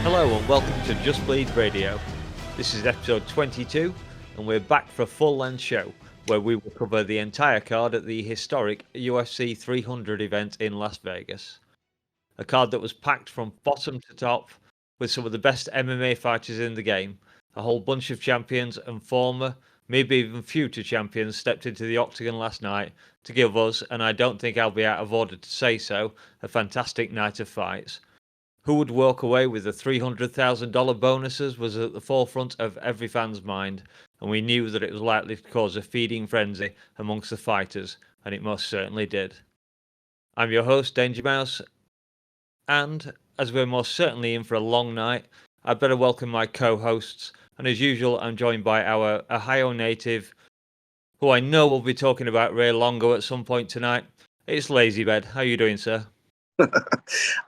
Hello and welcome to Just Bleed Radio. This is episode 22 and we're back for a full-length show where we will cover the entire card at the historic UFC 300 event in Las Vegas. A card that was packed from bottom to top with some of the best MMA fighters in the game. A whole bunch of champions and former, maybe even future champions stepped into the octagon last night to give us, and I don't think I'll be out of order to say so, a fantastic night of fights. Who would walk away with the $300,000 bonuses was at the forefront of every fan's mind, and we knew that it was likely to cause a feeding frenzy amongst the fighters, and it most certainly did. I'm your host, Dangermouse, and as we're most certainly in for a long night, I'd better welcome my co-hosts, and as usual, I'm joined by our Ohio native, who I know we'll be talking about Ray Longo at some point tonight. It's Lazybed. How are you doing, sir?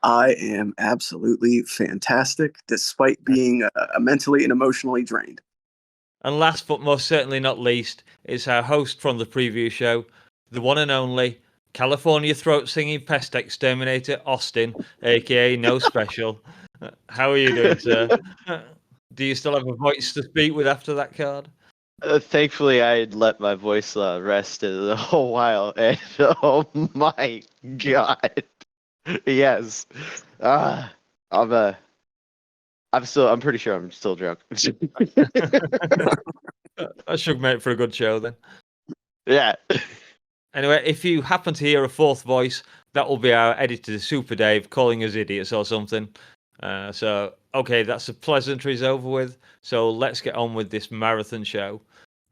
I am absolutely fantastic, despite being mentally and emotionally drained. And last but most certainly not least, is our host from the preview show, the one and only California throat singing pest exterminator Austin, aka No Special. How are you doing, sir? Do you still have a voice to speak with after that card? Thankfully, I had let my voice rest a whole while, and oh my god, yes, I'm pretty sure I'm still drunk. That should make for a good show then. Yeah. Anyway, if you happen to hear a fourth voice, that will be our editor, Super Dave, calling us idiots or something. Okay, that's the pleasantries over with. So let's get on with this marathon show.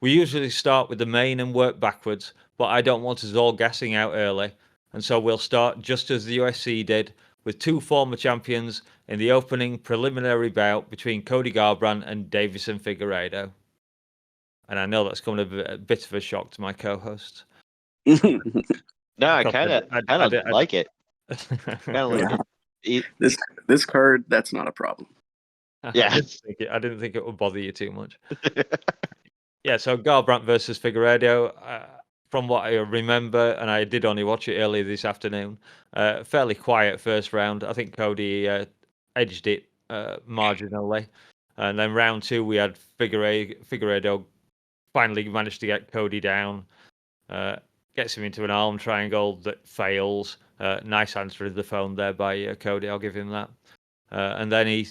We usually start with the main and work backwards, but I don't want us all gassing out early. And so we'll start just as the UFC did, with two former champions in the opening preliminary bout between Cody Garbrandt and Deiveson Figueiredo. And I know that's coming a bit of a shock to my co-hosts. No, I kind of like it. This card, that's not a problem. Yeah, I didn't think it would bother you too much. Yeah, so Garbrandt versus Figueiredo. From what I remember, and I did only watch it earlier this afternoon, fairly quiet first round. I think Cody edged it marginally, and then round two we had Figueiredo finally managed to get Cody down. Gets him into an arm triangle that fails. Nice answer to the phone there by Cody. I'll give him that. And then he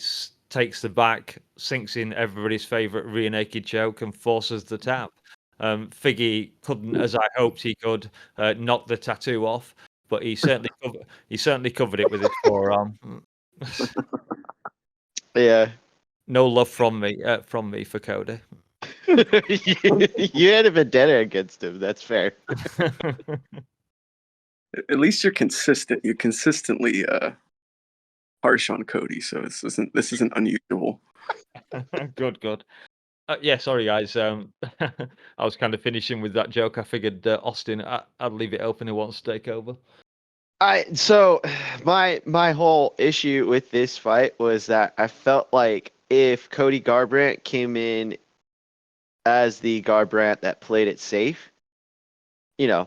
takes the back, sinks in everybody's favourite rear naked choke, and forces the tap. Figgy couldn't, as I hoped he could, knock the tattoo off, but he certainly covered it with his forearm. Yeah. No love from me for Cody. You had a vendetta against him. That's fair. At least you're consistent. You're consistently harsh on Cody, so this isn't unusual. Good. Yeah, sorry guys. I was kind of finishing with that joke. I figured Austin, I'd leave it open who wants to take over. So my whole issue with this fight was that I felt like if Cody Garbrandt came in as the Garbrandt that played it safe, that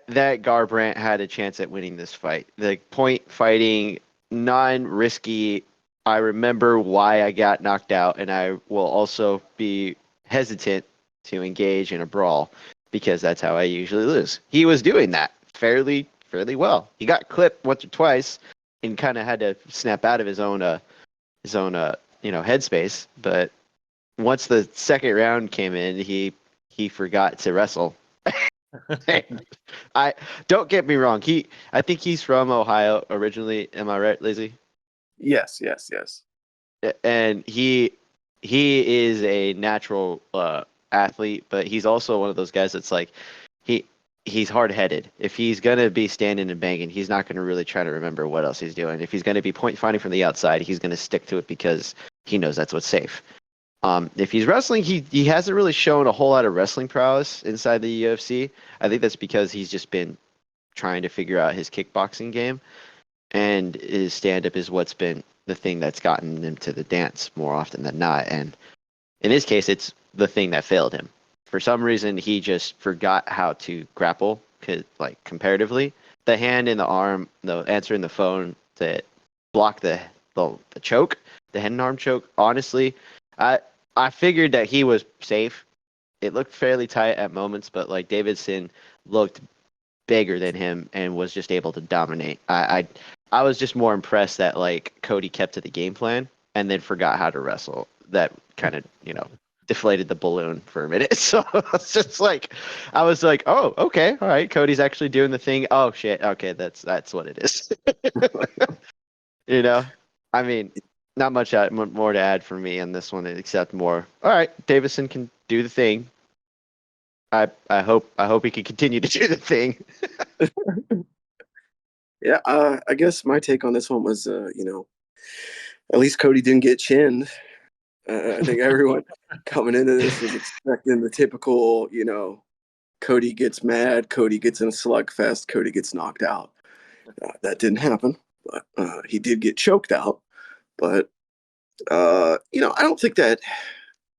Garbrandt had a chance at winning this fight. The point fighting, non-risky. I remember why I got knocked out, and I will also be hesitant to engage in a brawl because that's how I usually lose. He was doing that fairly well. He got clipped once or twice and kind of had to snap out of his own headspace, but once the second round came in, he forgot to wrestle. I don't get me wrong. I think he's from Ohio originally. Am I right, Lizzie? Yes. And he is a natural athlete, but he's also one of those guys that's like he's hard-headed. If he's gonna be standing and banging, he's not gonna really try to remember what else he's doing. If he's gonna be point finding from the outside, he's gonna stick to it because he knows that's what's safe. If he's wrestling, he hasn't really shown a whole lot of wrestling prowess inside the UFC. I think that's because he's just been trying to figure out his kickboxing game, and his stand-up is what's been the thing that's gotten him to the dance more often than not. And in this case, it's the thing that failed him. For some reason, he just forgot how to grapple, comparatively. The hand in the arm, the answering the phone that block the choke, the head and arm choke. Honestly, I figured that he was safe. It looked fairly tight at moments, but like Davidson looked bigger than him and was just able to dominate. I was just more impressed that like Cody kept to the game plan and then forgot how to wrestle. That kind of deflated the balloon for a minute. So it's just like I was like, oh, okay, all right, Cody's actually doing the thing. Oh shit, okay, that's what it is. I mean, not much more to add for me on this one except more. All right, Davison can do the thing. I hope he can continue to do the thing. Yeah, I guess my take on this one was, at least Cody didn't get chinned. I think everyone coming into this was expecting the typical, Cody gets mad, Cody gets in a slugfest, Cody gets knocked out. That didn't happen, but he did get choked out. But, I don't think that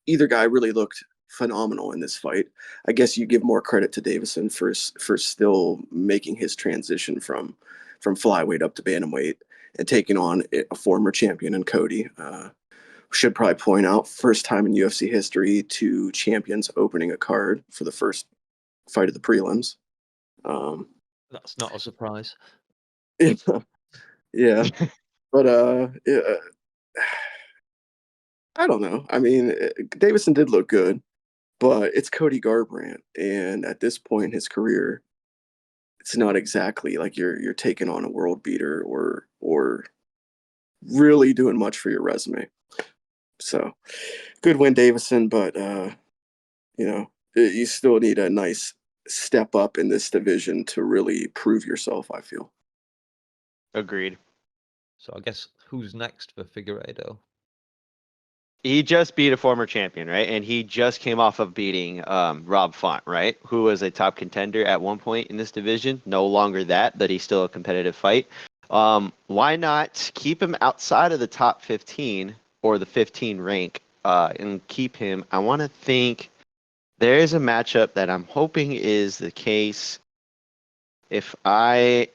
either guy really looked phenomenal in this fight. I guess you give more credit to Davison for still making his transition from flyweight up to bantamweight and taking on a former champion in Cody. Should probably point out, first time in UFC history, 2 champions opening a card for the first fight of the prelims. That's not a surprise. Yeah, but I don't know. I mean, Davison did look good, but it's Cody Garbrandt, and at this point in his career, it's not exactly like you're taking on a world beater or really doing much for your resume. So, good win, Davison, but you still need a nice step up in this division to really prove yourself, I feel. Agreed. So I guess who's next for Figueiredo? He just beat a former champion, right? And he just came off of beating Rob Font, right? Who was a top contender at one point in this division. No longer that, but he's still a competitive fight. Why not keep him outside of the top 15 or the 15 rank and keep him? I want to think there is a matchup that I'm hoping is the case. If I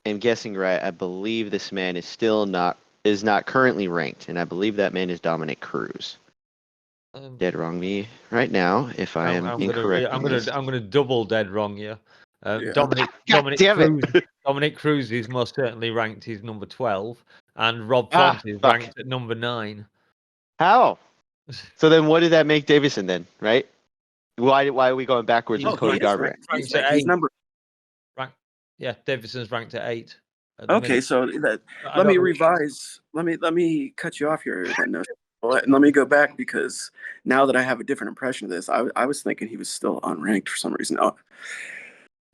am guessing right, I believe this man is still not currently ranked, and I believe that man is Dominic Cruz. Dead wrong me right now if I am incorrect. I'm gonna double dead wrong you. Yeah. Dominic damn it. Cruz. Dominic Cruz is most certainly ranked. He's number 12, and Rob Font is fuck. ranked at number 9. How? So then, what did that make Davison then? Right? Why are we going backwards with Cody Garbrandt? He's number. Yeah, Davison's ranked at 8. Okay, so let me revise. Let me cut you off here. Then. Let me go back, because now that I have a different impression of this, I was thinking he was still unranked for some reason. Oh,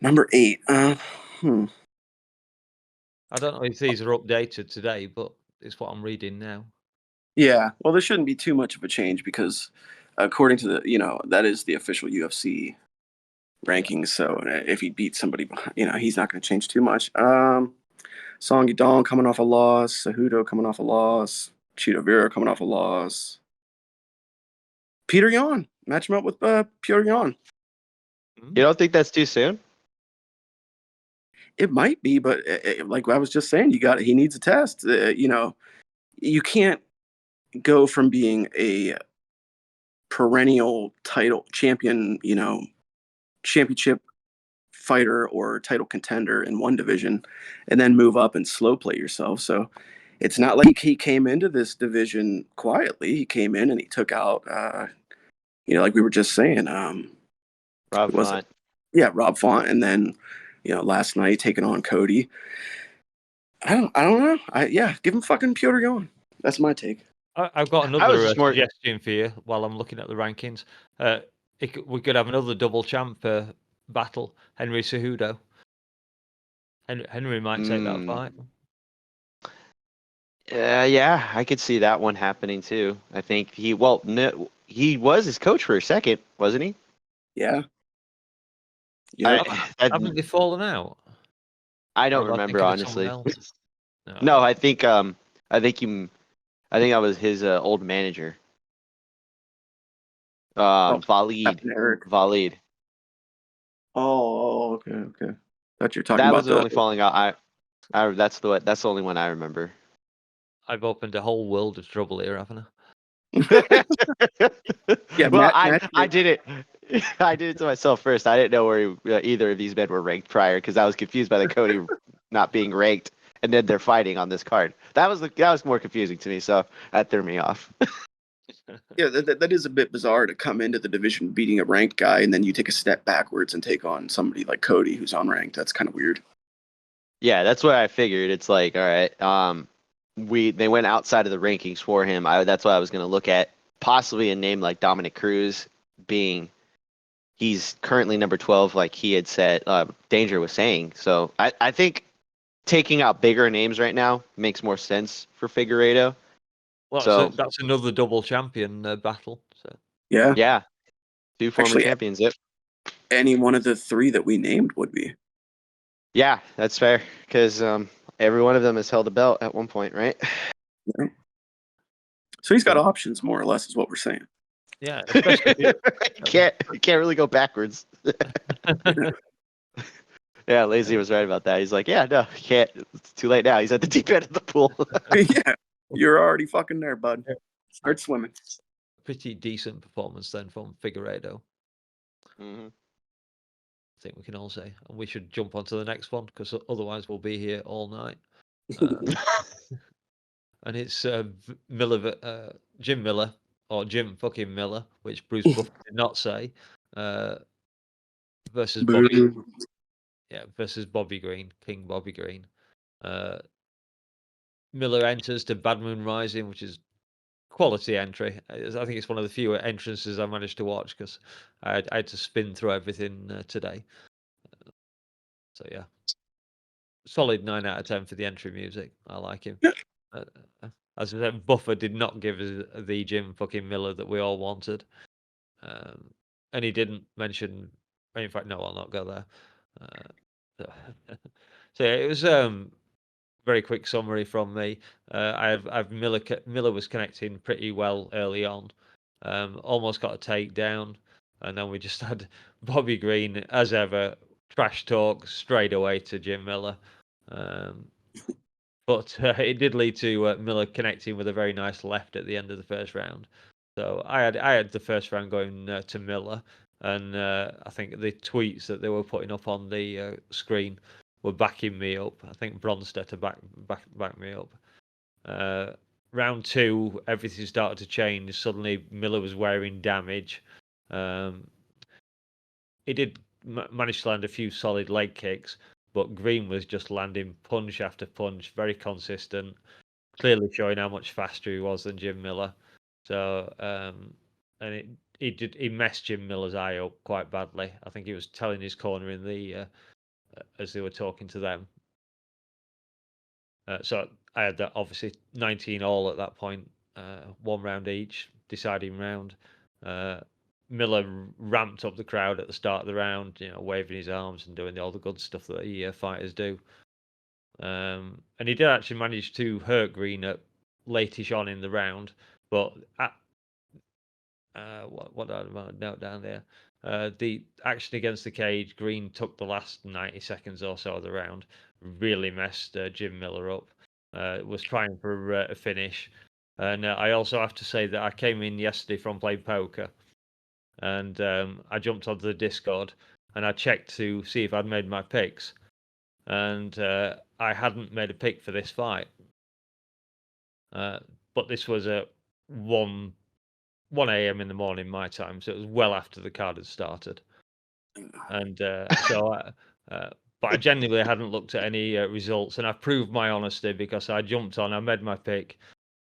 number 8. I don't know if these are updated today, but it's what I'm reading now. Yeah, well, there shouldn't be too much of a change, because according to that is the official UFC rankings. So if he beats somebody, he's not going to change too much. Song Yudong coming off a loss, Cejudo coming off a loss, Chito Vera coming off a loss. Peter Yan, match him up with Peter Yan. You don't think that's too soon? It might be, but like I was just saying, he needs a test. You can't go from being a perennial title champion, championship fighter or title contender in one division and then move up and slow play yourself. So it's not like he came into this division quietly. He came in and he took out, like we were just saying, Rob Font. Yeah, Rob Font, and then last night taking on Cody. I don't know. Give him fucking Piotr Yan. That's my take. I've got another suggestion for you while I'm looking at the rankings. We could have another double champ battle, Henry Cejudo. Henry might take that fight. Yeah, I could see that one happening too. I think he was his coach for a second, wasn't he? Yeah. Haven't they fallen out? I don't remember, honestly. No, I think that was his old manager. Valid. Oh, okay. Thought you're talking that about was the only falling out. That's the only one I remember. I've opened a whole world of trouble here, haven't I? Yeah, Well, Matt I did it. I did it to myself first. I didn't know where either of these men were ranked prior because I was confused by the Cody not being ranked, and then they're fighting on this card. That was more confusing to me, so that threw me off. Yeah, that is a bit bizarre to come into the division beating a ranked guy, and then you take a step backwards and take on somebody like Cody who's unranked. That's kind of weird. Yeah, that's what I figured. It's like, all right, they went outside of the rankings for him. That's what I was going to look at. Possibly a name like Dominic Cruz being, he's currently number 12, like he had said, Danger was saying. So I think taking out bigger names right now makes more sense for Figueiredo. Well, So that's another double champion battle. So Yeah, yeah, two former actually, champions. Yep. any one of the three that we named would be. Yeah, that's fair because every one of them has held a belt at one point, right? Yeah. So he's got options, more or less, is what we're saying. yeah, especially you can't really go backwards. Yeah, Lazy was right about that. He's like, yeah, no, can't. It's too late now. He's at the deep end of the pool. Yeah, you're already fucking there, bud. Start swimming. pretty decent performance then from Figueiredo. Mm-hmm. I think we can all say, and we should jump on to the next one because otherwise we'll be here all night. And it's Jim Miller, or Jim fucking Miller, which Bruce Buffer did not say, versus Bobby. Yeah, versus Bobby Green, King Bobby Green. Miller enters to Bad Moon Rising, which is quality entry. I think it's one of the fewer entrances I managed to watch because I had to spin through everything today. So yeah, solid 9 out of 10 for the entry music. I like him. As I said, Buffer did not give us the Jim fucking Miller that we all wanted, and he didn't mention. In fact, no, I'll not go there. So, so yeah, it was very quick summary from me. I've Miller was connecting pretty well early on, almost got a takedown, and then we just had Bobby Green as ever trash talk straight away to Jim Miller. But it did lead to Miller connecting with a very nice left at the end of the first round. So I had the first round going to Miller, and I think the tweets that they were putting up on the screen were backing me up. I think Bronstetter backed me up. Round 2, everything started to change. Suddenly, Miller was wearing damage. He did manage to land a few solid leg kicks, but Green was just landing punch after punch, very consistent, clearly showing how much faster he was than Jim Miller. So, and he messed Jim Miller's eye up quite badly. I think he was telling his corner in the as they were talking to them. So I had that obviously 19 all at that point, 1 round each, deciding round. Miller ramped up the crowd at the start of the round, waving his arms and doing all the good stuff that the fighters do. And he did actually manage to hurt Green at late-ish on in the round, but what did I note down there? The action against the cage, Green took the last 90 seconds or so of the round, really messed Jim Miller up. Was trying for a finish. And I also have to say that I came in yesterday from playing poker, and I jumped onto the Discord and I checked to see if I'd made my picks, and I hadn't made a pick for this fight. But this was at 1 a.m. in the morning my time, so it was well after the card had started. And but I genuinely hadn't looked at any results, and I proved my honesty because I jumped on, I made my pick,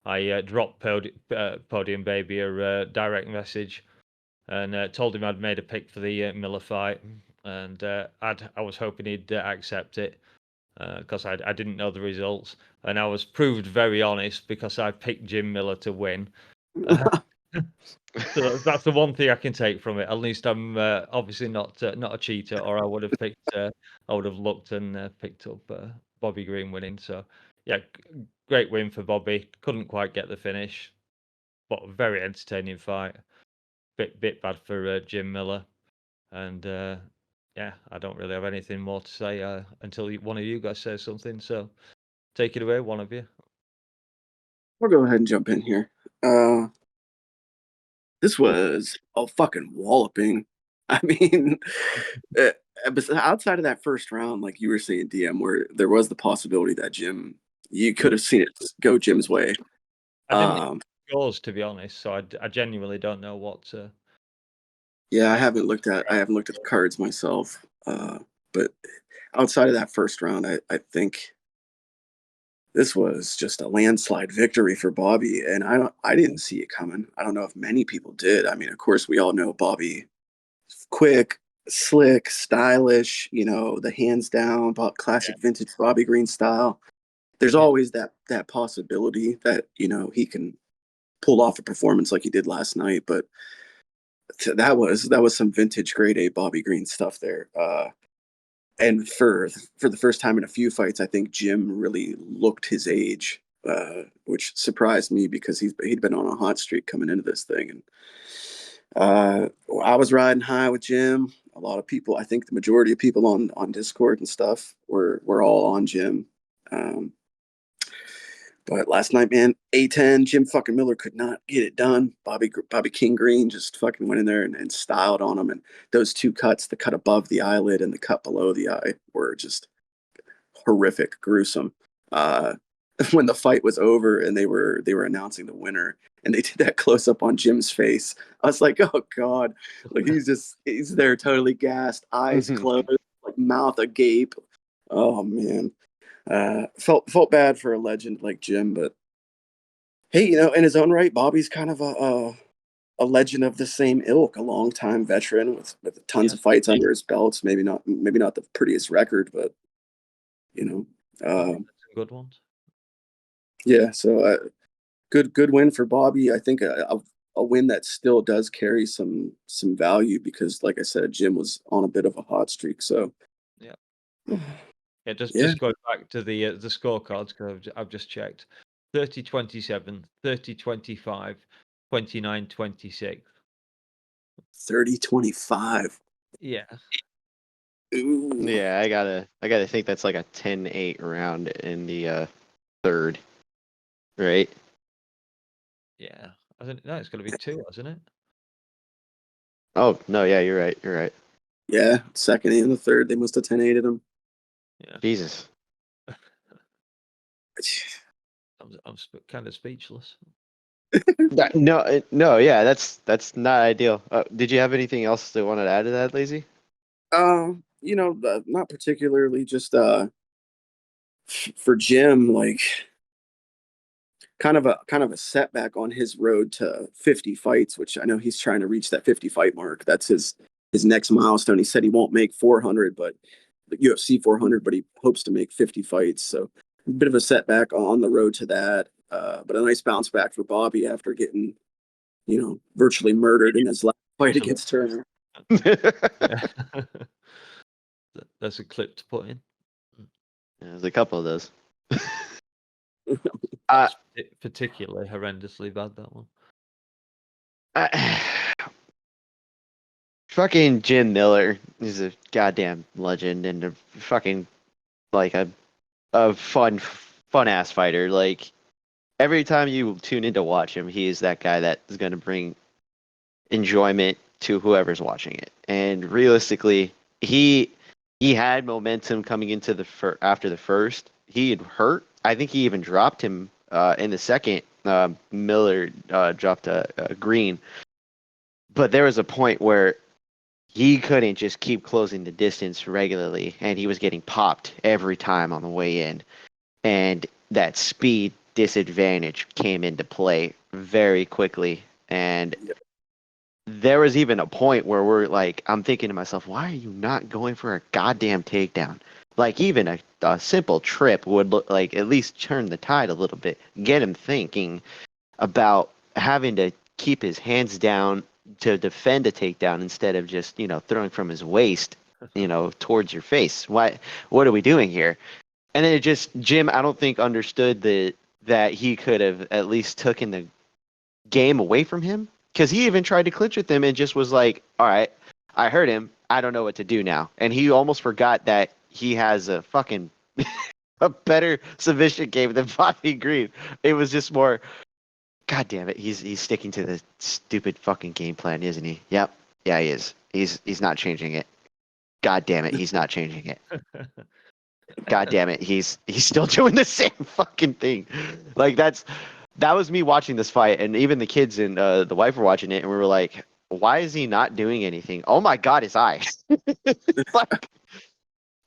I dropped Podium Baby a direct message, and told him I'd made a pick for the Miller fight, and I was hoping he'd accept it because I didn't know the results, and I was proved very honest because I picked Jim Miller to win. So that's the one thing I can take from it. At least I'm obviously not a cheater, or I would have looked and picked up Bobby Green winning. So yeah, great win for Bobby. Couldn't quite get the finish, but a very entertaining fight. Bit bad for Jim Miller, and yeah, I don't really have anything more to say until one of you guys says something. So take it away, one of you. I'll go ahead and jump in here. This was a fucking walloping. I mean, uh, outside of that first round, like you were saying, DM, where there was the possibility that you could have seen it go Jim's way. I didn't know scores, to be honest, so I genuinely don't know what. Yeah, I haven't looked at the cards myself. But outside of that first round, I think this was just a landslide victory for Bobby, and I didn't see it coming. I don't know if many people did. I mean, of course, we all know Bobby, quick, slick, stylish. You know, the hands down, classic vintage Bobby Green style. There's always that possibility that he can pull off a performance like he did last night, but that was some vintage grade A Bobby Green stuff there. And for the first time in a few fights, I think Jim really looked his age, which surprised me because he'd been on a hot streak coming into this thing. And I was riding high with Jim. A lot of people, I think the majority of people on Discord and stuff were all on Jim. But last night, man, A10, Jim fucking Miller could not get it done. Bobby King Green just fucking went in there and styled on him. And those two cuts, the cut above the eyelid and the cut below the eye, were just horrific, gruesome. When the fight was over and they were announcing the winner, and they did that close up on Jim's face, I was like, oh God, like he's there totally gassed, eyes closed, like mouth agape. Oh man. Felt bad for a legend like Jim, but hey, in his own right, Bobby's kind of a legend of the same ilk, a longtime veteran with tons of fights under his belts. Maybe not the prettiest record, but Some good ones. yeah. So good win for Bobby. I think a win that still does carry some value because, like I said, Jim was on a bit of a hot streak. So yeah. Yeah, just going back to the scorecards, because I've just checked. 30-27, 30-25, 29-26. 30-25. Yeah. Ooh. Yeah, I gotta think that's like a 10-8 round in the third, right? Yeah. No, it's going to be 2, isn't it? Oh no, yeah, you're right. Yeah, second and the third, they must have 10-8'd him. Yeah. Jesus. I'm kind of speechless. No, yeah, that's not ideal. Did you have anything else that wanted to add to that, Lazy? Not particularly. Just for Jim, like kind of a setback on his road to 50 fights, which I know he's trying to reach that 50 fight mark. That's his next milestone. He said he won't make 400, but the UFC 400, but he hopes to make 50 fights. So a bit of a setback on the road to that. But a nice bounce back for Bobby after getting, virtually murdered in his last fight against Turner. Yeah. That's a clip to put in. Yeah, there's a couple of those. Particularly horrendously bad, that one. Fucking Jim Miller is a goddamn legend and a fucking like a fun ass fighter. Like every time you tune in to watch him, he is that guy that is going to bring enjoyment to whoever's watching it. And realistically, he had momentum coming into after the first. He had hurt. I think he even dropped him in the second. Miller dropped a Green, but there was a point where he couldn't just keep closing the distance regularly, and he was getting popped every time on the way in, and that speed disadvantage came into play very quickly. And there was even a point where I'm thinking to myself, why are you not going for a goddamn takedown? Like even a simple trip would look like at least turn the tide a little bit, get him thinking about having to keep his hands down to defend a takedown instead of just throwing from his waist towards your face. What are we doing here? And then Jim, I don't think understood that he could have at least taken the game away from him, because he even tried to clinch with him and just was like, all right, I heard him, I don't know what to do now. And he almost forgot that he has a fucking a better submission game than Bobby Green. It was just more, God damn it, he's sticking to the stupid fucking game plan, isn't he? Yep. Yeah, he is. He's not changing it. God damn it, he's not changing it. God damn it, he's still doing the same fucking thing. Like that was me watching this fight, and even the kids and the wife were watching it, and we were like, why is he not doing anything? Oh my God, his eye. Like,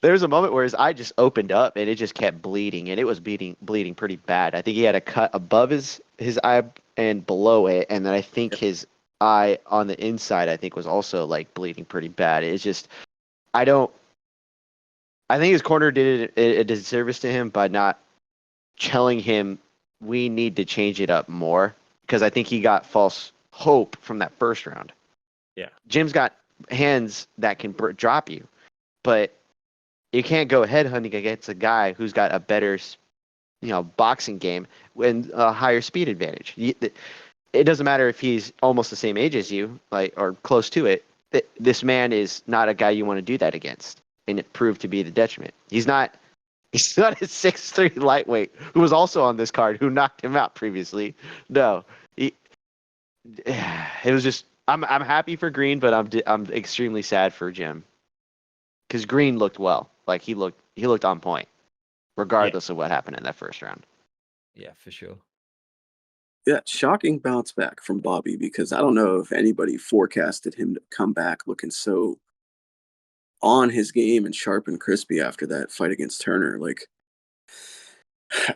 there was a moment where his eye just opened up and it just kept bleeding, and it was bleeding pretty bad. I think he had a cut above his eye and below it, and then I think his eye on the inside, I think, was also like bleeding pretty bad. It's just, I think his corner did a disservice to him by not telling him we need to change it up more, because I think he got false hope from that first round. Yeah, Jim's got hands that can drop you, but you can't go headhunting against a guy who's got a better, boxing game and a higher speed advantage. It doesn't matter if he's almost the same age as you, like, or close to it. This man is not a guy you want to do that against, and it proved to be the detriment. He's not a 6'3" lightweight who was also on this card who knocked him out previously. No, it was just. I'm happy for Green, but I'm extremely sad for Jim, because Green looked well. Like he looked on point, regardless of what happened in that first round. Yeah, for sure. Yeah, shocking bounce back from Bobby, because I don't know if anybody forecasted him to come back looking so on his game and sharp and crispy after that fight against Turner. Like,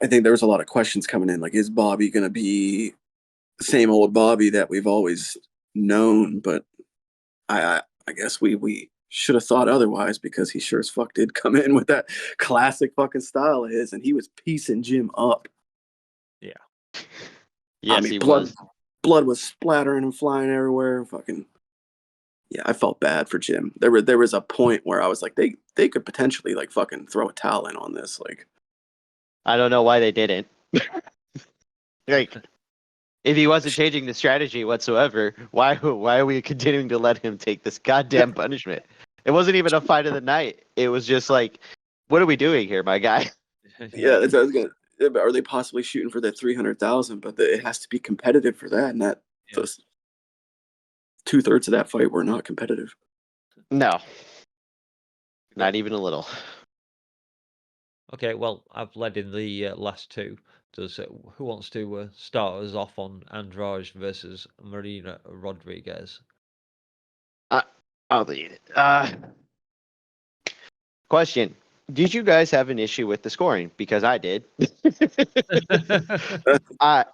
I think there was a lot of questions coming in. Like, is Bobby going to be the same old Bobby that we've always known? But I guess we should have thought otherwise, because he sure as fuck did come in with that classic fucking style of his, and he was piecing Jim up. Yeah. Yes, I mean, he blood, was. blood was splattering and flying everywhere. Fucking, yeah, I felt bad for Jim. There was a point where I was like, they could potentially like fucking throw a towel in on this. Like, I don't know why they didn't. Like, if he wasn't changing the strategy whatsoever, why are we continuing to let him take this goddamn punishment? It wasn't even a fight of the night. It was just like, what are we doing here, my guy? yeah, that's what I was gonna. Are they possibly shooting for that 300,000? But it has to be competitive for that, and that Yeah. those 2/3 of that fight were not competitive. No, not even a little. Okay, well, I've led in the last two. Who wants to start us off on Andrade versus Marina Rodriguez? I'll lead it. Question: did you guys have an issue with the scoring? Because I did. I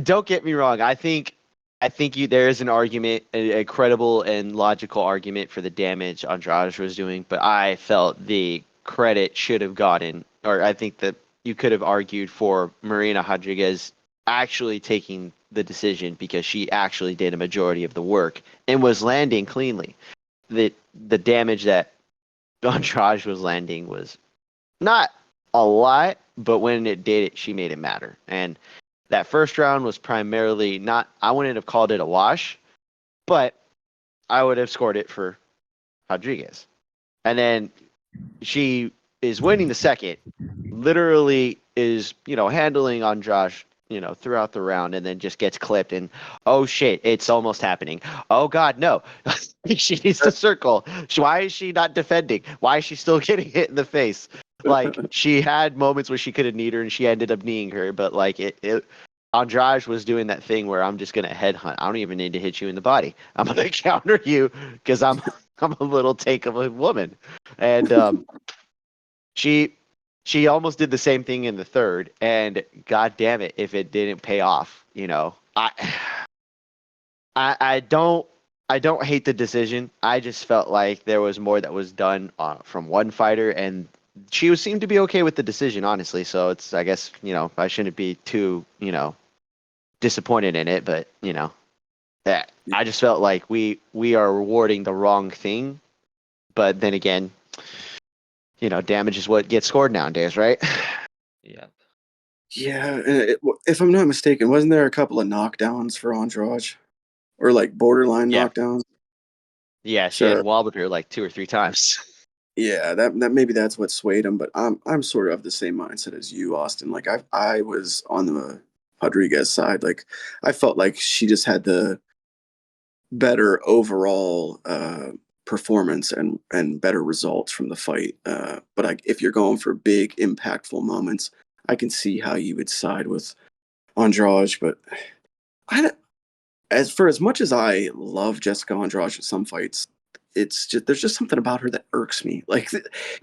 don't get me wrong. I think there is an argument, a credible and logical argument for the damage Andrade was doing, but I felt the credit should have gotten, or I think that you could have argued for Marina Rodriguez actually taking the decision, because she actually did a majority of the work and was landing cleanly. The damage that Andrade was landing was not a lot, but when it did it, she made it matter. And that first round was primarily not, I wouldn't have called it a wash, but I would have scored it for Rodriguez. And then she is winning the second, literally is, handling Andrade, throughout the round, and then just gets clipped, and oh shit, it's almost happening. Oh God, no. She needs to circle. Why is she not defending? Why is she still getting hit in the face? Like, she had moments where she could have kneed her, and she ended up kneeing her, but like Andrade was doing that thing where I'm just gonna headhunt. I don't even need to hit you in the body. I'm gonna counter you because I'm a little take of a woman. And she almost did the same thing in the third, and God damn it if it didn't pay off. I don't hate the decision. I just felt like there was more that was done from one fighter, and she seemed to be okay with the decision, honestly. So it's, I guess, I shouldn't be too, disappointed in it, but I just felt like we are rewarding the wrong thing. But then again, damage is what gets scored nowadays, right? Yeah. Yeah, if I'm not mistaken, wasn't there a couple of knockdowns for Andrade, or like borderline Yeah. knockdowns? Yeah, she had wobbled her like 2 or 3 times. Yeah, that maybe that's what swayed him, but I'm sort of the same mindset as you, Austin. Like I was on the Rodriguez side. Like I felt like she just had the better overall performance and better results from the fight. But if you're going for big impactful moments, I can see how you would side with Andrade. But I as much as I love Jessica Andrade in some fights, it's just there's just something about her that irks me. Like,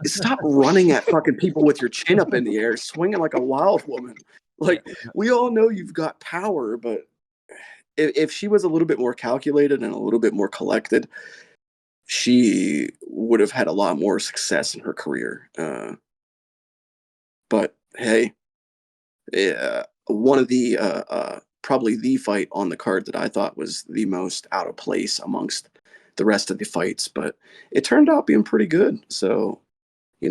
stop running at fucking people with your chin up in the air, swinging like a wild woman. Like, we all know you've got power, but if she was a little bit more calculated and a little bit more collected, she would have had a lot more success in her career. But hey, one of the probably the fight on the card that I thought was the most out of place amongst the rest of the fights, but it turned out being pretty good. So,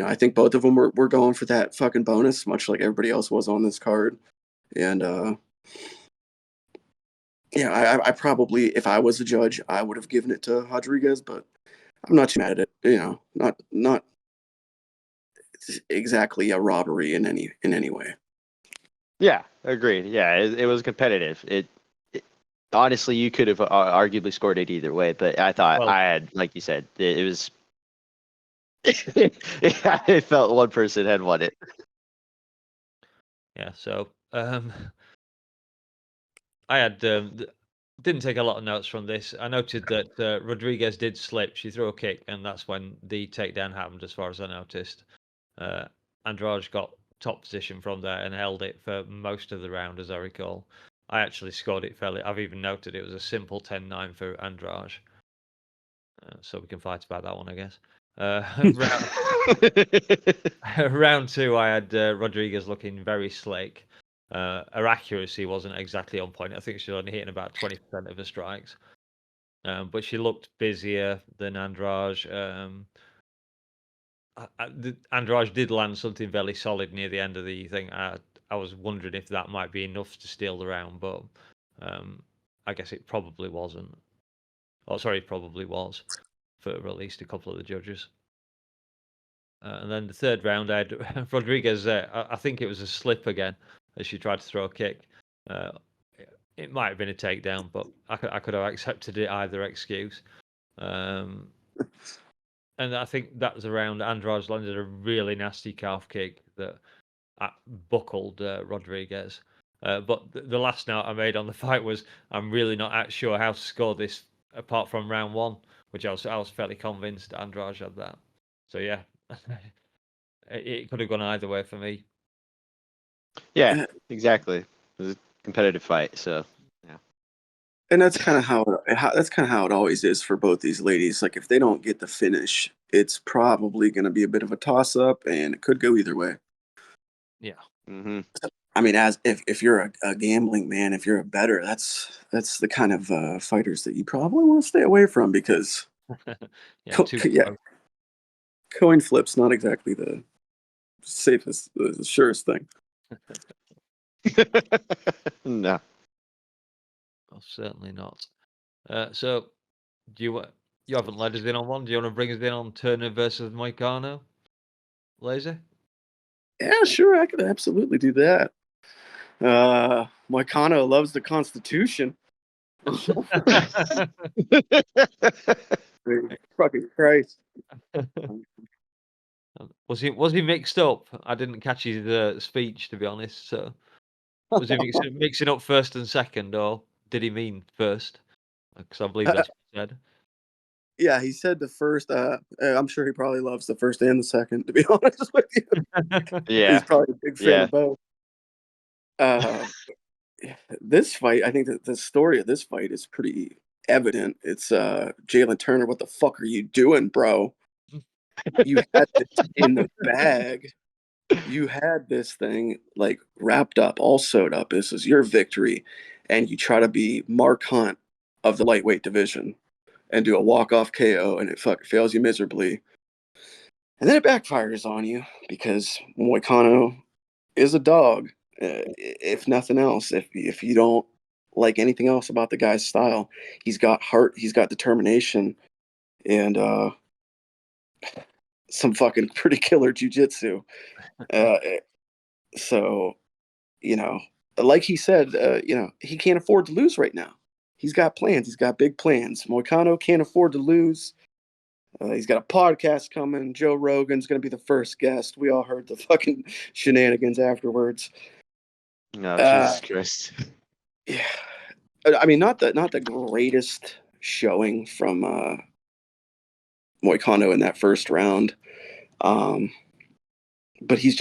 I think both of them were going for that fucking bonus, much like everybody else was on this card. And yeah, I probably, if I was a judge, I would have given it to Rodriguez, but I'm not too mad at it. Not exactly a robbery in any way. Yeah, agreed. Yeah, it was competitive. It honestly, you could have arguably scored it either way, but I thought Well, I had, like you said, it was. It felt one person had won it. yeah. So I had didn't take a lot of notes from this. I noted that Rodriguez did slip. She threw a kick, and that's when the takedown happened, as far as I noticed. Andrade got top position from there and held it for most of the round, as I recall. I actually scored it fairly. I've even noted it was a simple 10-9 for Andrade. So we can fight about that one, I guess. Round two, I had Rodriguez looking very slick. Her accuracy wasn't exactly on point. I think she was only hitting about 20% of her strikes. But she looked busier than Andrade. Andrade did land something very solid near the end of the thing. I was wondering if that might be enough to steal the round, but I guess it probably wasn't. Oh, sorry, it probably was for at least a couple of the judges. And then the third round, I had Rodriguez. I think it was a slip again as she tried to throw a kick. Uh, it might have been a takedown, but I could have accepted it either excuse. And I think that was around Andrade landed a really nasty calf kick that buckled Rodriguez. But the last note I made on the fight was I'm really not sure how to score this apart from round one, which I was fairly convinced Andrade had that. So yeah, it could have gone either way for me. Yeah, exactly. It was a competitive fight, so yeah. And that's kind of how it always is for both these ladies. Like if they don't get the finish, it's probably going to be a bit of a toss up, and it could go either way. Yeah. Mm-hmm. I mean, as if you're a gambling man, if you're a bettor, that's the kind of fighters that you probably want to stay away from because Yeah, yeah, coin flips not exactly the safest, the surest thing. No. well, certainly not. So do you haven't led us in on one? Do you want to bring us in on Turner versus Moicano? Lazy? Yeah, sure, I could absolutely do that. Moicano loves the Constitution. Fucking Christ. Was he mixed up? I didn't catch his speech, to be honest. So was he mixing up first and second, or did he mean first? Because I believe that's what he said. Yeah, he said the first. I'm sure he probably loves the first and the second. To be honest with you, Yeah. he's probably a big fan Yeah. of both. This fight, I think that the story of this fight is pretty evident. It's Jalen Turner. What the fuck are you doing, bro? You had this in the bag. You had this thing like wrapped up, all sewed up. This is your victory, and you try to be Mark Hunt of the lightweight division and do a walk-off KO, and it fucking fails you miserably. And then it backfires on you because Moicano is a dog, if nothing else. If you don't like anything else about the guy's style, he's got heart, he's got determination, and some fucking pretty killer jujitsu. Uh, so, you know, like he said, he can't afford to lose right now. He's got plans. He's got big plans. Moicano can't afford to lose. He's got a podcast coming. Joe Rogan's going to be the first guest. We all heard the fucking shenanigans afterwards. No, Uh, Jesus Christ. yeah, I mean, not the greatest showing from Moicano in that first round, um, but he's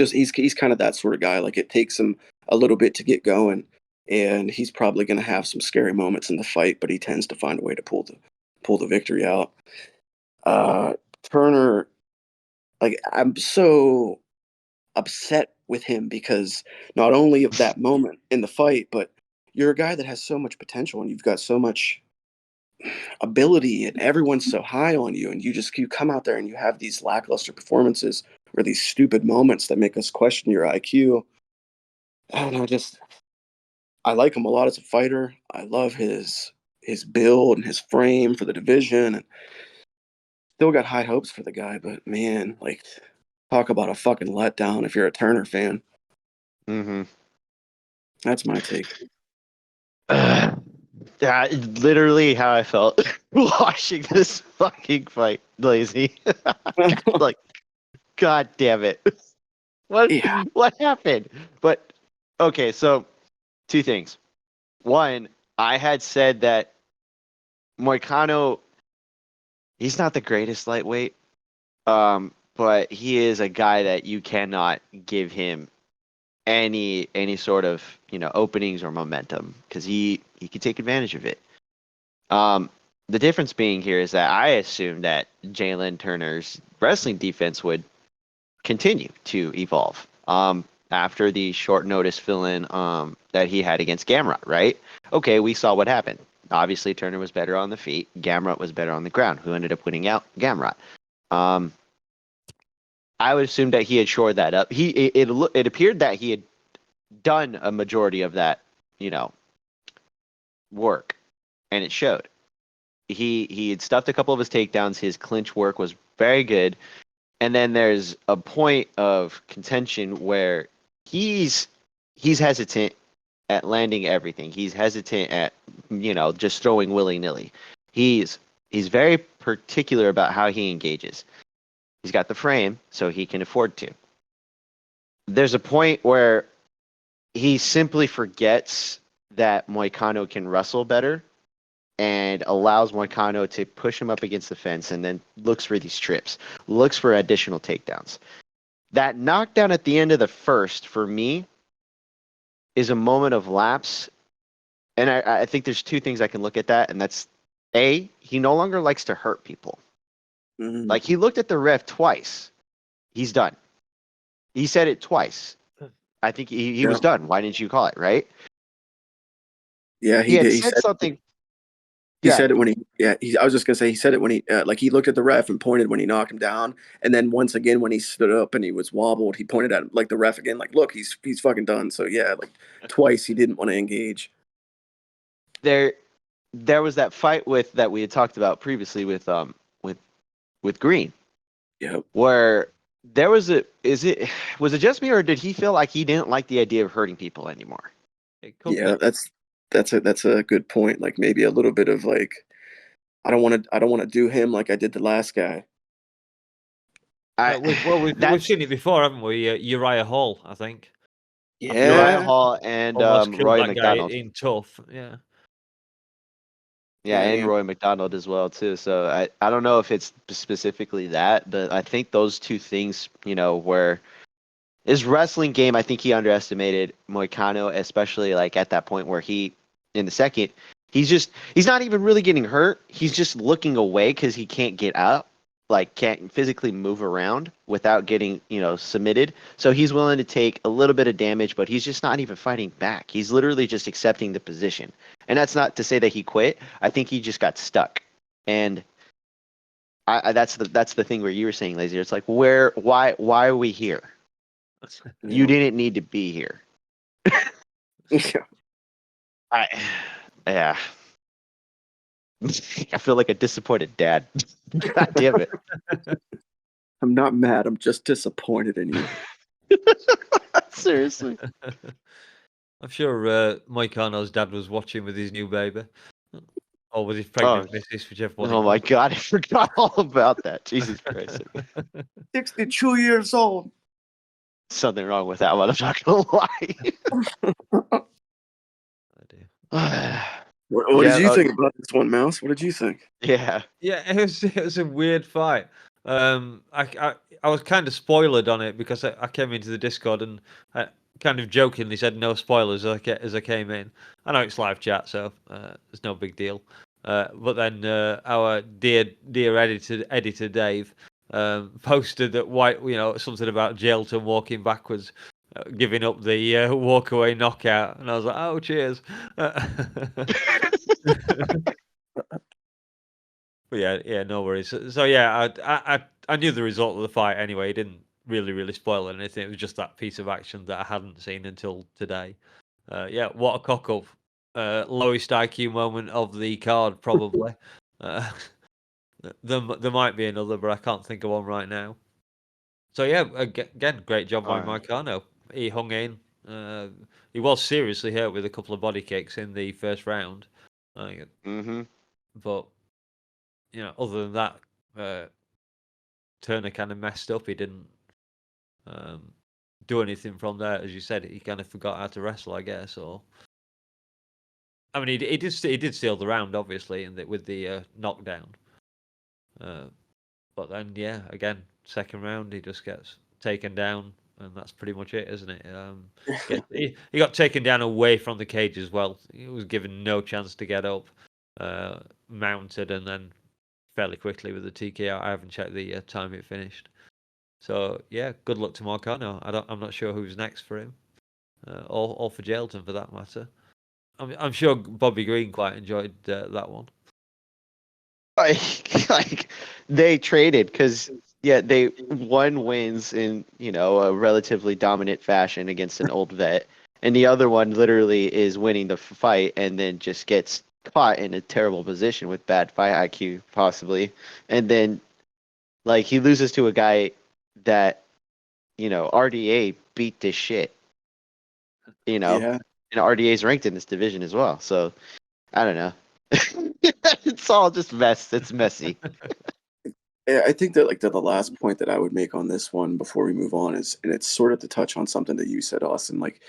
kind of that sort of guy. Like it takes him a little bit to get going, and he's probably going to have some scary moments in the fight, but he tends to find a way to pull the victory out. Turner, like I'm so upset with him because not only of that moment in the fight, but you're a guy that has so much potential and you've got so much ability and everyone's so high on you and you come out there and you have these lackluster performances or these stupid moments that make us question your IQ. I don't know, just I like him a lot as a fighter. I love his build and his frame for the division and still got high hopes for the guy, but man, like talk about a fucking letdown if you're a Turner fan. Mm-hmm. That's my take. That is literally how I felt watching this fucking fight, Lazy. Like, God damn it. Yeah. What happened? But okay, so two things. One, I had said that Moicano, he's not the greatest lightweight, but he is a guy that you cannot give him any sort of openings or momentum because he can take advantage of it. The difference being here is that I assumed that Jalen Turner's wrestling defense would continue to evolve after the short notice fill-in that he had against Garbrandt, right? Okay, we saw what happened. Obviously, Turner was better on the feet. Garbrandt was better on the ground. Who ended up winning out? Garbrandt. I would assume that he had shored that up. It appeared that he had done a majority of that, work, and it showed. He had stuffed a couple of his takedowns. His clinch work was very good. And then there's a point of contention where he's hesitant at landing everything. He's hesitant at just throwing willy-nilly. He's very particular about how he engages. He's got the frame, so he can afford to. There's a point where he simply forgets that Moicano can wrestle better and allows Moicano to push him up against the fence and then looks for these trips, looks for additional takedowns. That knockdown at the end of the first, for me, is a moment of lapse. And I think there's two things I can look at that, and that's, A, he no longer likes to hurt people. Mm-hmm. Like, he looked at the ref twice. He's done. He said it twice. I think he was done. Why didn't you call it, right? Yeah, He had did. said something. He said it when I was just gonna say he said it when he he looked at the ref and pointed when he knocked him down, and then once again when he stood up and he was wobbled, he pointed at like the ref again, like look, he's fucking done. So yeah, like twice he didn't want to engage. There was that fight that we had talked about previously with Green. Yep. Where there was was it just me or did he feel like he didn't like the idea of hurting people anymore? Yeah, that's a good point. Like maybe a little bit of like I don't want to do him like I did the last guy. We've seen it before, haven't we? Uriah Hall, I think. Uriah Yeah. Hall and Almost killed Roy that guy McDonald. in Tough. Yeah. Yeah, and man. Roy McDonald as well too. So I don't know if it's specifically that, but I think those two things, where his wrestling game, I think he underestimated Moicano, especially like at that point where in the second, he's not even really getting hurt. He's just looking away because he can't get up, like can't physically move around without getting, submitted. So he's willing to take a little bit of damage, but he's just not even fighting back. He's literally just accepting the position. And that's not to say that he quit. I think he just got stuck. And that's the thing where you were saying, Lazy. It's like, why are we here? You didn't need to be here. Yeah. Yeah. I feel like a disappointed dad. God damn it. I'm not mad. I'm just disappointed in you. Seriously. I'm sure Moicano's dad was watching with his new baby. Or with his Oh, pregnant missus, whichever one oh it my was. God, I forgot all about that. Jesus Christ. 62 years old. Something wrong with that one. I'm not gonna lie. Oh, dear. What did Yeah, you think about this one, Mouse? What did you think? yeah. Yeah, it was a weird fight. I was kind of spoiled on it because I came into the Discord and I kind of jokingly said no spoilers as I came in. I know it's live chat, so it's no big deal. But then our dear editor Dave posted that something about Jailton walking backwards, giving up the walkaway knockout, and I was like, oh, cheers. But yeah, no worries. So yeah, I knew the result of the fight anyway. It didn't really spoil anything. It was just that piece of action that I hadn't seen until today. Yeah, what a cock up. Lowest IQ moment of the card, probably. Uh, there might be another, but I can't think of one right now. So yeah, again, great job by Alright. Moicano. He hung in. He was seriously hurt with a couple of body kicks in the first round. Mm-hmm. But other than that, Turner kind of messed up. He didn't do anything from there, as you said. He kind of forgot how to wrestle, I guess. Or I mean, he did steal the round, obviously, with the knockdown. But then, yeah, again, second round, he just gets taken down, and that's pretty much it, isn't it? He got taken down away from the cage as well. He was given no chance to get up, mounted, and then fairly quickly with the TKO. I haven't checked the time it finished. So yeah, good luck to Moicano. I'm not sure who's next for him, or for Jailton for that matter. I'm sure Bobby Green quite enjoyed that one. Like they traded because one wins in a relatively dominant fashion against an old vet, and the other one literally is winning the fight and then just gets caught in a terrible position with bad fight IQ possibly, and then like he loses to a guy that RDA beat this shit, Yeah. and RDA is ranked in this division as well, so I don't know. It's all just mess. It's messy. Yeah, I think that the last point that I would make on this one before we move on is, and it's sort of to touch on something that you said, Austin, like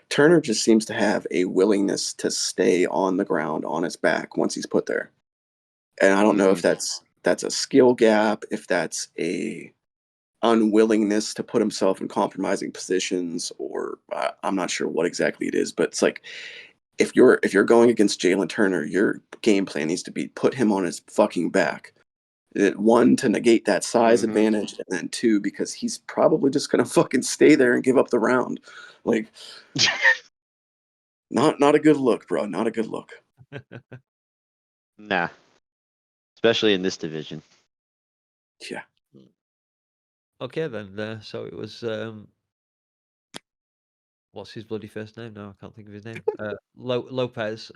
Turner just seems to have a willingness to stay on the ground on his back once he's put there. And I don't know if that's a skill gap, if that's a unwillingness to put himself in compromising positions, or I'm not sure what exactly it is, but it's like if you're going against Jalen Turner, your game plan needs to be put him on his fucking back. One, to negate that size advantage, and then two, because he's probably just gonna fucking stay there and give up the round. Like, not a good look, bro. Not a good look. Nah, especially in this division. Yeah. Okay then. So it was what's his bloody first name now? I can't think of his name. Lopes.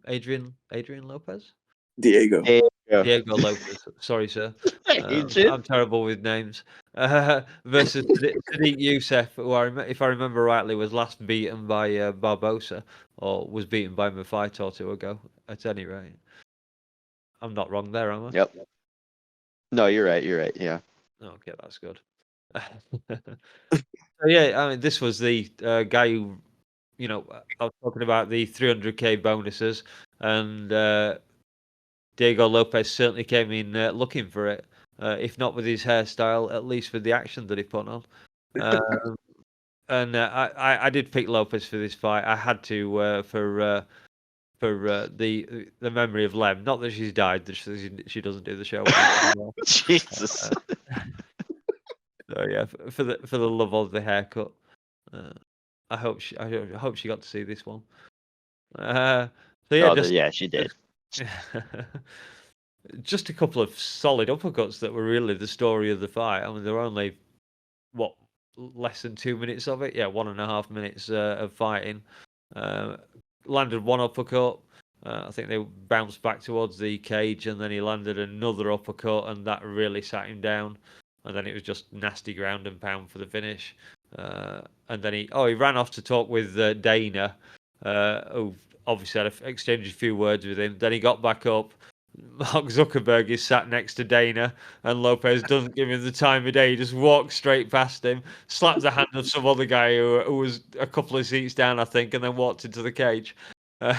Adrian Lopes. Diego. There you go. Diego Lopes. Sorry, sir. Adrian? I'm terrible with names. Versus Sadiq Yusuff, who if I remember rightly, was last beaten by Barbosa, or was beaten by him a fight or two ago. At any rate, I'm not wrong there, am I? Yep. No, you're right. You're right. Yeah. Okay, that's good. So yeah, I mean, this was the guy who, I was talking about the 300k bonuses, and Diego Lopes certainly came in looking for it, if not with his hairstyle, at least with the action that he put on. And I did pick Lopes for this fight. I had to for the memory of Lem. Not that she's died, that she doesn't do the show anymore. Jesus. So yeah, for the love of the haircut. I hope she got to see this one. So yeah, Yeah, she did. just a couple of solid uppercuts that were really the story of the fight. I mean, there were only less than 2 minutes of it. Yeah, 1.5 minutes of fighting. Landed one uppercut. I think they bounced back towards the cage, and then he landed another uppercut, and that really sat him down. and then it was just nasty ground and pound for the finish. And then he ran off to talk with Dana, who obviously had exchanged a few words with him. Then he got back up. Mark Zuckerberg is sat next to Dana, and Lopez doesn't give him the time of day. He just walks straight past him, slapped the hand of some other guy who was a couple of seats down, I think, and then walked into the cage. So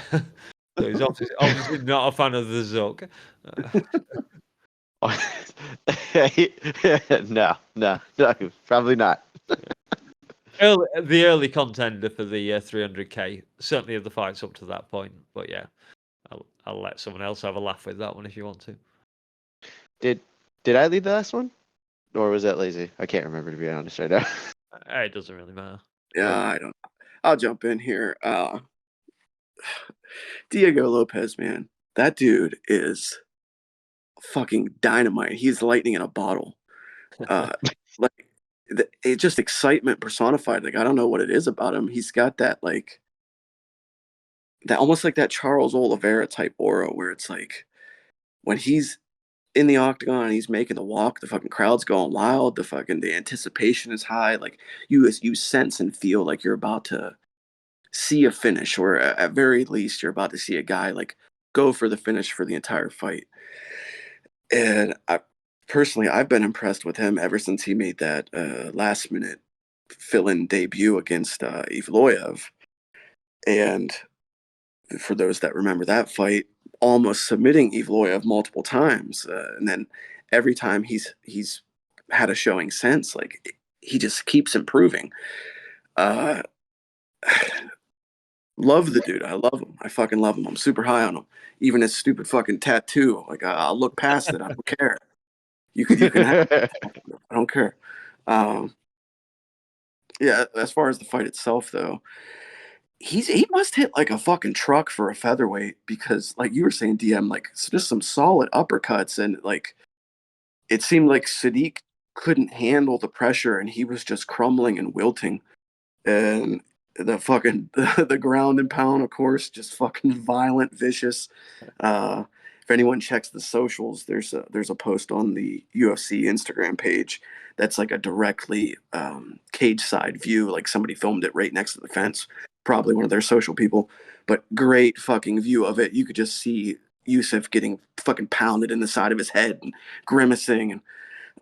he's obviously not a fan of the Zuck. No, probably not. The early contender for the 300k, certainly of the fights up to that point. But yeah, I'll let someone else have a laugh with that one if you want to. Did I lead the last one, or was that lazy? I can't remember, to be honest right now. It doesn't really matter. Yeah, I don't. I'll jump in here. Diego Lopez, man, that dude is fucking dynamite. He's lightning in a bottle. Like it's just excitement personified. Like I don't know what it is about him. He's got that like that almost like that Charles Oliveira type aura where it's like when he's in the octagon, he's making the walk, the fucking crowd's going wild, the anticipation is high. Like you sense and feel like you're about to see a finish, or at very least you're about to see a guy like go for the finish for the entire fight. And I've been impressed with him ever since he made that last minute fill-in debut against Evloev. And for those that remember that fight, almost submitting Evloev multiple times, and then every time he's had a showing since, like he just keeps improving. Love the dude. I love him. I fucking love him. I'm super high on him. Even his stupid fucking tattoo. Like I'll look past it. I don't care. You can have it. I don't care. Yeah, as far as the fight itself though, he must hit like a fucking truck for a featherweight, because like you were saying, DM, like just some solid uppercuts, and like it seemed like Sadiq couldn't handle the pressure and he was just crumbling and wilting. And the fucking the ground and pound, of course, just fucking violent, vicious. If anyone checks the socials, there's a post on the UFC Instagram page that's like a directly cage side view, like somebody filmed it right next to the fence, probably one of their social people, but great fucking view of it. You could just see Yusuff getting fucking pounded in the side of his head and grimacing, and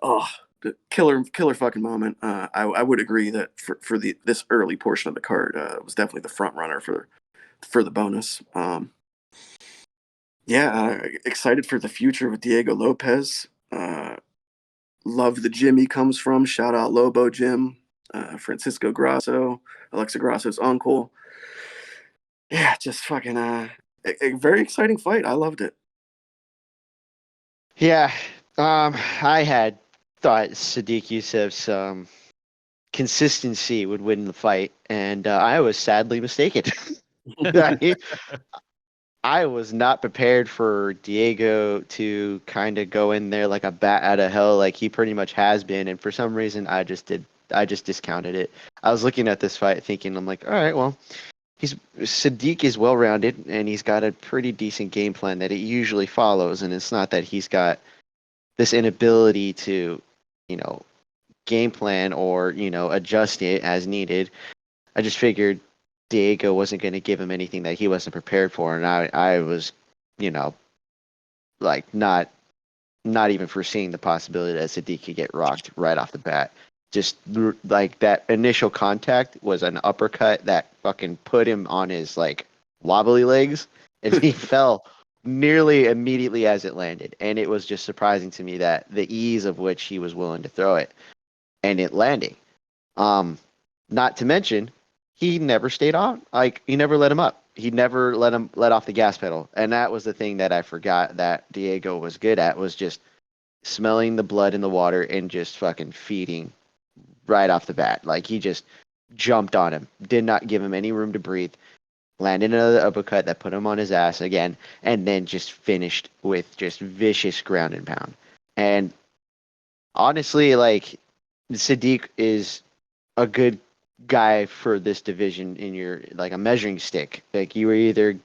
oh, the killer fucking moment. I would agree that for this early portion of the card, was definitely the front runner for the bonus. Excited for the future with Diego Lopez. Love the gym he comes from. Shout out Lobo Gym, Francisco Grasso, Alexa Grasso's uncle. Yeah, just fucking a very exciting fight. I loved it. Yeah, I had thought Sadiq Yusuff's consistency would win the fight, and I was sadly mistaken. I was not prepared for Diego to kind of go in there like a bat out of hell, like he pretty much has been, and for some reason I just discounted it. I was looking at this fight thinking, I'm like, all right, well, Sadiq is well rounded and he's got a pretty decent game plan that it usually follows, and it's not that he's got this inability to, game plan or, adjust it as needed. I just figured Diego wasn't going to give him anything that he wasn't prepared for, and I was, like not even foreseeing the possibility that Sadiq could get rocked right off the bat. Just like that initial contact was an uppercut that fucking put him on his like wobbly legs, and he fell nearly immediately as it landed. And it was just surprising to me that the ease of which he was willing to throw it and it landing. Not to mention, he never stayed on. Like he never let him up. He never let off the gas pedal. And that was the thing that I forgot that Diego was good at, was just smelling the blood in the water and just fucking feeding right off the bat. Like he just jumped on him, did not give him any room to breathe, landed another uppercut that put him on his ass again, and then just finished with just vicious ground and pound. And honestly, like Sadiq is a good guy for this division in your like a measuring stick. Like you were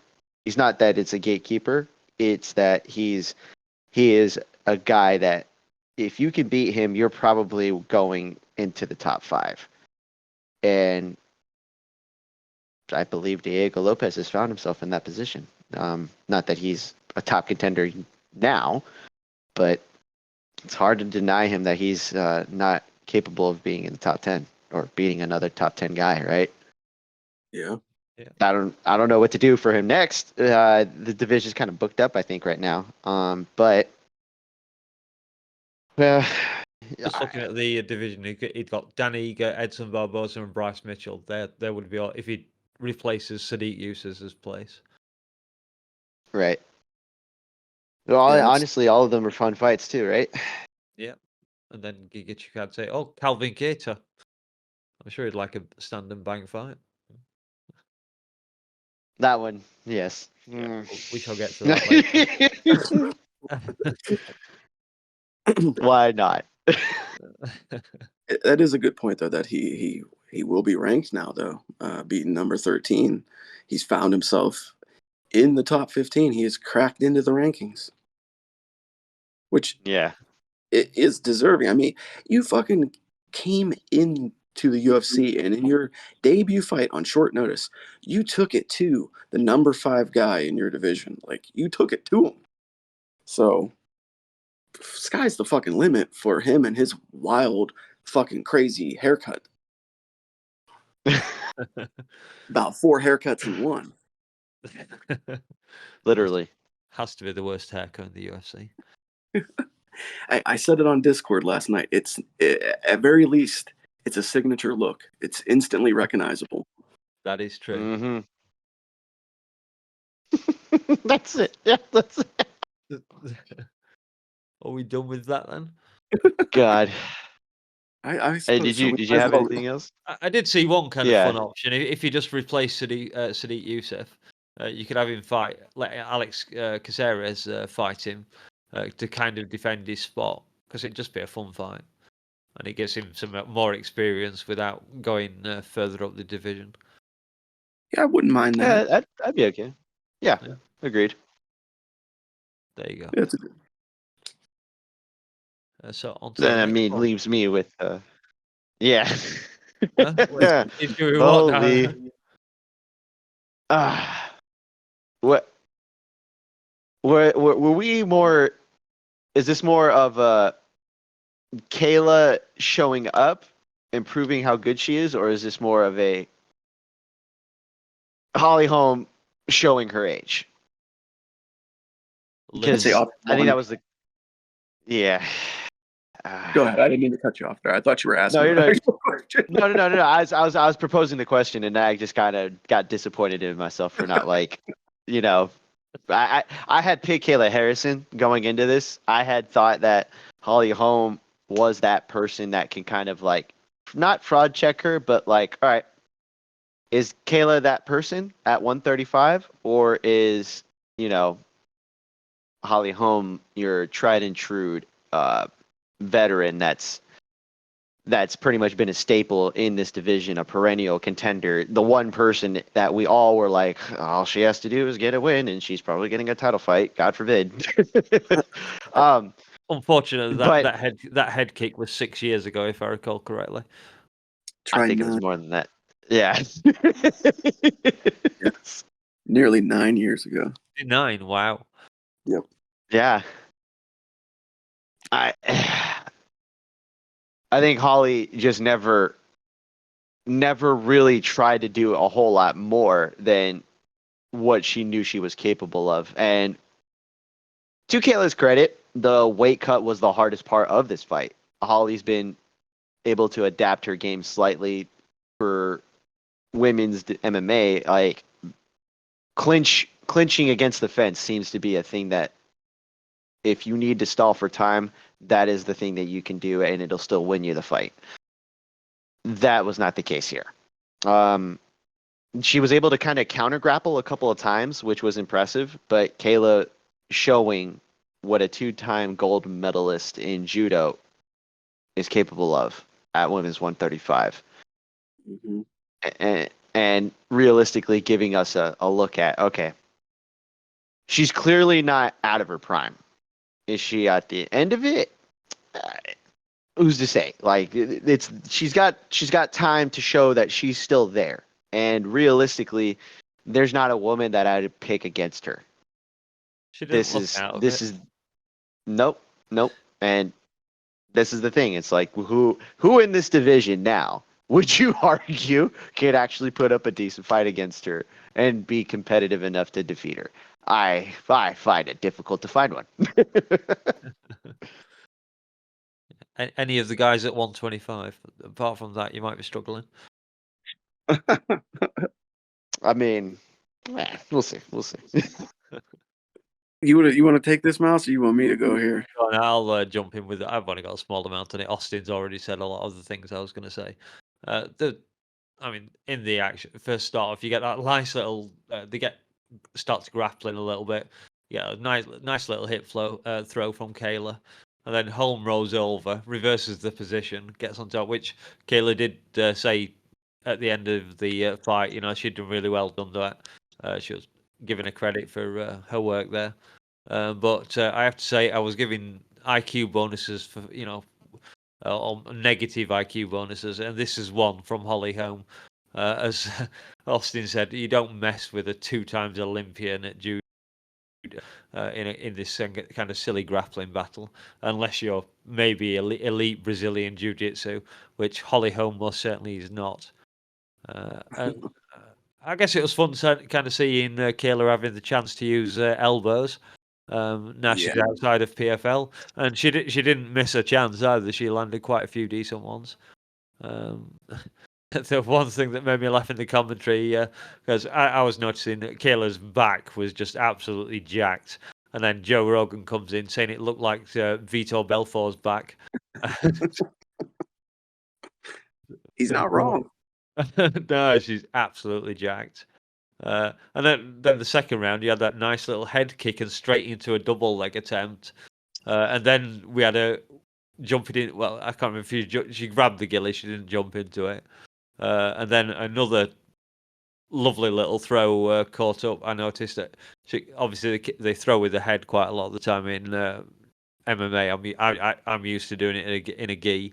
he's not that it's a gatekeeper, it's that he is a guy that if you can beat him, you're probably going into the top 5. And I believe Diego Lopes has found himself in that position. Not that he's a top contender now, but it's hard to deny him that he's not capable of being in the top 10 or beating another top 10 guy, right? Yeah. I don't know what to do for him next. The division's kind of booked up, I think, right now. But Just looking at the division, he'd got Dan Ige, Edson Barboza, and Bryce Mitchell. There would be all, if he replaces Sadiq Youssef's place. right. Well, honestly, all of them are fun fights too, right? Yeah, and then Giga could say, "Oh, Calvin Kattar." I'm sure he'd like a stand and bang fight. That one, yes. Yeah, we shall get to that later. Why not? That is a good point, though, that he will be ranked now, though, beating number 13. He's found himself in the top 15. He has cracked into the rankings, which Yeah. it is deserving. I mean, you fucking came into the UFC, and in your debut fight on short notice, you took it to the number 5 guy in your division. Like, you took it to him. So, sky's the fucking limit for him and his wild, fucking crazy haircut. About 4 haircuts in one. Literally. Has to be the worst haircut in the UFC. I said it on Discord last night. At very least, it's a signature look. It's instantly recognizable. That is true. Mm-hmm. That's it. Yeah, that's it. Are we done with that then? God. I Hey, suppose did you have anything else? I did see one kind of Yeah. fun option. If you just replace Sadiq Youssef, you could have him let Alex Caceres fight him to kind of defend his spot, because it'd just be a fun fight, and it gives him some more experience without going further up the division. Yeah, I wouldn't mind that. Yeah, that'd be okay. Yeah, agreed. There you go. Yeah, it's a good. So on to Then the I next mean, one. leaves me with yeah. Huh? He's doing what now? Holy. What? Were we more? Is this more of Kayla showing up and proving how good she is, or is this more of a Holly Holm showing her age? Because I think that was the. Yeah. Go ahead. I didn't mean to cut you off there. I thought you were asking. No, you're an not. actual question. No. I was proposing the question, and I just kind of got disappointed in myself for not I had picked Kayla Harrison going into this. I had thought that Holly Holm was that person that can kind of not fraud check her, but all right, is Kayla that person at 135, or is Holly Holm your tried and true veteran that's pretty much been a staple in this division, a perennial contender, the one person that we all were like, all she has to do is get a win, and she's probably getting a title fight, God forbid. Unfortunately, but that head kick was 6 years ago, if I recall correctly. I think it was more than that. Yeah. Yes. Nearly 9 years ago. 9, wow. Yep. Yeah. I think Holly just never really tried to do a whole lot more than what she knew she was capable of. And to Kayla's credit, the weight cut was the hardest part of this fight. Holly's been able to adapt her game slightly for women's MMA. Clinching against the fence seems to be a thing that if you need to stall for time, that is the thing that you can do, and it'll still win you the fight. That was not the case here. She was able to kind of counter grapple a couple of times, which was impressive, but Kayla showing what a 2-time gold medalist in judo is capable of at women's 135. Mm-hmm. And realistically giving us a look at, okay, she's clearly not out of her prime. Is she at the end of it? who's to say? Like she's got time to show that she's still there. And realistically, there's not a woman that I'd pick against her. She didn't look out of it. Nope. And this is the thing. It's like who in this division now would you argue could actually put up a decent fight against her and be competitive enough to defeat her? I find it difficult to find one. Any of the guys at 125. Apart from that, you might be struggling. I mean, we'll see. You want to take this, Mouse, or you want me to go here? I'll jump in with it. I've only got a small amount on it. Austin's already said a lot of the things I was going to say. In the action, first start off, you get that nice little. Starts grappling a little bit. Yeah, a nice little hip throw from Kayla, and then Holm rolls over, reverses the position, gets on top, which Kayla did say at the end of the fight. You know, she'd done really well done that. She was giving her credit for her work there. But I have to say, I was giving IQ bonuses for negative IQ bonuses, and this is one from Holly Holm. As Austin said, you don't mess with a 2-time Olympian at judo in this kind of silly grappling battle, unless you're maybe elite Brazilian jiu-jitsu, which Holly Holm most certainly is not. And I guess it was fun kind of seeing Kayla having the chance to use elbows. Now she's outside of PFL, and she didn't miss a chance either. She landed quite a few decent ones. The one thing that made me laugh in the commentary, because I was noticing that Kayla's back was just absolutely jacked, and then Joe Rogan comes in saying it looked like Vitor Belfort's back. He's not wrong. No, she's absolutely jacked. And then the second round, you had that nice little head kick and straight into a double leg attempt. And then we had a jumping in. Well, I can't remember if she grabbed the gilly, she didn't jump into it. And then another lovely little throw caught up. I noticed that obviously they throw with the head quite a lot of the time in MMA. I'm used to doing it in a gi.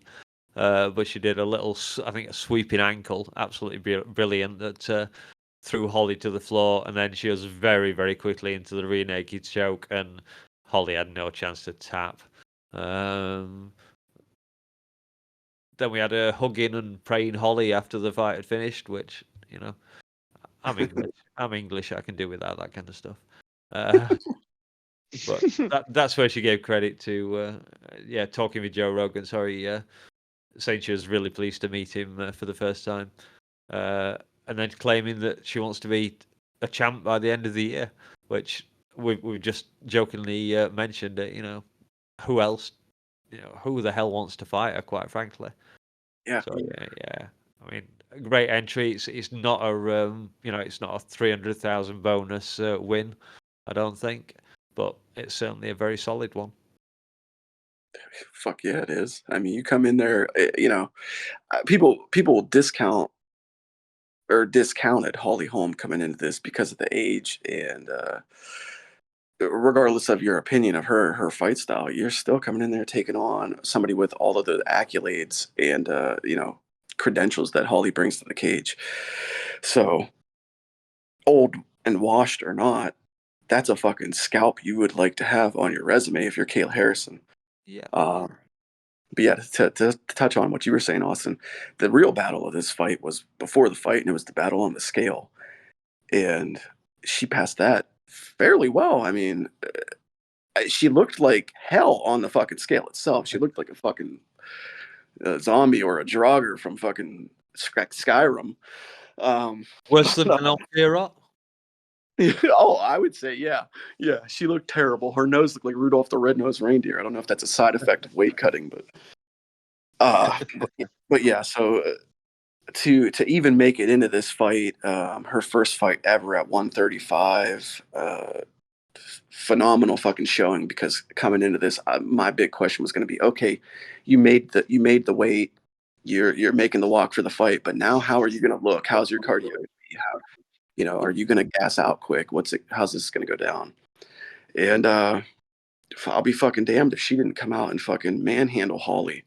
But she did a little, I think, a sweeping ankle, absolutely brilliant, that threw Holly to the floor, and then she was very, very quickly into the rear naked choke, and Holly had no chance to tap. Then we had a hugging and praying Holly after the fight had finished, which, you know, I'm English. I'm English. I can do without that kind of stuff. But that's where she gave credit to, talking with Joe Rogan. Saying she was really pleased to meet him for the first time, and then claiming that she wants to be a champ by the end of the year, which we've just jokingly mentioned it. You know, who else? You know, who the hell wants to fight her? Quite frankly. Yeah. So yeah. I mean, a great entry. It's not a it's not a 300,000 bonus win, I don't think, but it's certainly a very solid one. Fuck yeah, it is. I mean, you come in there, people discounted Holly Holm coming into this because of the age, and regardless of your opinion of her fight style, you're still coming in there taking on somebody with all of the accolades and credentials that Holly brings to the cage. So, old and washed or not, that's a fucking scalp you would like to have on your resume if you're Kayla Harrison. Yeah. But yeah, to touch on what you were saying, Austin, the real battle of this fight was before the fight, and it was the battle on the scale. And she passed that fairly well. I mean, she looked like hell on the fucking scale itself. She looked like a fucking zombie or a Draugr from fucking Skyrim. Worse than an Oliveira? Oh, I would say, yeah. Yeah, she looked terrible. Her nose looked like Rudolph the Red-Nosed Reindeer. I don't know if that's a side effect of weight cutting, but yeah, so to even make it into this fight, her first fight ever at 135, phenomenal fucking showing, because coming into this, my big question was going to be, okay, you made the weight, you're making the walk for the fight, but now how are you going to look? How's your cardio going to be? Are you going to gas out quick? How's this going to go down? And I'll be fucking damned if she didn't come out and fucking manhandle Holly.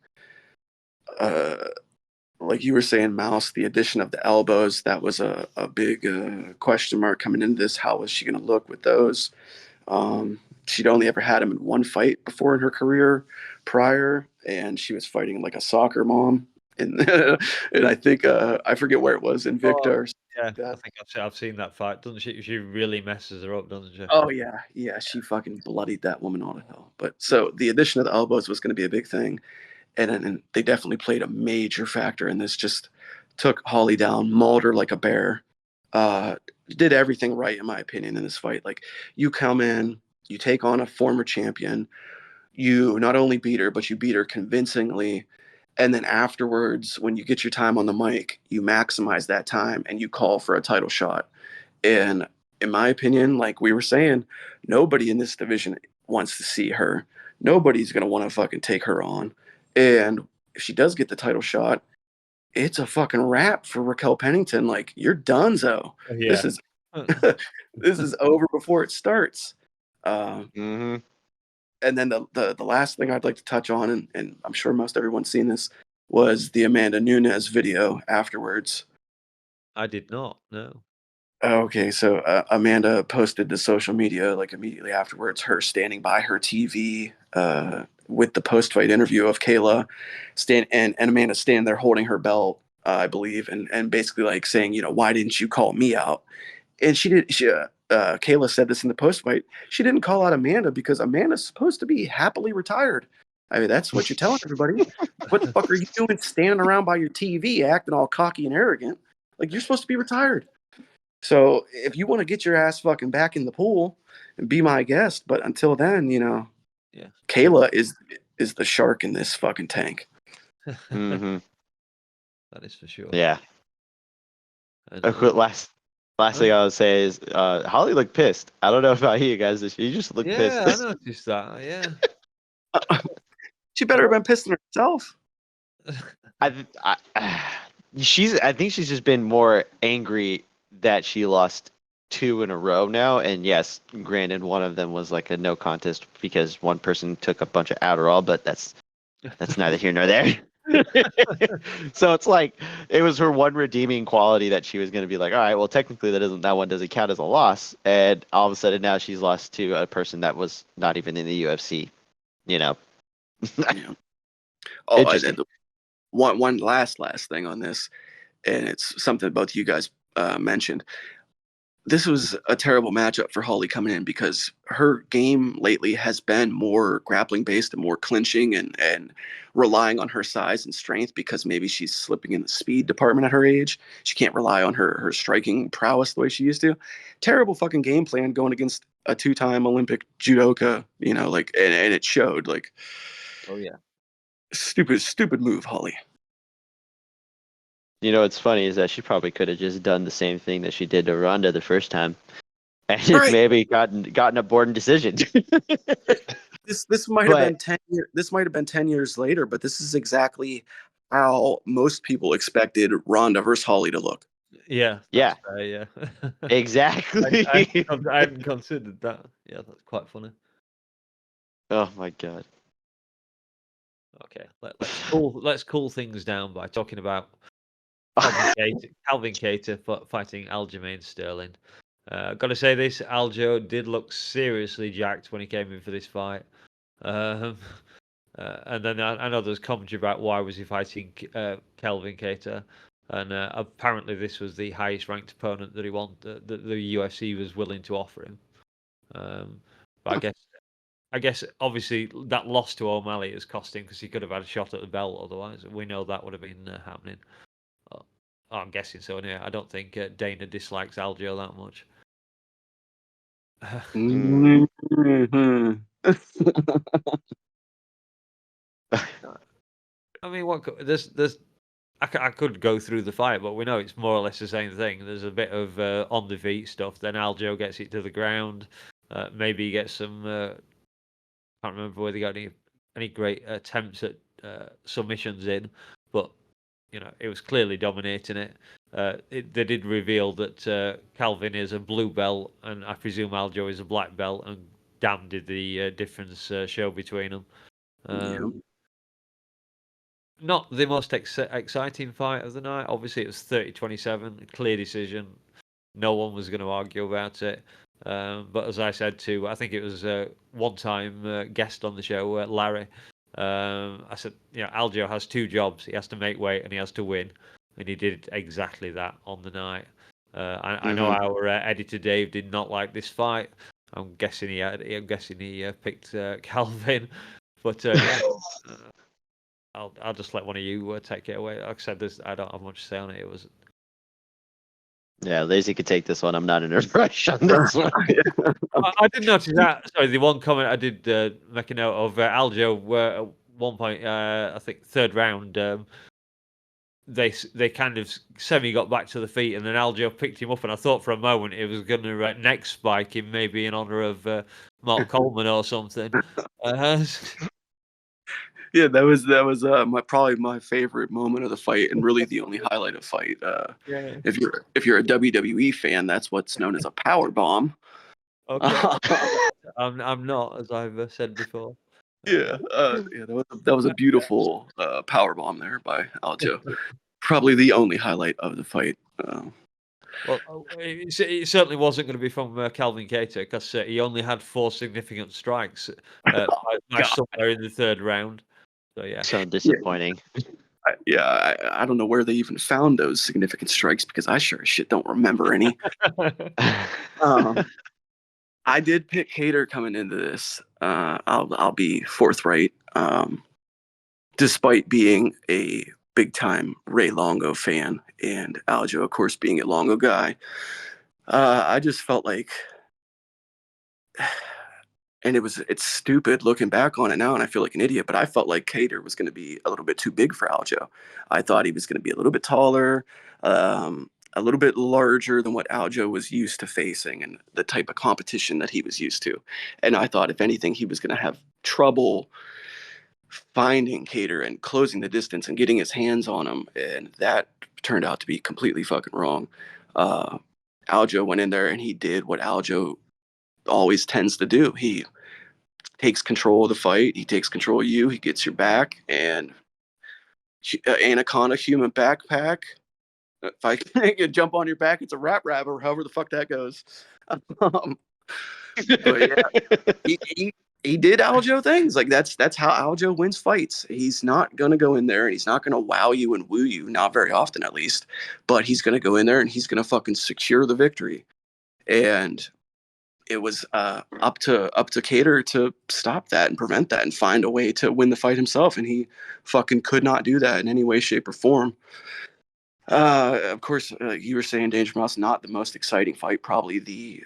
Like you were saying, Mouse, the addition of the elbows, that was a big question mark coming into this. How was she going to look with those? She'd only ever had him in one fight before in her career prior, and she was fighting like a soccer mom. And, and I think, I forget where it was, Invicta or something Yeah, like I that. think I've seen that fight, doesn't she? She really messes her up, doesn't she? Oh, yeah. Yeah, she fucking bloodied that woman all to hell. But so the addition of the elbows was going to be a big thing. And they definitely played a major factor in this. Just took Holly down, mauled her like a bear. Uh, did everything right in my opinion in this fight. Like you come in, you take on a former champion, you not only beat her, but you beat her convincingly. And then afterwards, when you get your time on the mic, you maximize that time and you call for a title shot. And in my opinion, like we were saying, nobody in this division wants to see her. Nobody's going to want to fucking take her on. And if she does get the title shot, it's a fucking wrap for Raquel Pennington. Like you're donezo. Yeah. This is this is over before it starts. Mm-hmm. And then the last thing I'd like to touch on, and I'm sure most everyone's seen this, was the Amanda Nunes video afterwards. I did not. No. Okay, so Amanda posted to social media like immediately afterwards, her standing by her TV with the post-fight interview of Kayla, and Amanda standing there holding her belt, I believe, and basically like saying, why didn't you call me out? And she did. Kayla said this in the post-fight. She didn't call out Amanda because Amanda's supposed to be happily retired. I mean, that's what you're telling everybody. What the fuck are you doing standing around by your TV acting all cocky and arrogant? Like you're supposed to be retired. So if you want to get your ass fucking back in the pool and be my guest, but until then, Yeah. Kayla is the shark in this fucking tank. Mm-hmm. That is for sure. Yeah. And, Last thing I would say is Holly looked pissed. I don't know about you guys. She just looked pissed. yeah, I noticed that. Yeah. She better have been pissing herself. I think she's just been more angry that she lost 2 in a row now. And yes, granted, one of them was like a no contest because one person took a bunch of Adderall, but that's neither here nor there. So it's like it was her one redeeming quality that she was going to be like, all right, well, technically that one doesn't count as a loss, and all of a sudden now she's lost to a person that was not even in the UFC. Yeah. Oh, Interesting. one last thing on this, and it's something both you guys mentioned. This was a terrible matchup for Holly coming in because her game lately has been more grappling based and more clinching and relying on her size and strength because maybe she's slipping in the speed department at her age. She can't rely on her striking prowess the way she used to. Terrible fucking game plan going against a 2-time Olympic judoka, like, and it showed. Like, Oh yeah. stupid move, Holly. You know what's funny is that she probably could have just done the same thing that she did to Ronda the first time, and Right. maybe gotten a board decision. This might have been 10 years. This might have been 10 years later, but this is exactly how most people expected Ronda versus Holly to look. Yeah. Yeah. Fair, yeah. Exactly. I hadn't considered that. Yeah, that's quite funny. Oh my god. Okay, let's cool things down by talking about Calvin Kattar fighting Aljamain Sterling. Got to say this, Aljo did look seriously jacked when he came in for this fight. And then I know there's commentary about why was he fighting Calvin Kattar, and apparently this was the highest ranked opponent that he wanted, that the UFC was willing to offer him. But I guess obviously that loss to O'Malley is costing because he could have had a shot at the belt. Otherwise, we know that would have been happening. I'm guessing so. Anyway, I don't think Dana dislikes Aljo that much. Mm-hmm. I mean, there's I could go through the fight, but we know it's more or less the same thing. There's a bit of on the feet stuff. Then Aljo gets it to the ground. Maybe he gets some. Can't remember whether he got any great attempts at submissions in, but it was clearly dominating it. They did reveal that Calvin is a blue belt, and I presume Aljo is a black belt, and damn did the difference show between them. Not the most exciting fight of the night. Obviously, it was 30-27, clear decision. No one was going to argue about it. But as I said to, I think it was one-time guest on the show, Larry. I said, Aljo has two jobs. He has to make weight and he has to win, and he did exactly that on the night. I know our editor Dave did not like this fight. I'm guessing he picked Calvin, but yeah. I'll just let one of you take it away. Like I said, I don't have much to say on it. It was. Yeah, Lazy could take this one. I'm not in a rush on this one. I did notice that. Sorry, the one comment I did make a note of Aljo. At one point, I think third round, they kind of semi got back to the feet, and then Aljo picked him up, and I thought for a moment it was going to neck spike him, maybe in honor of Mark Coleman or something. Yeah, that was probably my favorite moment of the fight, and really the only highlight of the fight. Yeah. If you're a WWE fan, that's what's known as a power bomb. Okay. I'm not, as I've said before. Yeah, that was a beautiful power bomb there by Aljo. Probably the only highlight of the fight. Well, it certainly wasn't going to be from Calvin Kattar, because he only had 4 significant strikes by somewhere in the third round. So yeah, So disappointing. I don't know where they even found those significant strikes, because I sure as shit don't remember any. I did pick Kattar coming into this. I'll be forthright. Despite being a big time Ray Longo fan, and Aljo, of course, being a Longo guy, I just felt like, and it's stupid looking back on it now, and I feel like an idiot, but I felt like Kattar was going to be a little bit too big for Aljo. I thought he was going to be a little bit taller, a little bit larger than what Aljo was used to facing and the type of competition that he was used to. And I thought, if anything, he was going to have trouble finding Kattar and closing the distance and getting his hands on him. And that turned out to be completely fucking wrong. Aljo went in there and he did what Aljo always tends to do. He takes control of the fight. He takes control of you. He gets your back, and Anaconda human backpack. If I can jump on your back, it's a rat rabbit, or however the fuck that goes. But yeah, he did Aljo things. Like that's how Aljo wins fights. He's not gonna go in there and he's not gonna wow you and woo you, not very often at least. But he's gonna go in there and he's gonna fucking secure the victory. And it was up to Kattar to stop that and prevent that and find a way to win the fight himself. And he fucking could not do that in any way, shape, or form. Of course, you were saying Dangermouse, not the most exciting fight, probably the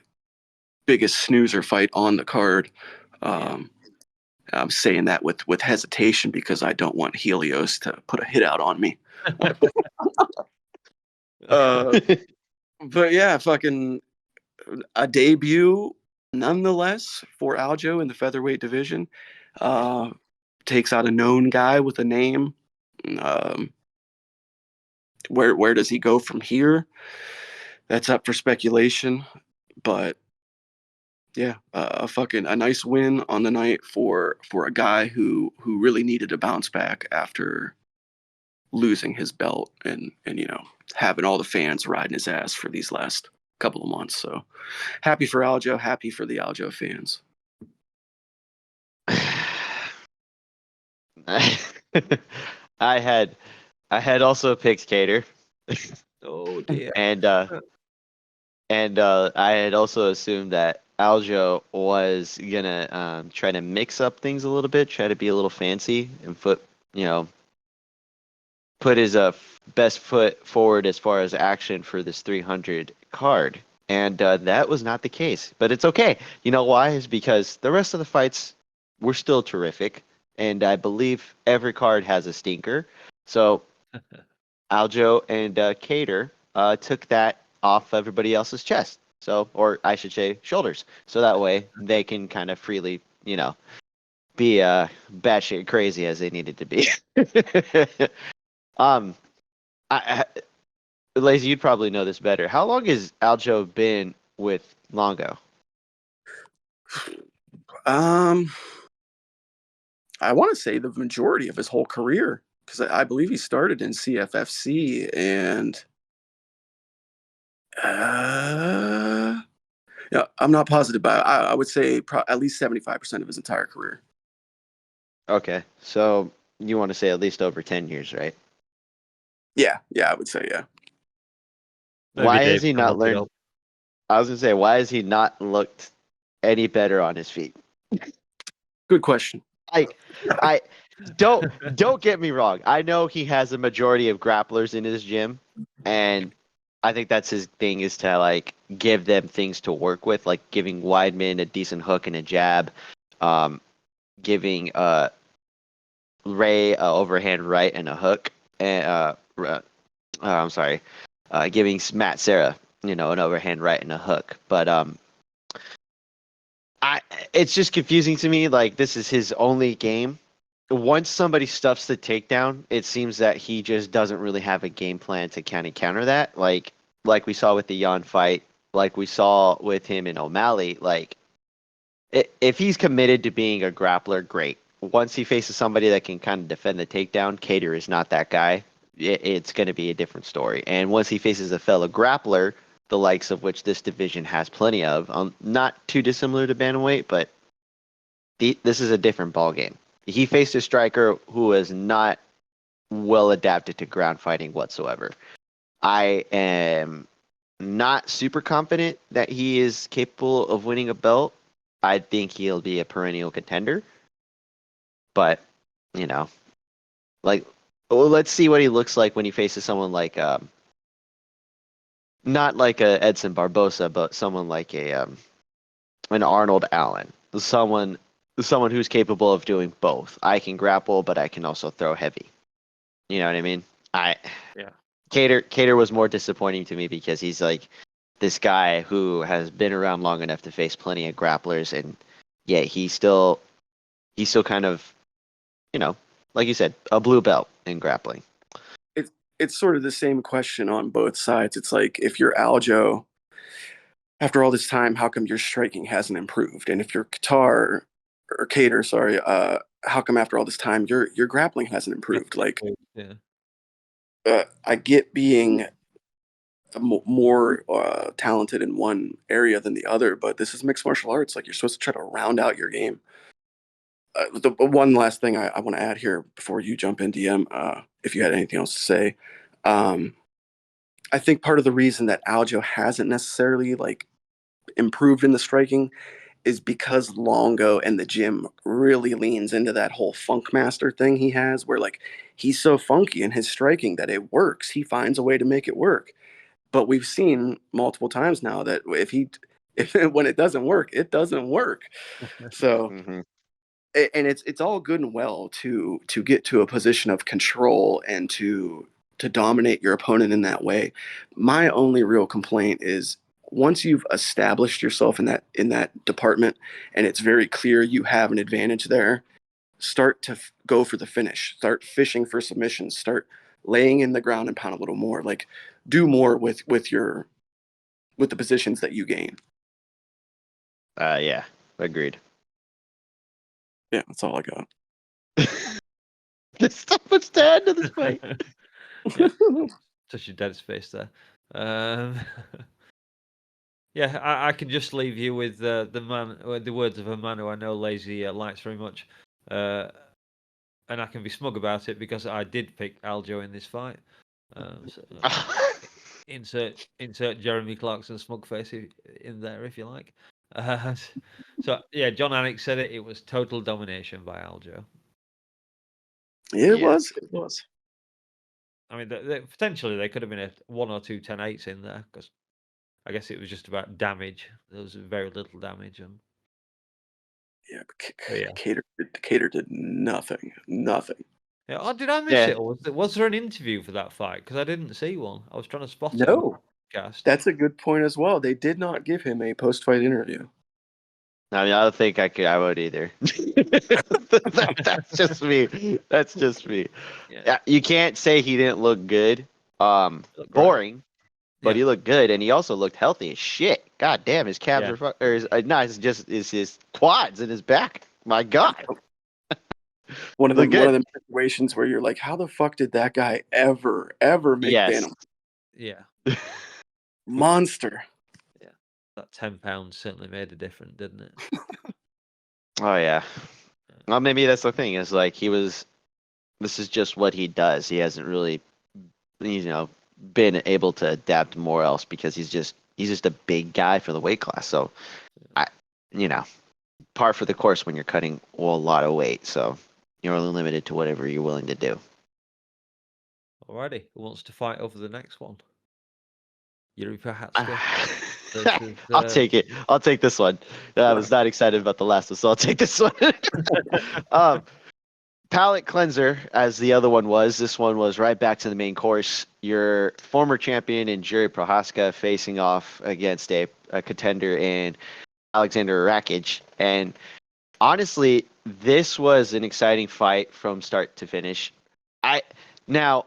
biggest snoozer fight on the card. I'm saying that with hesitation because I don't want Helios to put a hit out on me. But yeah, fucking a debut nonetheless for Aljo in the featherweight division. Takes out a known guy with a name. Where does he go from here? That's up for speculation. But yeah, a nice win on the night for a guy who really needed to bounce back after losing his belt and having all the fans riding his ass for these last couple of months. So happy for Aljo, happy for the Aljo fans. I had also picked Kattar. Oh dear. And I had also assumed that Aljo was gonna try to mix up things a little bit, try to be a little fancy, and put his best foot forward as far as action for this 300 card. And that was not the case. But it's okay. You know why? Is because the rest of the fights were still terrific. And I believe every card has a stinker. So Aljo and Kattar took that off everybody else's chest. So, or I should say shoulders. So that way they can kind of freely, be batshit crazy as they needed to be. Lazy, you'd probably know this better. How long has Aljo been with Longo? Um, I want to say the majority of his whole career, because I believe he started in CFFC and yeah, I'm not positive, but I would say at least 75% of his entire career. Okay, so you want to say at least over 10 years, right? Yeah, I would say yeah. Maybe Why has Dave he can not look it learned? up. I was gonna say, why has he not looked any better on his feet? Good question. I, I don't get me wrong. I know he has a majority of grapplers in his gym, and I think that's his thing is to like give them things to work with, like giving Weidman a decent hook and a jab, giving Ray a overhand right and a hook, and I'm sorry, giving Matt Serra, an overhand right and a hook. But it's just confusing to me. Like this is his only game. Once somebody stuffs the takedown, it seems that he just doesn't really have a game plan to kind of counter that. Like we saw with the Yan fight, like we saw with him in O'Malley. Like if he's committed to being a grappler, great. Once he faces somebody that can kind of defend the takedown, Kattar is not that guy. It's going to be a different story. And once he faces a fellow grappler, the likes of which this division has plenty of, not too dissimilar to bantamweight, but this is a different ballgame. He faced a striker who is not well adapted to ground fighting whatsoever. I am not super confident that he is capable of winning a belt. I think he'll be a perennial contender. But, let's see what he looks like when he faces someone like, not like a Edson Barbosa, but someone like an Arnold Allen. Someone who's capable of doing both. I can grapple, but I can also throw heavy. You know what I mean? Yeah. Kattar was more disappointing to me because he's like this guy who has been around long enough to face plenty of grapplers, and yet he's still kind of, like you said, a blue belt in grappling. It's sort of the same question on both sides. It's like if you're Aljo, after all this time, how come your striking hasn't improved? And if you're Kattar, sorry, how come after all this time your grappling hasn't improved? Like, Yeah. I get being more talented in one area than the other, but this is mixed martial arts. Like, you're supposed to try to round out your game. The one last thing I want to add here before you jump in, DM, if you had anything else to say. I think part of the reason that Aljo hasn't necessarily like improved in the striking is because Longo and the gym really leans into that whole funk master thing he has, where like he's so funky in his striking that it works. He finds a way to make it work. But we've seen multiple times now that if when it doesn't work, it doesn't work. So Mm-hmm. and it's all good and well to get to a position of control and to dominate your opponent in that way. My only real complaint is once you've established yourself in that department and it's very clear you have an advantage there, start to go for the finish. Start fishing for submissions. Start laying in the ground and pound a little more. Like do more with the positions that you gain. Yeah, agreed. Yeah, that's all I got. There's so much to add to this fight. Yeah. Touch your dad's face there. Yeah, I can just leave you with the words of a man who I know Lazy likes very much, and I can be smug about it because I did pick Aljo in this fight. So, insert Jeremy Clarkson smug face in there if you like. So yeah, John Anik said it. It was total domination by Aljo. It was. I mean, potentially they could have been 1 or 2 10-8s in there because I guess it was just about damage. There was very little damage, and Yeah, yeah. Kattar did nothing. Yeah. Oh, did I miss Yeah. it? Or was there an interview for that fight? Because I didn't see one. I was trying to spot it on No, the podcast. that's a good point as well. They did not give him a post-fight interview. I mean, I don't think I would either. That's just me. That's just me. Yeah. You can't say he didn't look good. Boring, but he looked good, and he also looked healthy as shit. God damn, his calves Yeah. are his quads and his back. My God. One of Look them good. situations where you're like, how the fuck did that guy ever make Yes. bantam? Yeah. Monster. Yeah. That £10 certainly made a difference, didn't it? Oh yeah. Well, maybe that's the thing. Is like this is just what he does. He hasn't really, been able to adapt to more else because he's just a big guy for the weight class. So, you know, par for the course when you're cutting a lot of weight. So you're only limited to whatever you're willing to do. Alrighty. Who wants to fight over the next one? Yuri Prochazka versus, I'll take it. I'll take this one. I was not excited about the last one, so I'll take this one. Palate cleanser, as the other one was. This one was right back to the main course. Your former champion in Yuri Prochazka facing off against a contender in Alexander Rakic. And honestly, this was an exciting fight from start to finish. Now,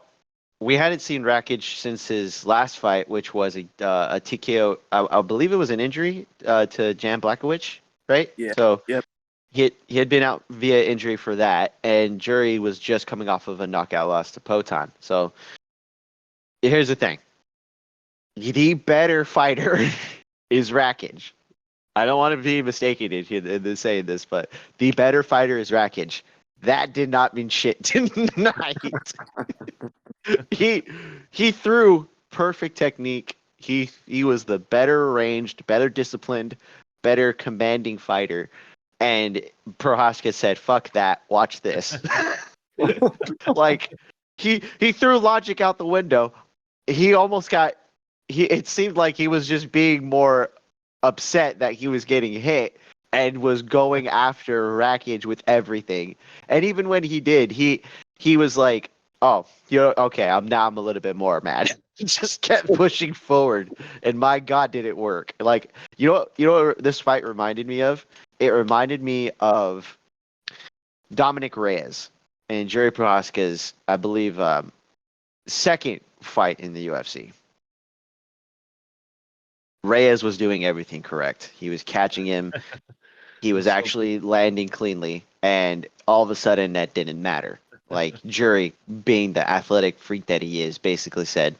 we hadn't seen Rakic since his last fight, which was a TKO. I believe it was an injury to Jan Blachowicz, right? Yeah. So Yep. he had been out via injury for that, and Jury was just coming off of a knockout loss to Potan. So here's the thing: the better fighter is Rakic. I don't want to be mistaken in saying this, but the better fighter is Rakic. That did not mean shit tonight. He threw perfect technique. He was the better arranged, better disciplined, better commanding fighter. And Prochazka said, "Fuck that. Watch this." Like he threw logic out the window. He almost got. It seemed like he was just being more upset that he was getting hit and was going after Rakic with everything. And even when he did, he was like, "Oh, okay. I'm a little bit more mad." He just kept pushing forward, and my God, did it work! Like you know what this fight reminded me of? It reminded me of Dominic Reyes and Jerry Prochazka's, I believe, second fight in the UFC. Reyes was doing everything correct. He was catching him. He was actually landing cleanly, and all of a sudden that didn't matter. Like Jury, being the athletic freak that he is, basically said,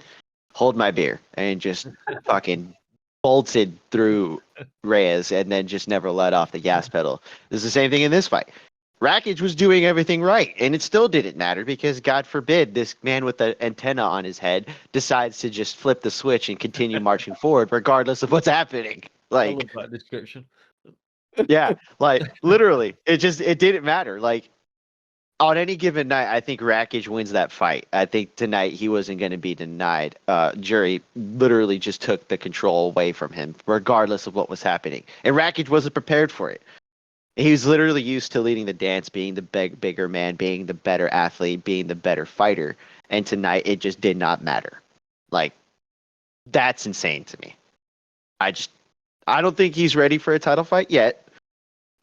"Hold my beer," and just fucking bolted through Reyes and then just never let off the gas pedal. It's the same thing in this fight. Rakic was doing everything right, and it still didn't matter because, God forbid, this man with the antenna on his head decides to just flip the switch and continue marching forward regardless of what's happening. I love Like, that description. yeah, like literally, it didn't matter. Like, on any given night, I think Rakic wins that fight. I think tonight he wasn't going to be denied. Jury literally just took the control away from him, regardless of what was happening. And Rakic wasn't prepared for it. He was literally used to leading the dance, being the bigger man, being the better athlete, being the better fighter. And tonight, it just did not matter. Like, that's insane to me. I don't think he's ready for a title fight yet.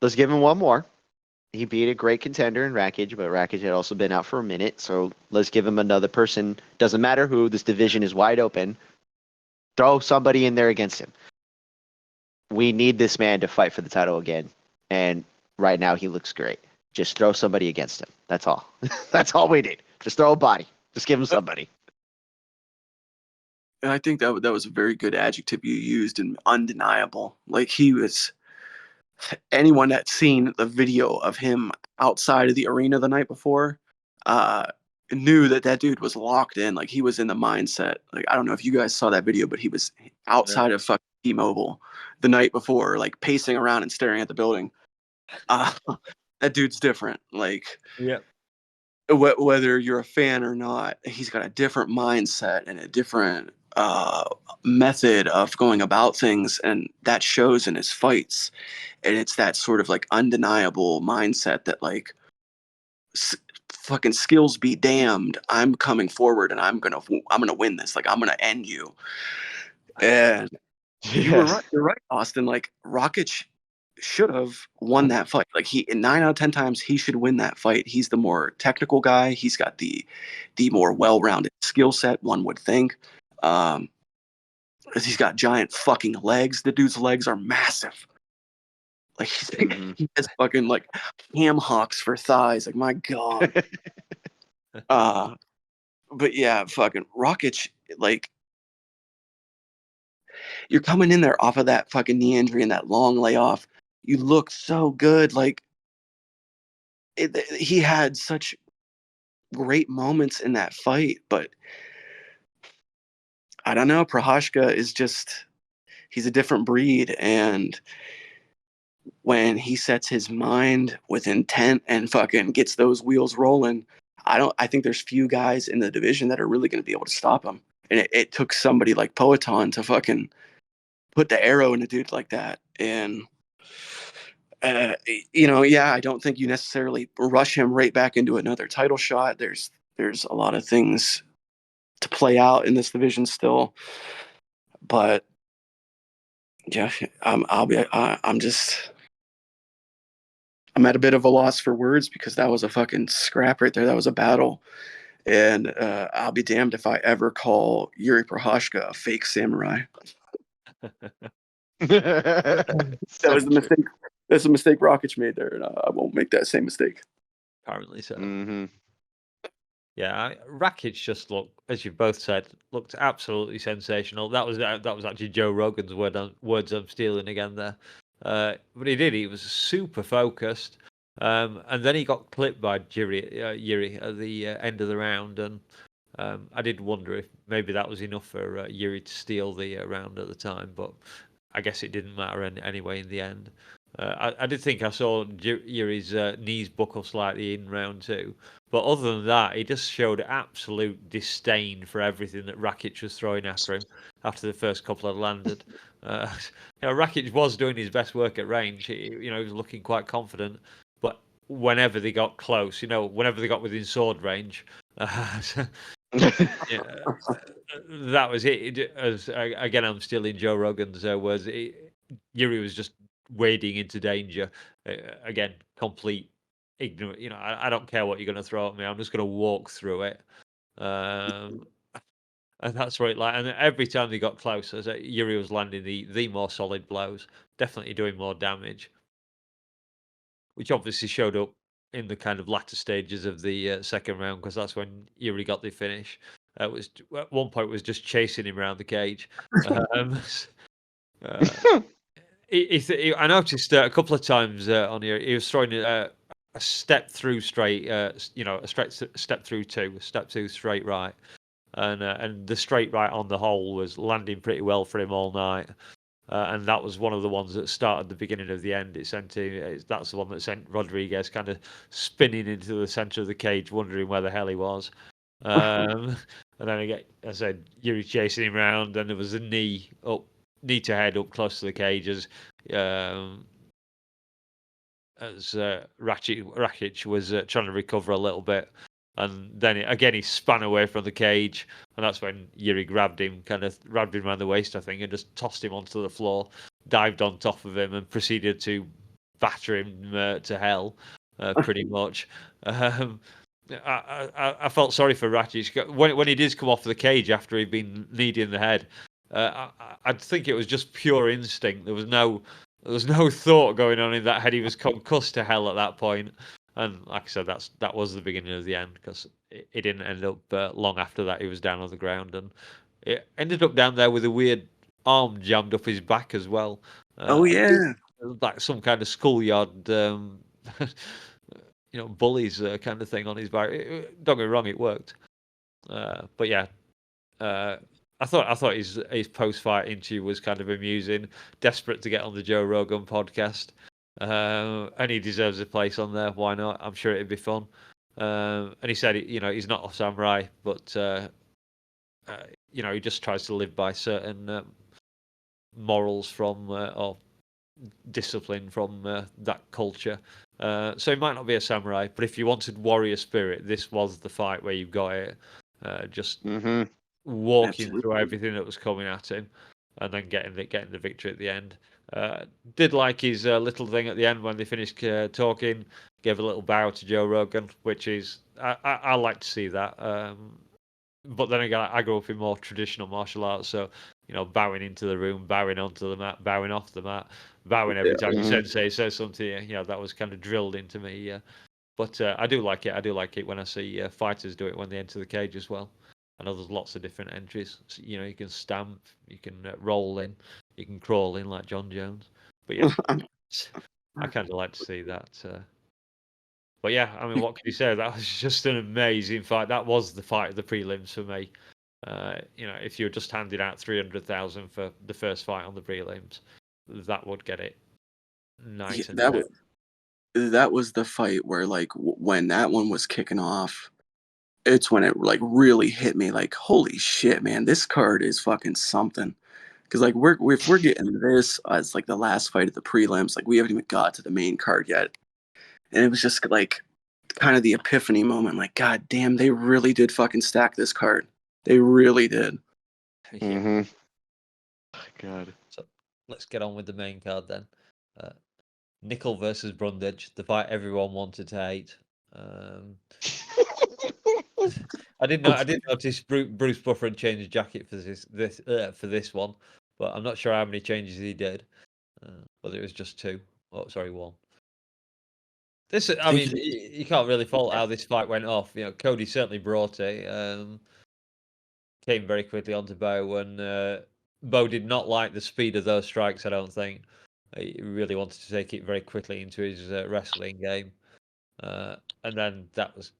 Let's give him one more. He beat a great contender in Rakic, but Rakic had also been out for a minute. So let's give him another person. Doesn't matter who. This division is wide open. Throw somebody in there against him. We need this man to fight for the title again. And right now he looks great. Just throw somebody against him. That's all. That's all we need. Just throw a body. Just give him somebody. And I think that was a very good adjective you used, and undeniable. Like, he was. Anyone that's seen the video of him outside of the arena the night before knew that dude was locked in. Like, he was in the mindset. Like, I don't know if you guys saw that video, but he was outside of fucking T-Mobile the night before, like pacing around and staring at the building. That dude's different. Like, yeah, whether you're a fan or not, he's got a different mindset and a different method of going about things, and that shows in his fights. And it's that sort of like undeniable mindset that, like, fucking skills be damned, I'm coming forward and I'm gonna win this. Like, I'm gonna end you. And you were right. You're right, Austin. Like, Rakic should have won that fight. Like, he, in 9 out of 10 times, he should win that fight. He's the more technical guy. He's got the more well-rounded skill set, one would think. He's got giant fucking legs. The dude's legs are massive. Like Mhm. he has fucking like ham hocks for thighs. Like my god. But yeah, fucking Rakic. Like you're coming in there off of that fucking knee injury and that long layoff. You look so good. Like he had such great moments in that fight, but I don't know. Prochazka is just he's a different breed, and when he sets his mind with intent and fucking gets those wheels rolling, I think there's few guys in the division that are really going to be able to stop him. And it took somebody like Poatan to fucking put the arrow in a dude like that. And yeah, I don't think you necessarily rush him right back into another title shot. There's a lot of things to play out in this division still, but yeah, I'm at a bit of a loss for words because that was a fucking scrap right there. That was a battle. And I'll be damned if I ever call Yuri Prochazka a fake samurai. That So was the true. mistake. That's a mistake Rakic made there, and I won't make that same mistake. Apparently so. Mm-hmm. Yeah, Rakic just looked, as you both said, looked absolutely sensational. That was actually Joe Rogan's words I'm stealing again there. But he did. He was super focused, and then he got clipped by Yuri at the end of the round, and I did wonder if maybe that was enough for Yuri to steal the round at the time, but I guess it didn't matter anyway in the end. I did think I saw Yuri's knees buckle slightly in round two, but other than that, he just showed absolute disdain for everything that Rakic was throwing after him after the first couple had landed. Rakic was doing his best work at range. He was looking quite confident, but whenever they got close, whenever they got within sword range, yeah, that was it. Again, I'm still in Joe Rogan's words. Yuri was just wading into danger. Again, complete ignorant. I don't care what you're going to throw at me. I'm just going to walk through it. And that's right. Like, and every time they got closer, Yuri was landing the more solid blows, definitely doing more damage, which obviously showed up in the kind of latter stages of the second round because that's when Yuri got the finish. Was at one point was just chasing him around the cage. I noticed a couple of times on here he was throwing a step through straight, a step through two, a step two straight right, and the straight right on the whole was landing pretty well for him all night. And that was one of the ones that started the beginning of the end. That's the one that sent Rodriguez kind of spinning into the center of the cage, wondering where the hell he was. And then I said, Yuri chasing him around, and there was a knee to head up close to the cages. As Rakic was trying to recover a little bit. And then he span away from the cage, and that's when Yuri grabbed him around the waist, I think, and just tossed him onto the floor, dived on top of him, and proceeded to batter him to hell, pretty much. I felt sorry for Rakic when he did come off the cage after he'd been kneed in the head. I think it was just pure instinct. There was no thought going on in that head. He was concussed to hell at that point. And like I said, that was the beginning of the end because it didn't end up long after that. He was down on the ground, and it ended up down there with a weird arm jammed up his back as well. Oh yeah, Like some kind of schoolyard, bullies kind of thing on his back. Don't get me wrong, it worked. But yeah, I thought his post fight interview was kind of amusing. Desperate to get on the Joe Rogan podcast. And he deserves a place on there. Why not? I'm sure it'd be fun. And he said, he's not a samurai, but he just tries to live by certain morals from or discipline from that culture. So he might not be a samurai, but if you wanted warrior spirit, this was the fight where you got it. Just walking absolutely. through everything that was coming at him, and then getting the victory at the end. Did like his little thing at the end when they finished talking. Gave a little bow to Joe Rogan, which is I like to see that. But then again, I grew up in more traditional martial arts, so bowing into the room, bowing onto the mat, bowing off the mat, bowing every time your Mhm. sensei says something. That was kind of drilled into me. But I do like it. I do like it when I see fighters do it when they enter the cage as well. I know there's lots of different entries. So, you can stamp, you can roll in, you can crawl in like John Jones. But yeah, I kind of like to see that. But yeah, I mean, what can you say? That was just an amazing fight. That was the fight of the prelims for me. If you were just handing out 300,000 for the first fight on the prelims, that would get it Yeah, nice and that tight. that was the fight where like when that one was kicking off, it's when it like really hit me like holy shit, man, this card is fucking something. Because like if we're getting this as like the last fight of the prelims, like we haven't even got to the main card yet, and it was just like kind of the epiphany moment. Like, god damn, they really did fucking stack this card. They really did. Yeah. Mhm. God. So let's get on with the main card then. Nickal versus Brundage, the fight everyone wanted to hate. I did notice Bruce Buffer had changed his jacket for this one, but I'm not sure how many changes he did. Whether it was just two. Oh, sorry, one. I mean, you can't really fault how this fight went off. Cody certainly brought it. Came very quickly onto Bo, and Bo did not like the speed of those strikes. I don't think he really wanted to take it very quickly into his wrestling game, and then that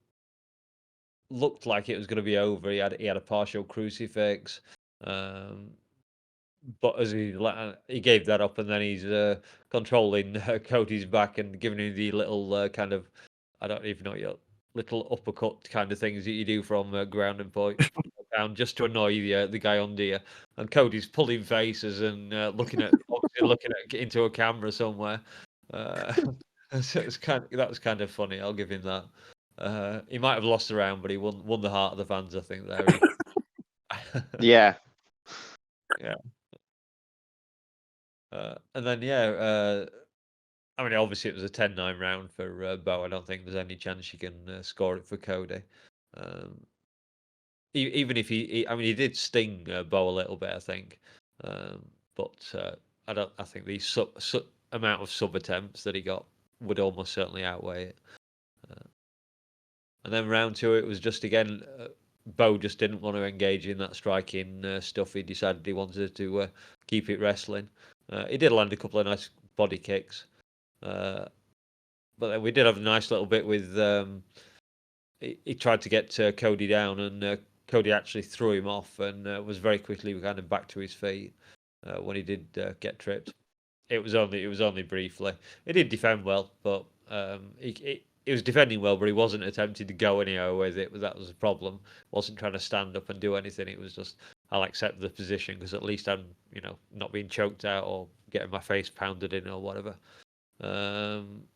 looked like it was going to be over. He had a partial crucifix, um, but as he gave that up, and then he's controlling Cody's back and giving him the little kind of, I don't even know, your little uppercut kind of things that you do from ground and pound just to annoy the guy under you. And Cody's pulling faces and obviously looking into a camera somewhere. Uh, so that was kind of funny. I'll give him that. He might have lost the round, but he won the heart of the fans. I think there. Yeah. Yeah. And then I mean, obviously it was a 10-9 round for Bo. I don't think there's any chance you can score it for Cody. Even if I mean, he did sting Bo a little bit, I think. But I think the amount of sub attempts that he got would almost certainly outweigh it. And then round two, it was just again, Bo just didn't want to engage in that striking stuff. He decided he wanted to keep it wrestling. He did land a couple of nice body kicks. But then we did have a nice little bit with. He tried to get Cody down, and Cody actually threw him off, and was very quickly kind of back to his feet when he did get tripped. It was only briefly. He did defend well, but he was defending well, but he wasn't attempting to go anywhere with it. That was the problem. Wasn't trying to stand up and do anything. It was just I'll accept the position because at least I'm not being choked out or getting my face pounded in or whatever. And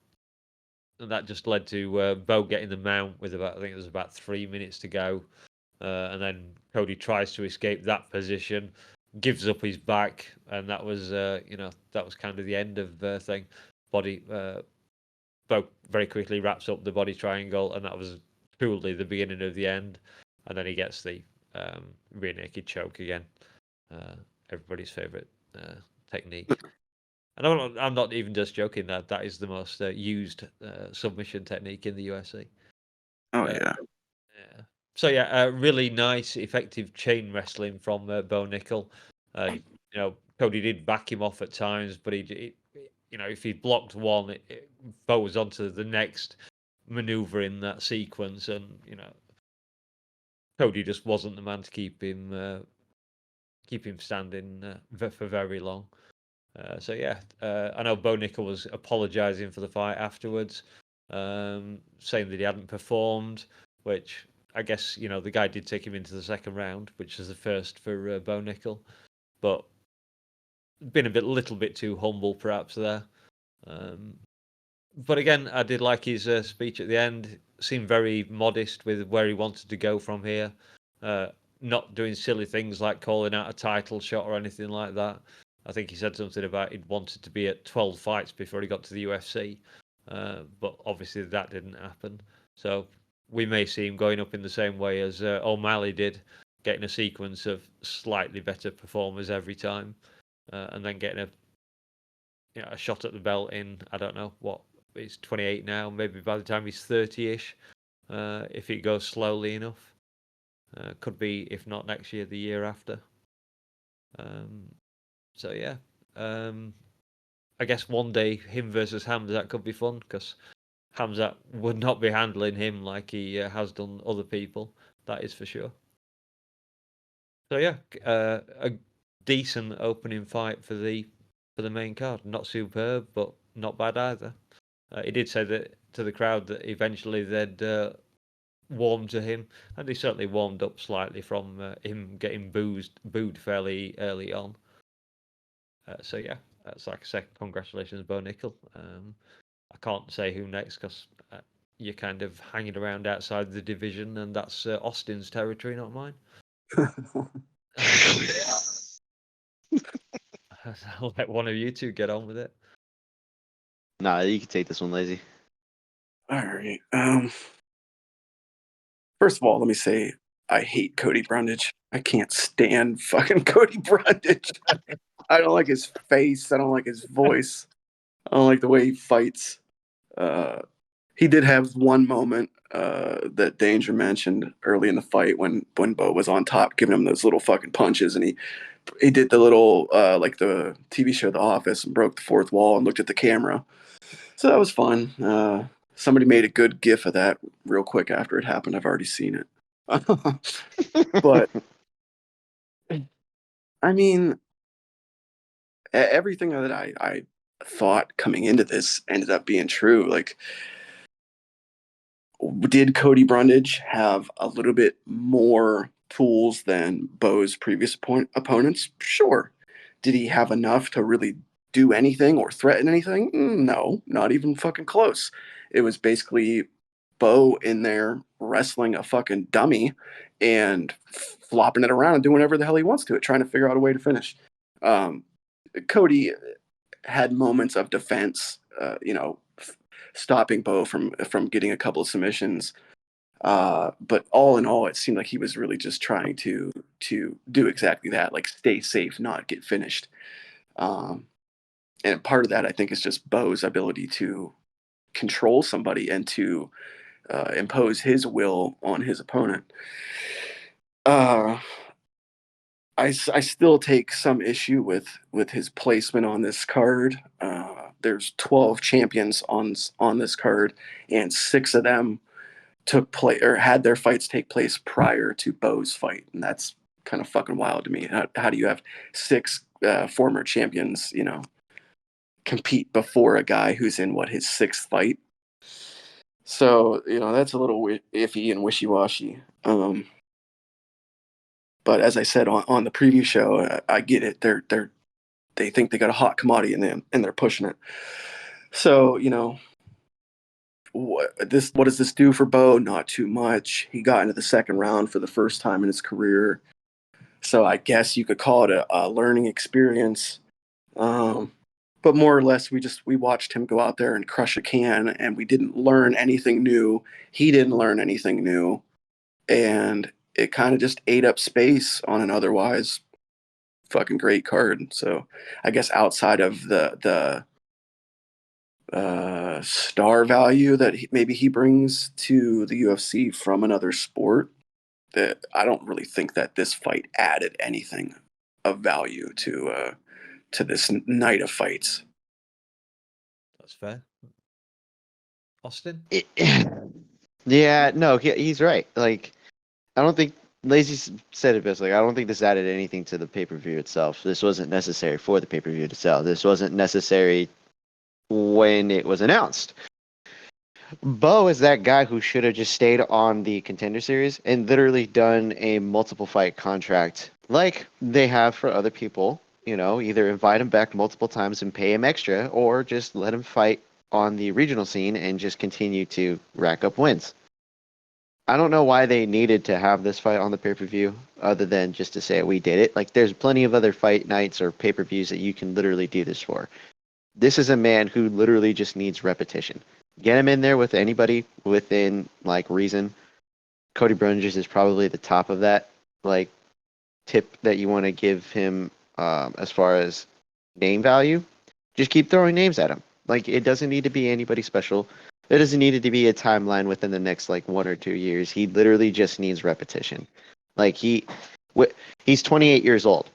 that just led to Bo getting the mount with I think it was about 3 minutes to go, and then Cody tries to escape that position, gives up his back, and that was that was kind of the end of thing. Bo very quickly wraps up the body triangle, and that was truly the beginning of the end. And then he gets the rear naked choke again, everybody's favorite technique. And I'm not even just joking. That is the most used submission technique in the UFC. Oh Uh, yeah. yeah. So yeah, really nice, effective chain wrestling from Bo Nickal. Cody did back him off at times, but if he blocked one, Bo was onto the next maneuver in that sequence, and Cody just wasn't the man to keep him standing for very long. So yeah, I know Bo Nickal was apologising for the fight afterwards, saying that he hadn't performed, which I guess the guy did take him into the second round, which is the first for Bo Nickal, but been little bit too humble perhaps there. But again, I did like his speech at the end. Seemed very modest with where he wanted to go from here. Not doing silly things like calling out a title shot or anything like that. I think he said something about he'd wanted to be at 12 fights before he got to the UFC. But obviously that didn't happen. So we may see him going up in the same way as O'Malley did getting a sequence of slightly better performers every time, and then getting a shot at the belt in, I don't know, what, he's 28 now, maybe by the time he's 30-ish, if it goes slowly enough. Could be, if not next year, the year after. So yeah, I guess one day him versus Hamzat could be fun, because Hamzat would not be handling him like he has done other people. That is for sure. So yeah, a decent opening fight for the main card. Not superb, but not bad either. He did say that to the crowd that eventually they'd warm to him, and he certainly warmed up slightly from him getting booed fairly early on. So yeah, that's like I said, congratulations, Bo Nickal. I can't say who next because you're kind of hanging around outside the division, and that's Austin's territory, not mine. I'll let one of you two get on with it. Nah, you can take this one, Lazy. All right. First of all, let me say I hate Cody Brundage. I can't stand fucking Cody Brundage. I don't like his face. I don't like his voice. I don't like the way he fights. He did have one moment that Danger mentioned early in the fight when Bo was on top, giving him those little fucking punches, and he did the little like the TV show The Office, and broke the fourth wall and looked at the camera. So that was fun. Somebody made a good gif of that real quick after it happened. I've already seen it. But I mean, everything that I thought coming into this ended up being true. Like, did Cody Brundage have a little bit more tools than Bo's previous opponents? Sure. Did he have enough to really do anything or threaten anything? No, not even fucking close. It was basically Bo in there wrestling a fucking dummy and flopping it around and doing whatever the hell he wants to it, trying to figure out a way to finish. Cody had moments of defense, stopping Bo from getting a couple of submissions. But all in all, it seemed like he was really just trying to do exactly that, like stay safe, not get finished. And part of that, I think, is just Bo's ability to control somebody and to impose his will on his opponent. I still take some issue with his placement on this card. There's 12 champions on this card, and 6 of them took place or had their fights take place prior to Bo's fight, and that's kind of fucking wild to me. How do you have 6 former champions, compete before a guy who's in his 6th fight? So that's a little iffy and wishy-washy. But as I said on the preview show, I get it. They think they got a hot commodity in them, and they're pushing it. So what does this do for Bo? Not too much. He got into the second round for the first time in his career, so I guess you could call it a learning experience. But more or less, we watched him go out there and crush a can, and we didn't learn anything new. He didn't learn anything new, and it kind of just ate up space on an otherwise fucking great card. So I guess outside of the star value that maybe he brings to the UFC from another sport, that I don't really think that this fight added anything of value to this night of fights. That's fair. Austin? Yeah, no, he's right. Like, I don't think Lazy said it best. Like, I don't think this added anything to the pay-per-view itself. This wasn't necessary for the pay-per-view itself. This wasn't necessary when it was announced. Bo is that guy who should have just stayed on the Contender Series and literally done a multiple fight contract like they have for other people. Either invite him back multiple times and pay him extra, or just let him fight on the regional scene and just continue to rack up wins. I don't know why they needed to have this fight on the pay-per-view other than just to say we did it. Like, there's plenty of other fight nights or pay-per-views that you can literally do this for. This is a man who literally just needs repetition. Get him in there with anybody within, like, reason. Cody Brundage is probably the top of that. like tip that you want to give him as far as name value, just keep throwing names at him. Like, it doesn't need to be anybody special. There doesn't need to be a timeline within the next like 1 or 2 years. He literally just needs repetition. Like he's 28 years old.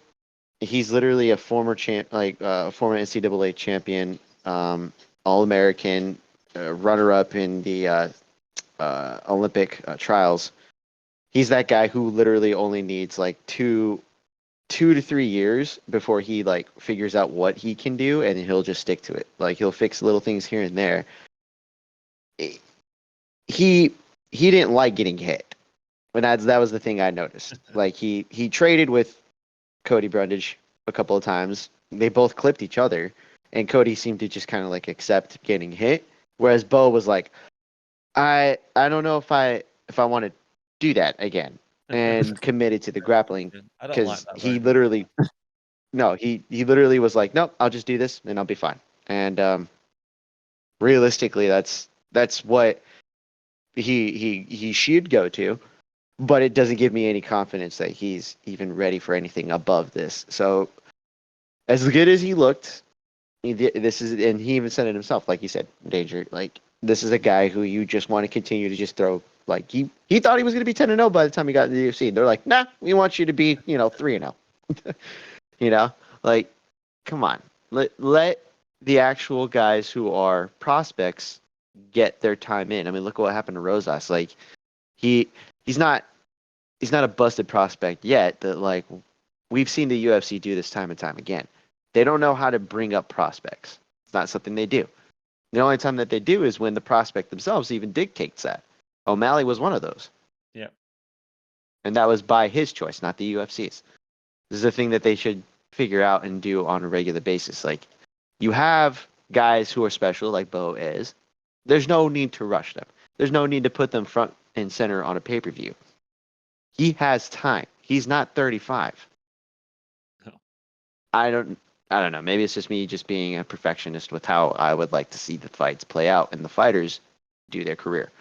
He's literally a former former NCAA champion, All American, runner-up in the Olympic trials. He's that guy who literally only needs like 2 to 3 years before he like figures out what he can do, and he'll just stick to it. Like, he'll fix little things here and there. He didn't like getting hit, and that was the thing I noticed. Like, he traded with Cody Brundage a couple of times. They both clipped each other, and Cody seemed to just kind of like accept getting hit, whereas Bo was like, I don't know if I want to do that again, and committed to the grappling I don't like because that. he literally was like, nope, I'll just do this and I'll be fine. And realistically, that's what he should go to, but it doesn't give me any confidence that he's even ready for anything above this. So, as good as he looked, this is, and he even said it himself, like you said, Danger, like, this is a guy who you just want to continue to just throw. Like, he thought he was going to be 10-0 by the time he got into the UFC. They're like, nah, we want you to be 3-0. Like, come on, let the actual guys who are prospects get their time in. I mean, look at what happened to Rosas. Like, he's not a busted prospect yet, but like, we've seen the UFC do this time and time again. They don't know how to bring up prospects. It's not something they do. The only time that they do is when the prospect themselves even dictates that. O'Malley was one of those. Yeah. And that was by his choice, not the UFC's. This is a thing that they should figure out and do on a regular basis. Like, you have guys who are special, like Bo is. There's no need to rush them. There's no need to put them front and center on a pay-per-view. He has time. He's not 35. No. I don't know. Maybe it's just me just being a perfectionist with how I would like to see the fights play out and the fighters do their career.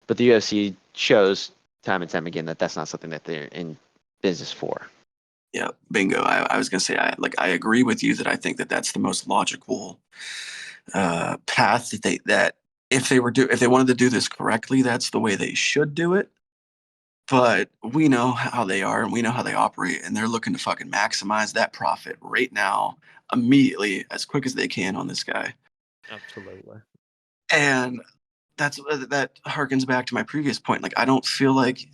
But the UFC shows time and time again that that's not something that they're in business for. Yeah, bingo. I was gonna say, I agree with you that I think that that's the most logical path that if they wanted to do this correctly, that's the way they should do it. But we know how they are, and we know how they operate, and they're looking to fucking maximize that profit right now, immediately, as quick as they can on this guy. Absolutely. And that harkens back to my previous point. Like, I don't feel like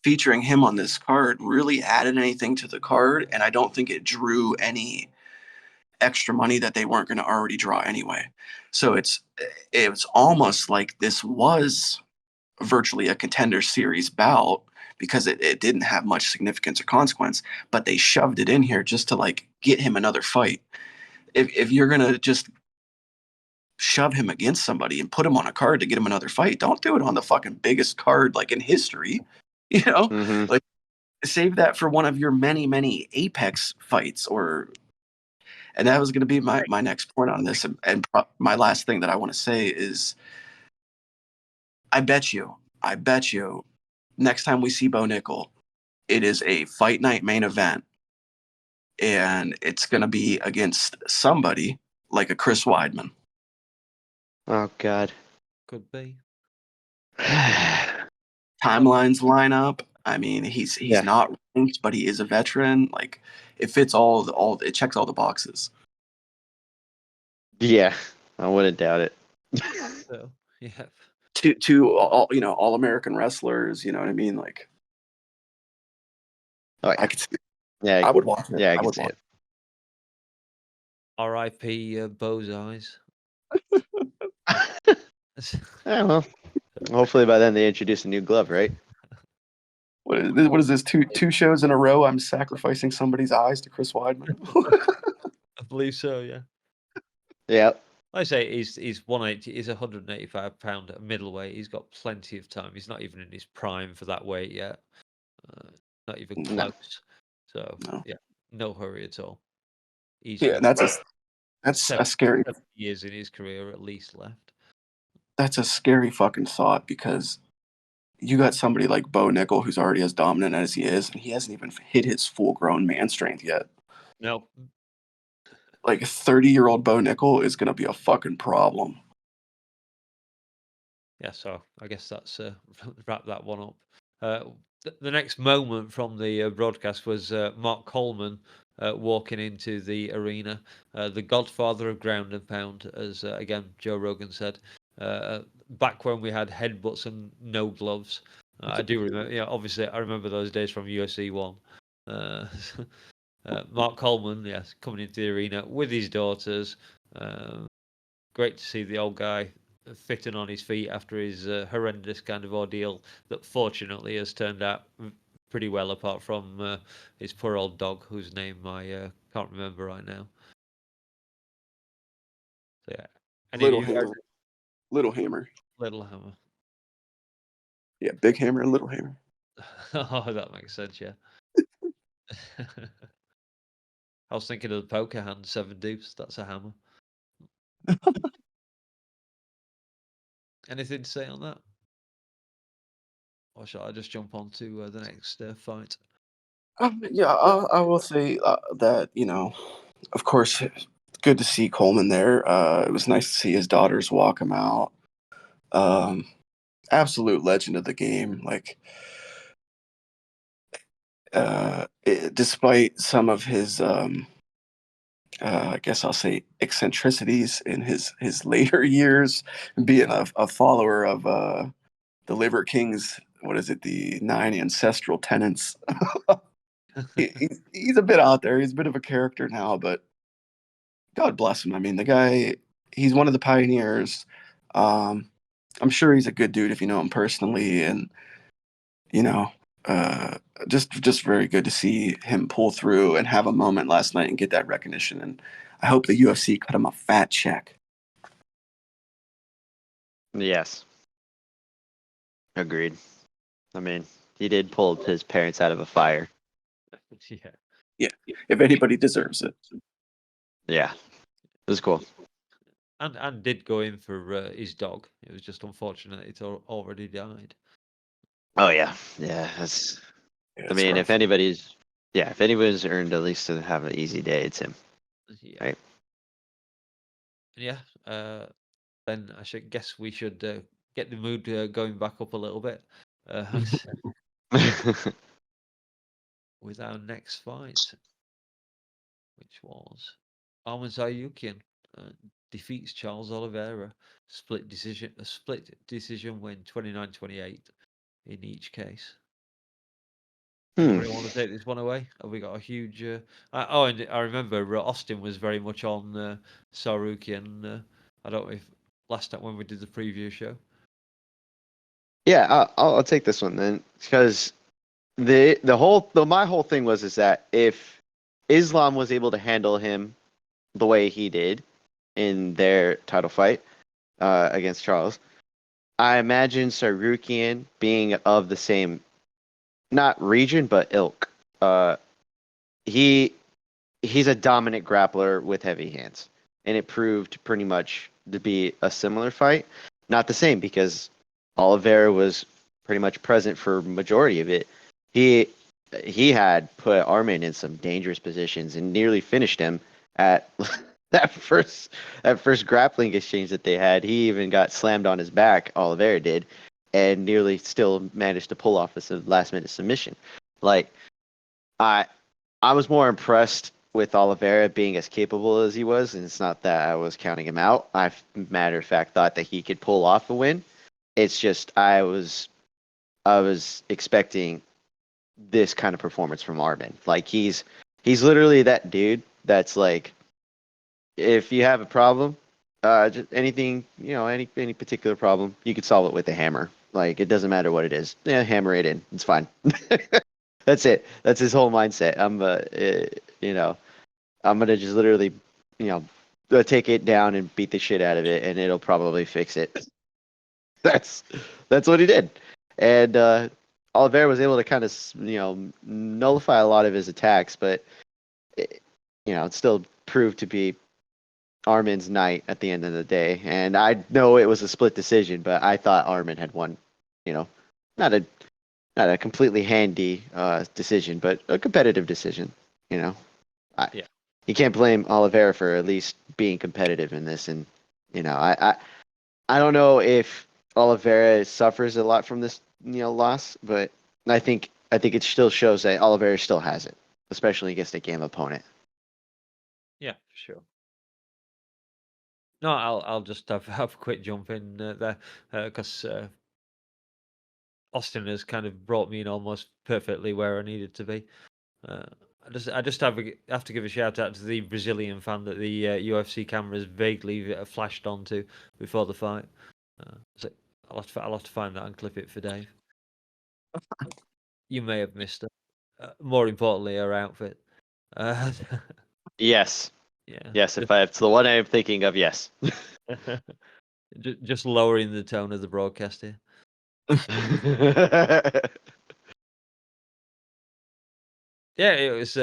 featuring him on this card really added anything to the card, and I don't think it drew any extra money that they weren't going to already draw anyway. So it's almost like this was virtually a Contender Series bout because it didn't have much significance or consequence, but they shoved it in here just to like get him another fight. If you're gonna just shove him against somebody and put him on a card to get him another fight, don't do it on the fucking biggest card like in history. Mm-hmm. Like, save that for one of your many Apex fights. And that was going to be my next point on this. And my last thing that I want to say is, I bet you, next time we see Bo Nickal, it is a fight night main event, and it's going to be against somebody like a Chris Weidman. Oh, God. Could be. Timelines line up. I mean, he's Yeah. not ranked, but he is a veteran. Like, it fits it checks all the boxes. Yeah, I wouldn't doubt it. So, yeah. To all American wrestlers, you know what I mean? Like, Oh, yeah. I could see it. Yeah, I would watch it. Yeah, I would can see watch it. R.I.P. Bo's eyes. Yeah, well, hopefully by then they introduce a new glove, right? What is this? Two shows in a row? I'm sacrificing somebody's eyes to Chris Weidman. I believe so, yeah. Yeah. I say he's 180. He's 185-pound middleweight. He's got plenty of time. He's not even in his prime for that weight yet. Not even No. close. So No. yeah, no hurry at all. He's Yeah, got that's a scary 7 years in his career at least left. that's a scary fucking thought, because you got somebody like Bo Nickel who's already as dominant as he is, and he hasn't even hit his full-grown man strength yet. No. Like a 30-year-old Bo Nickel is going to be a fucking problem. Yeah, so I guess that's wrap that one up. The next moment from the broadcast was Mark Coleman walking into the arena, the godfather of ground and pound, as again Joe Rogan said. Back when we had headbutts and no gloves, I do remember. Yeah, obviously I remember those days from UFC 1. Mark Coleman, yes, coming into the arena with his daughters. Great to see the old guy fitting on his feet after his horrendous kind of ordeal that fortunately has turned out pretty well, apart from his poor old dog, whose name I can't remember right now. So, yeah. Little Hammer. Little Hammer. Little Hammer. Yeah, Big Hammer and Little Hammer. Oh, that makes sense, yeah. I was thinking of the poker hand, 7 dupes. That's a hammer. Anything to say on that? Or shall I just jump on to the next fight? Yeah, I will say that, of course, it's good to see Coleman there. It was nice to see his daughters walk him out. Absolute legend of the game. Like, despite some of his, I guess I'll say, eccentricities in his later years, being a follower of the Liver King's, what is it, the 9 ancestral tenets. He's a bit out there. He's a bit of a character now, but God bless him. I mean, the guy, he's one of the pioneers. I'm sure he's a good dude if you know him personally, and you know, uh, just very good to see him pull through and have a moment last night and get that recognition. And I hope the UFC cut him a fat check. Yes. Agreed. I mean, he did pull his parents out of a fire. Yeah. Yeah, if anybody deserves it. Yeah, it was cool. And did go in for his dog. It was just unfortunate it already died. Oh yeah, yeah. That's. I mean, rough. if anybody's earned at least to have an easy day, it's him. Yeah. Right. Yeah. Then I guess we should get the mood going back up a little bit with our next fight, which was Arman Tsarukyan defeats Charles Oliveira, a split decision win 29-28 in each case. Anybody want to take this one away? Have we got a huge? And I remember Austin was very much on Tsarukyan. I don't know if last time when we did the preview show. Yeah, I'll take this one then, because my whole thing is that if Islam was able to handle him the way he did in their title fight against Charles, I imagine Tsarukyan being of the same, not region but ilk. He's a dominant grappler with heavy hands, and it proved pretty much to be a similar fight. Not the same, because Oliveira was pretty much present for majority of it. He had put Arman in some dangerous positions and nearly finished him at that first grappling exchange that they had. He even got slammed on his back, Oliveira did, and nearly still managed to pull off a last minute submission. Like, I was more impressed with Oliveira being as capable as he was, and it's not that I was counting him out. I, matter of fact, thought that he could pull off a win. It's just I was expecting this kind of performance from Arman. Like, he's literally that dude that's like, if you have a problem, just anything, any particular problem, you could solve it with a hammer. Like, it doesn't matter what it is. Yeah, hammer it in. It's fine. That's it. That's his whole mindset. I'm gonna just literally, take it down and beat the shit out of it, and it'll probably fix it. That's what he did, and Oliveira was able to kind of, nullify a lot of his attacks, but it still proved to be Arman's night at the end of the day. And I know it was a split decision, but I thought Arman had won, not a completely handy decision, but a competitive decision. You know, Yeah. You can't blame Oliveira for at least being competitive in this. And I don't know if Oliveira suffers a lot from this loss, but I think it still shows that Oliveira still has it, especially against a game opponent. Yeah, sure. No, I'll just have a quick jump in there because Austin has kind of brought me in almost perfectly where I needed to be. I just have to give a shout out to the Brazilian fan that the UFC cameras vaguely flashed onto before the fight. So I'll have to find that and clip it for Dave. You may have missed it. More importantly, her outfit. Yes. Yeah. Yes, if it's the one I'm thinking of, yes. Just lowering the tone of the broadcast here. Yeah, it was.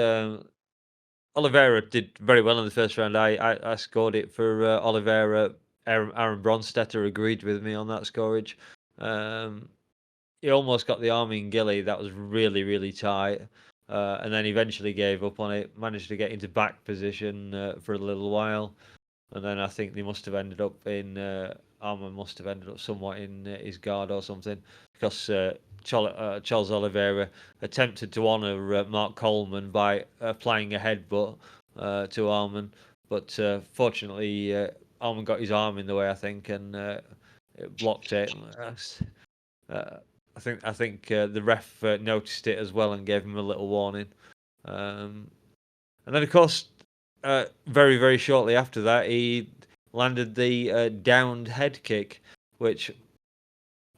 Oliveira did very well in the first round. I scored it for Oliveira. Aaron Bronstetter agreed with me on that scorage. He almost got the arm in Gilly. That was really, really tight. And then eventually gave up on it. Managed to get into back position for a little while. And then I think they must have ended up in Armour must have ended up somewhat in his guard or something because Charles Oliveira attempted to honour Mark Coleman by applying a headbutt to Arman, but fortunately Arman got his arm in the way, I think, and it blocked it. I think the ref noticed it as well and gave him a little warning. And then, of course, very, very shortly after that, he landed the downed head kick, which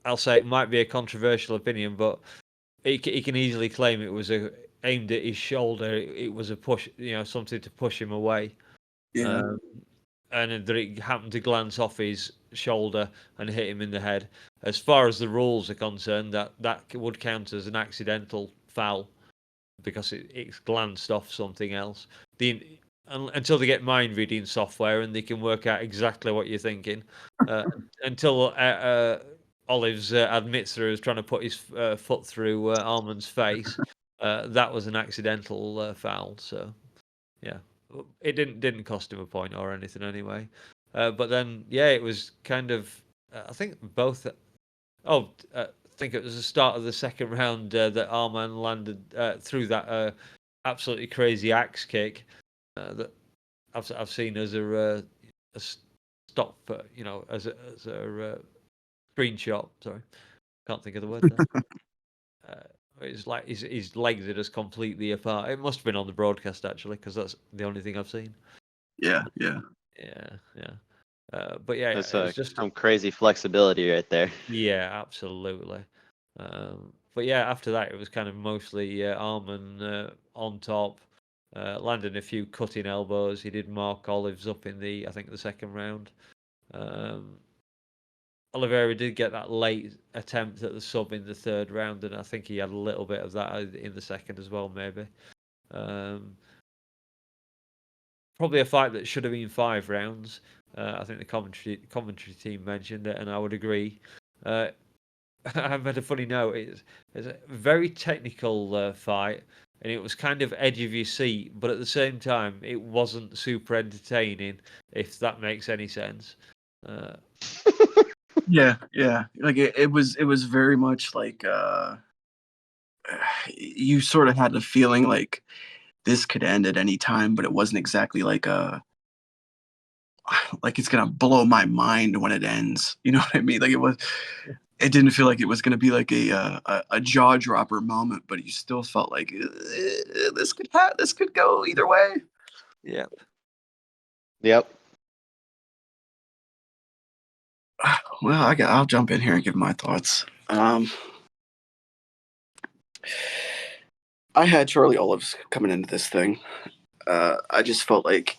I'll say it might be a controversial opinion, but he can easily claim it was aimed at his shoulder. It was a push, something to push him away. Yeah. And that it happened to glance off his shoulder and hit him in the head. As far as the rules are concerned, that would count as an accidental foul because it's glanced off something else. Until they get mind reading software and they can work out exactly what you're thinking. Until Olives admits that he was trying to put his foot through Arman's face, that was an accidental foul. So, yeah, it didn't cost him a point or anything anyway. But then, yeah, it was kind of. I think both. I think it was the start of the second round that Arman landed through that absolutely crazy axe kick that I've seen as a stop, as a screenshot. Sorry, can't think of the word there. It's like his legs are just completely apart. It must have been on the broadcast actually, because that's the only thing I've seen. Yeah. Yeah. But yeah, That's it's just some crazy flexibility right there. Yeah, absolutely. But yeah, after that, it was kind of mostly Arman on top, landing a few cutting elbows. He did mark Olives up in I think, the second round. Oliveira did get that late attempt at the sub in the third round, and I think he had a little bit of that in the second as well, maybe. Probably a fight that should have been 5 rounds. I think the commentary team mentioned it, and I would agree. I've had a funny note. It's a very technical fight, and it was kind of edge of your seat, but at the same time, it wasn't super entertaining, if that makes any sense. Yeah. Like it was very much like you sort of had the feeling like this could end at any time, but it wasn't exactly like it's gonna blow my mind when it ends. You know what I mean? Like it didn't feel like it was gonna be like a jaw dropper moment, but you still felt like this could go either way. Yep. Well, I'll jump in here and give my thoughts. I had Charlie Olives coming into this thing. I just felt like,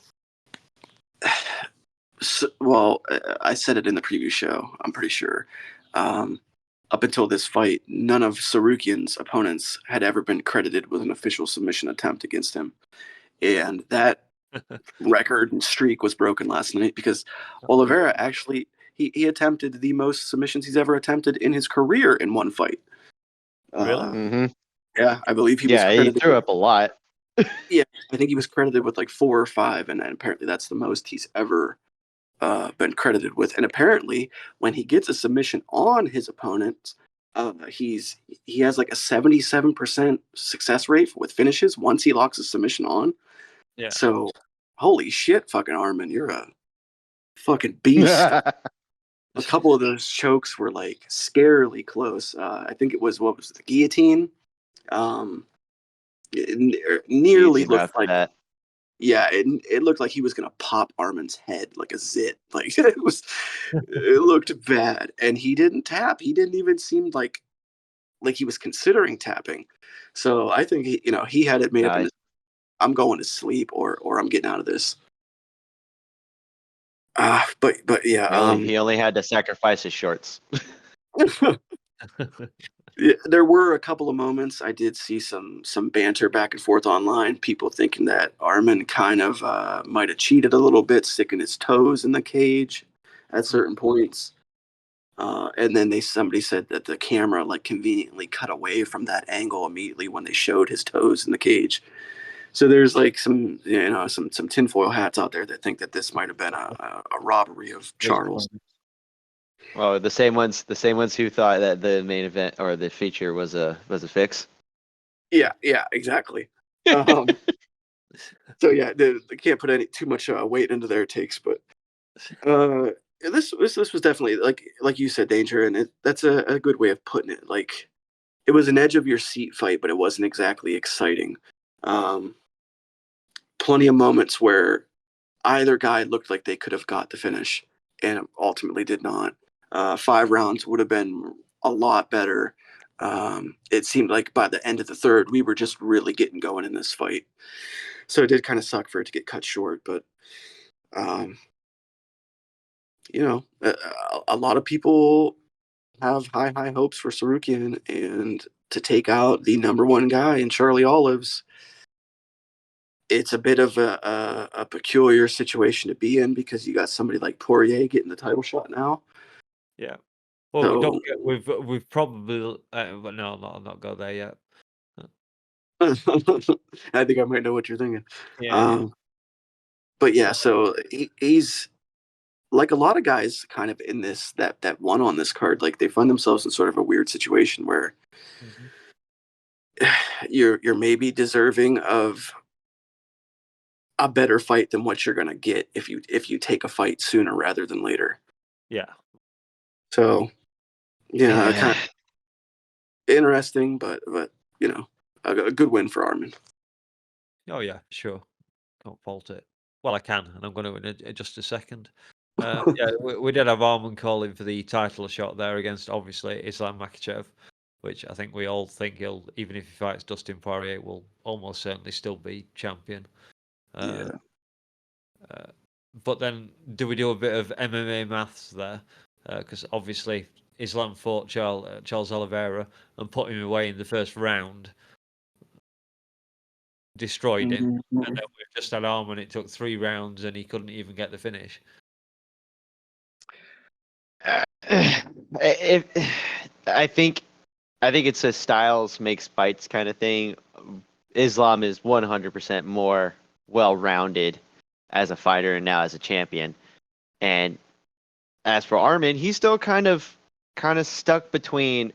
I said it in the preview show, I'm pretty sure. Up until this fight, none of Tsarukyan's opponents had ever been credited with an official submission attempt against him. And that record and streak was broken last night because Oliveira actually, he attempted the most submissions he's ever attempted in his career in one fight. Really? Mm-hmm. Yeah, I believe he was Yeah, he credited. threw up a lot. Yeah, I think he was credited with like 4 or 5, and then apparently that's the most he's ever been credited with. And apparently, when he gets a submission on his opponent, he has like a 77% success rate with finishes once he locks a submission on. Yeah. So, holy shit, fucking Armin, you're a fucking beast. A couple of those chokes were like scarily close. I think it was what was it, the guillotine. It nearly Guillotine looked after like, that. yeah, it looked like he was gonna pop Armin's head like a zit. Like it looked bad, and he didn't tap. He didn't even seem like he was considering tapping. So I think he had it made up in No, his, I'm going to sleep or I'm getting out of this. But yeah, he only had to sacrifice his shorts. yeah, there were a couple of moments I did see some banter back and forth online. People thinking that Armin kind of might have cheated a little bit, sticking his toes in the cage at certain points. And then somebody said that the camera like conveniently cut away from that angle immediately when they showed his toes in the cage. So there's like some tinfoil hats out there that think that this might have been a robbery of Charles. Well, the same ones who thought that the main event or the feature was a fix. Yeah, exactly. Um, so yeah, they can't put too much weight into their takes, but this was definitely like you said, danger, and that's a good way of putting it. Like it was an edge of your seat fight, but it wasn't exactly exciting. Um, Plenty of moments where either guy looked like they could have got the finish and ultimately did not. 5 rounds would have been a lot better. It seemed like by the end of the third, we were just really getting going in this fight. So it did kind of suck for it to get cut short, but um, a lot of people have high hopes for Tsarukyan, and to take out the number one guy in Charlie Olives, it's a bit of a peculiar situation to be in because you got somebody like Poirier getting the title shot now. Yeah. Well, we don't So get, we've probably but no, I'll not go there yet. I think I might know what you're thinking. Yeah. But yeah, so he's like a lot of guys kind of in this that won on this card, like they find themselves in sort of a weird situation where Mhm. you're maybe deserving of a better fight than what you're gonna get if you take a fight sooner rather than later. Yeah. So yeah, Yeah. kind of interesting, but a good win for Armin. Oh yeah, sure. Can't fault it. Well, I can, and I'm going to in just a second. Yeah, we did have Arman calling for the title shot there against obviously Islam Makhachev, which I think we all think he'll, even if he fights Dustin Poirier, will almost certainly still be champion. Uh, Yeah. But then, do we do a bit of MMA maths there? Because obviously Islam fought Charles Oliveira and put him away in the first round, destroyed him, and Mhm. then we've just had Arman. It took 3 rounds and he couldn't even get the finish. If, I think it's a styles makes fights kind of thing. Islam is 100% more well-rounded as a fighter and now as a champion. And as for Armin, he's still kind of stuck between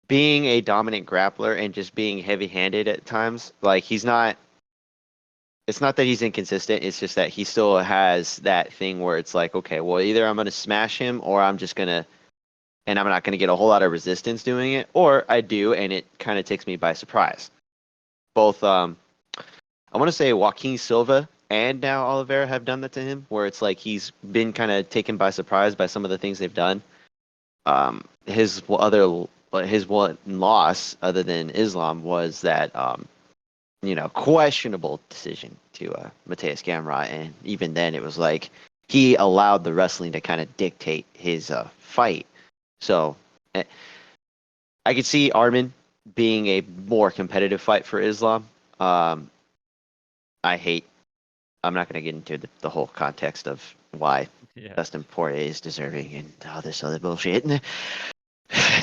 being a dominant grappler and just being heavy-handed at times. Like it's not that he's inconsistent, it's just that he still has that thing where it's like, okay, well, either I'm going to smash him or I'm not going to get a whole lot of resistance doing it, or I do and it kind of takes me by surprise. Both I want to say Joaquin Silva and now Oliveira have done that to him, where it's like he's been kind of taken by surprise by some of the things they've done. His one loss, other than Islam, was that questionable decision to Mateus Gamrot, and even then it was like he allowed the wrestling to kind of dictate his fight. So I could see Armin being a more competitive fight for Islam. Um, I'm not going to get into the whole context of why Yeah. Dustin Poirier is deserving and all this other bullshit.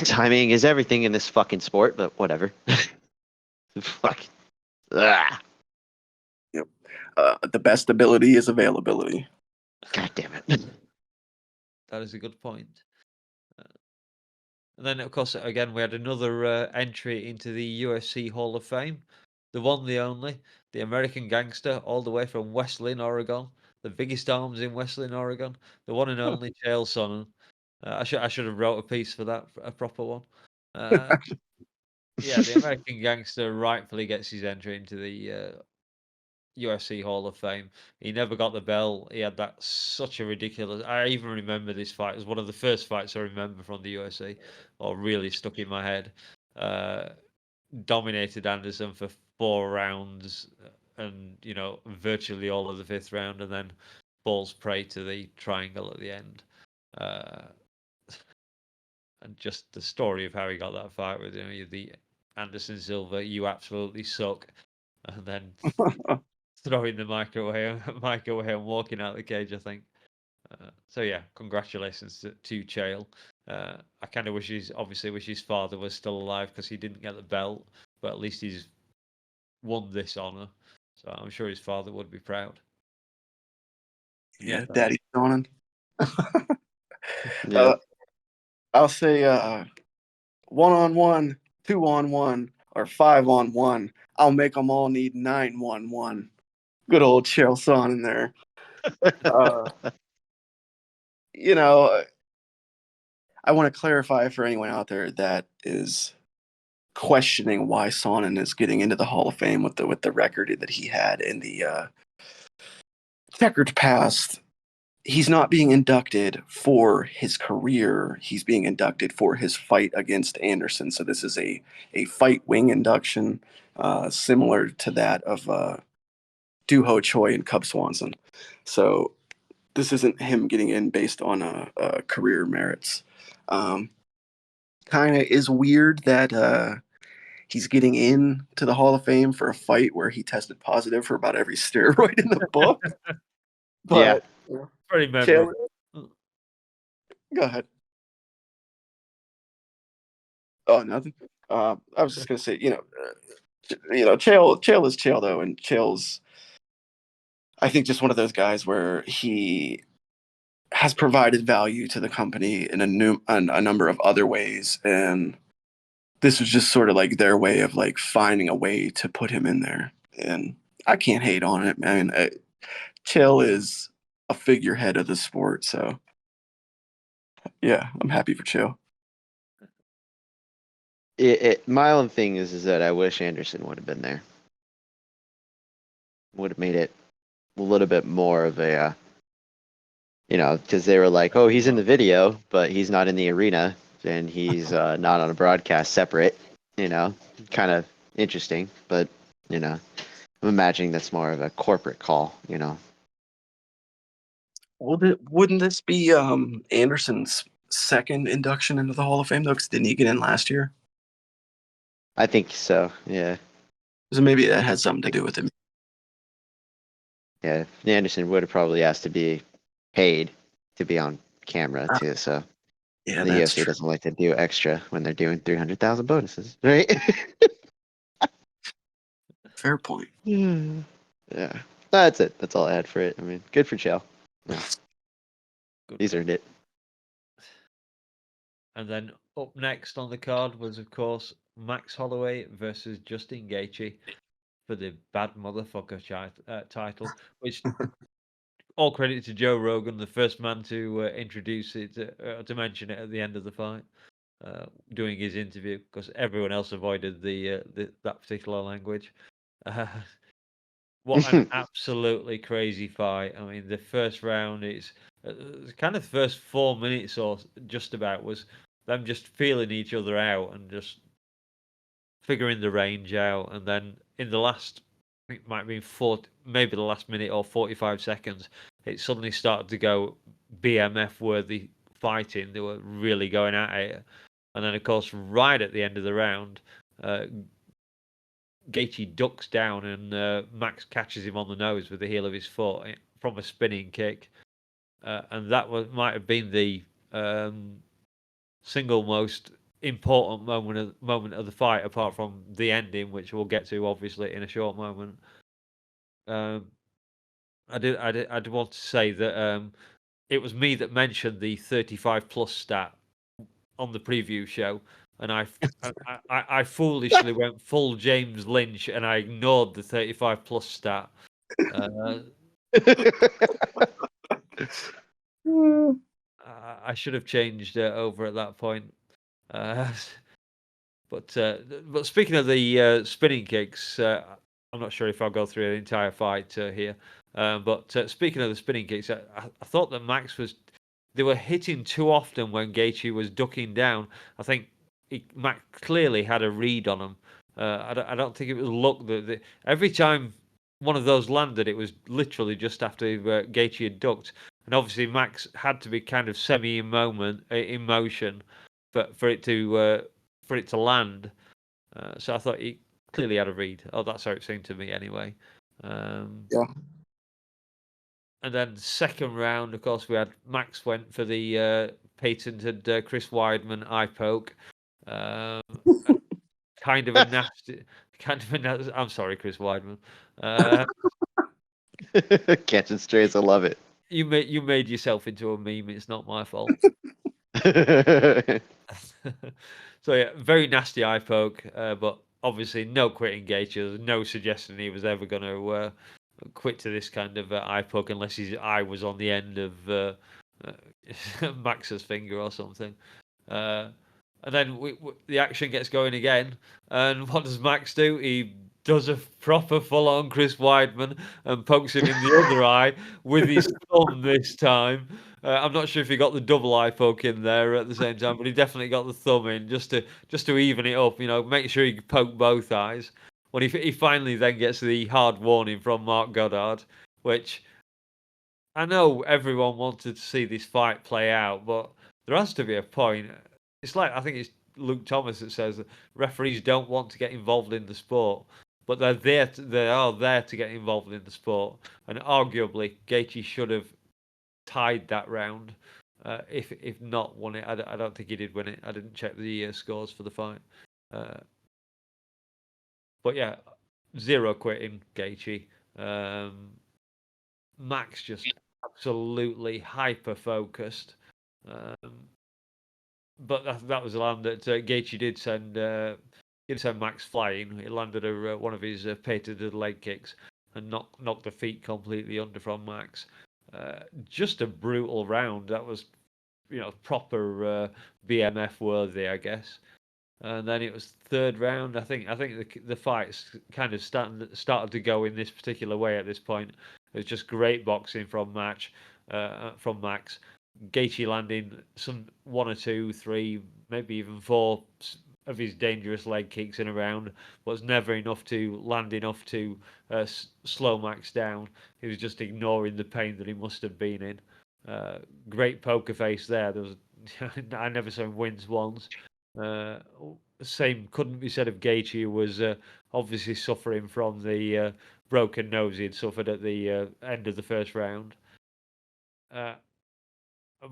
Timing is everything in this fucking sport, but whatever. Fuck. Ah, Yep. The best ability is availability. God damn it. That is a good point. And then, of course, again, we had another entry into the UFC Hall of Fame. The one, the only, the American gangster, all the way from Wesleyan, Oregon. The biggest arms in Wesleyan, Oregon. The one and only Chael Sonnen. I should have wrote a piece for that, a proper one. Yeah, the American gangster rightfully gets his entry into the UFC Hall of Fame. He never got the belt. He had that such a ridiculous. I even remember this fight. It was one of the first fights I remember from the UFC, or really stuck in my head. Dominated Anderson for 4 rounds, and virtually all of the fifth round, and then falls prey to the triangle at the end. And just the story of how he got that fight with the Anderson Silva, you absolutely suck, and then throwing the mic away and walking out the cage, I think. So yeah, congratulations to Chael. I kind of wish his father was still alive because he didn't get the belt, but at least he's won this honor. So I'm sure his father would be proud. Yeah, Daddy Xiaonan. Yeah. I'll say 1-on-1, 2-on-1, or 5-on-1. I'll make them all need 9-1-1. Good old Chael Sonnen there. I want to clarify for anyone out there that is questioning why Sonnen is getting into the Hall of Fame with the record that he had in the checkered past. He's not being inducted for his career. He's being inducted for his fight against Anderson. So this is a fight wing induction, similar to that of Do Ho Choi and Cub Swanson. So this isn't him getting in based on career merits. Kind of is weird that he's getting in to the Hall of Fame for a fight where he tested positive for about every steroid in the book. But Very memorable. Go ahead. Oh, nothing. I was just gonna say, Chael is Chael though, and Chael's, I think, just one of those guys where he has provided value to the company in a number of other ways, and this was just sort of like their way of like finding a way to put him in there, and I can't hate on it, man. Chael is a figurehead of the sport, so yeah, I'm happy for Chael. My own thing is that I wish Anderson would have been there. Would have made it a little bit more of a, because they were like, oh, he's in the video, but he's not in the arena, and he's not on a broadcast separate. Kind of interesting, but I'm imagining that's more of a corporate call. Wouldn't this be Anderson's second induction into the Hall of Fame though? Because didn't he get in last year? I think so. Yeah. So maybe that has something to do with it. Yeah. Anderson would have probably asked to be paid to be on camera too. So Yeah, the that's UFC true. doesn't like to do extra when they're doing 300,000 bonuses, right? Fair point. Yeah. That's it. That's all I had for it. I mean, good for Chael. Yeah. He's earned it. And then up next on the card was, of course, Max Holloway versus Justin Gaethje for the Bad Motherfucker title, which all credit to Joe Rogan, the first man to introduce it, to mention it at the end of the fight, doing his interview, because everyone else avoided that particular language. What an absolutely crazy fight. I mean, the first round is kind of the first 4 minutes or just about was them just feeling each other out and just figuring the range out. And then in the last, I think it might have been maybe the last minute or 45 seconds, it suddenly started to go BMF worthy fighting. They were really going at it. And then, of course, right at the end of the round, Gaethje ducks down and Max catches him on the nose with the heel of his foot from a spinning kick. And that might have been the single most important moment of the fight, apart from the ending, which we'll get to obviously in a short moment. I did want to say that it was me that mentioned the 35 plus stat on the preview show, and I foolishly went full James Lynch, and I ignored the 35 plus stat. I should have changed over at that point. But speaking of the spinning kicks, I'm not sure if I'll go through the entire fight here. But speaking of the spinning kicks, I thought that they were hitting too often when Gaethje was ducking down. I think Max clearly had a read on him. I don't think it was luck that every time one of those landed, it was literally just after Gaethje had ducked. And obviously Max had to be kind of in motion for it to land. So I thought he clearly had a read. Oh, that's how it seemed to me anyway. Yeah. And then second round, of course, we had Max went for the patented Chris Weidman eye poke. Kind of a nasty. I'm sorry, Chris Weidman. Catching strays, I love it. You made yourself into a meme. It's not my fault. So yeah, very nasty eye poke, but obviously no quitting Gaethje. There's no suggestion he was ever going to quit to this kind of eye poke unless his eye was on the end of Max's finger or something. And then the action gets going again, and what does Max do? He does a proper full-on Chris Weidman and pokes him in the other eye with his thumb this time. I'm not sure if he got the double eye poke in there at the same time, but he definitely got the thumb in just to even it up. Make sure he poke both eyes. When he finally then gets the hard warning from Mark Goddard, which I know everyone wanted to see this fight play out, but there has to be a point. It's like, I think it's Luke Thomas that says that referees don't want to get involved in the sport, but they are there to get involved in the sport. And arguably, Gaethje should have tied that round, if not won it. I don't think he did win it. I didn't check the scores for the fight. But yeah, zero quitting Gaethje. Max just absolutely hyper focused. But that was a land that Gaethje did send Max flying. He landed one of his patented leg kicks and knocked the feet completely under from Max. Just a brutal round. That was, proper BMF worthy, I guess. And then it was third round. I think the fights kind of started to go in this particular way at this point. It was just great boxing from Max. Gaethje landing some 1 or 2, 3, maybe even 4 of his dangerous leg kicks in a round, was never enough to slow Max down. He was just ignoring the pain that he must have been in. Great poker face there. There was I never saw him wince once. Same couldn't be said of Gaethje, who was obviously suffering from the broken nose he'd suffered at the end of the first round.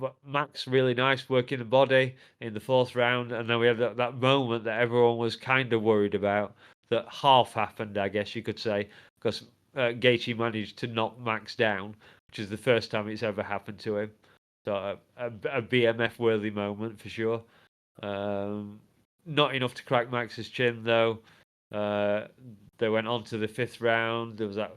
But Max really nice working the body in the fourth round, and then we had that moment that everyone was kind of worried about, that half happened, I guess you could say, because Gaethje managed to knock Max down, which is the first time it's ever happened to him. So a BMF worthy moment for sure. Not enough to crack Max's chin though. They went on to the fifth round. There was that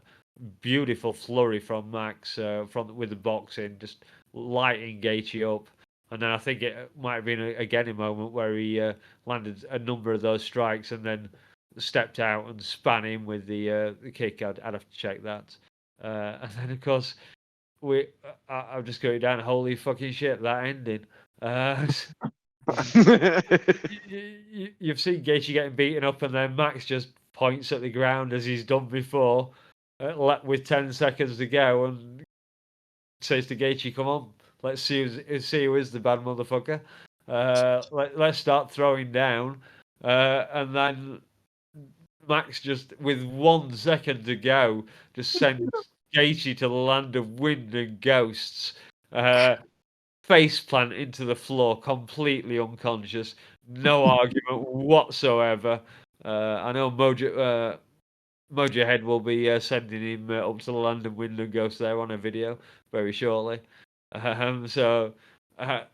beautiful flurry from Max with the boxing, just lighting Gaethje up. And then I think it might have been again a moment where he landed a number of those strikes and then stepped out and span him with the kick. I'd have to check that. And then of course I'm just going down. Holy fucking shit! That ending. You've seen Gaethje getting beaten up, and then Max just points at the ground as he's done before, with 10 seconds to go, and says to Gaethje, "Come on, let's see who is the bad motherfucker. Let's start throwing down." And then Max, just with 1 second to go, just sends Gaethje to the land of wind and ghosts. Face plant into the floor, completely unconscious. No argument whatsoever. I know Mojo Head will be sending him up to the London Window Ghost there on a video very shortly. So, I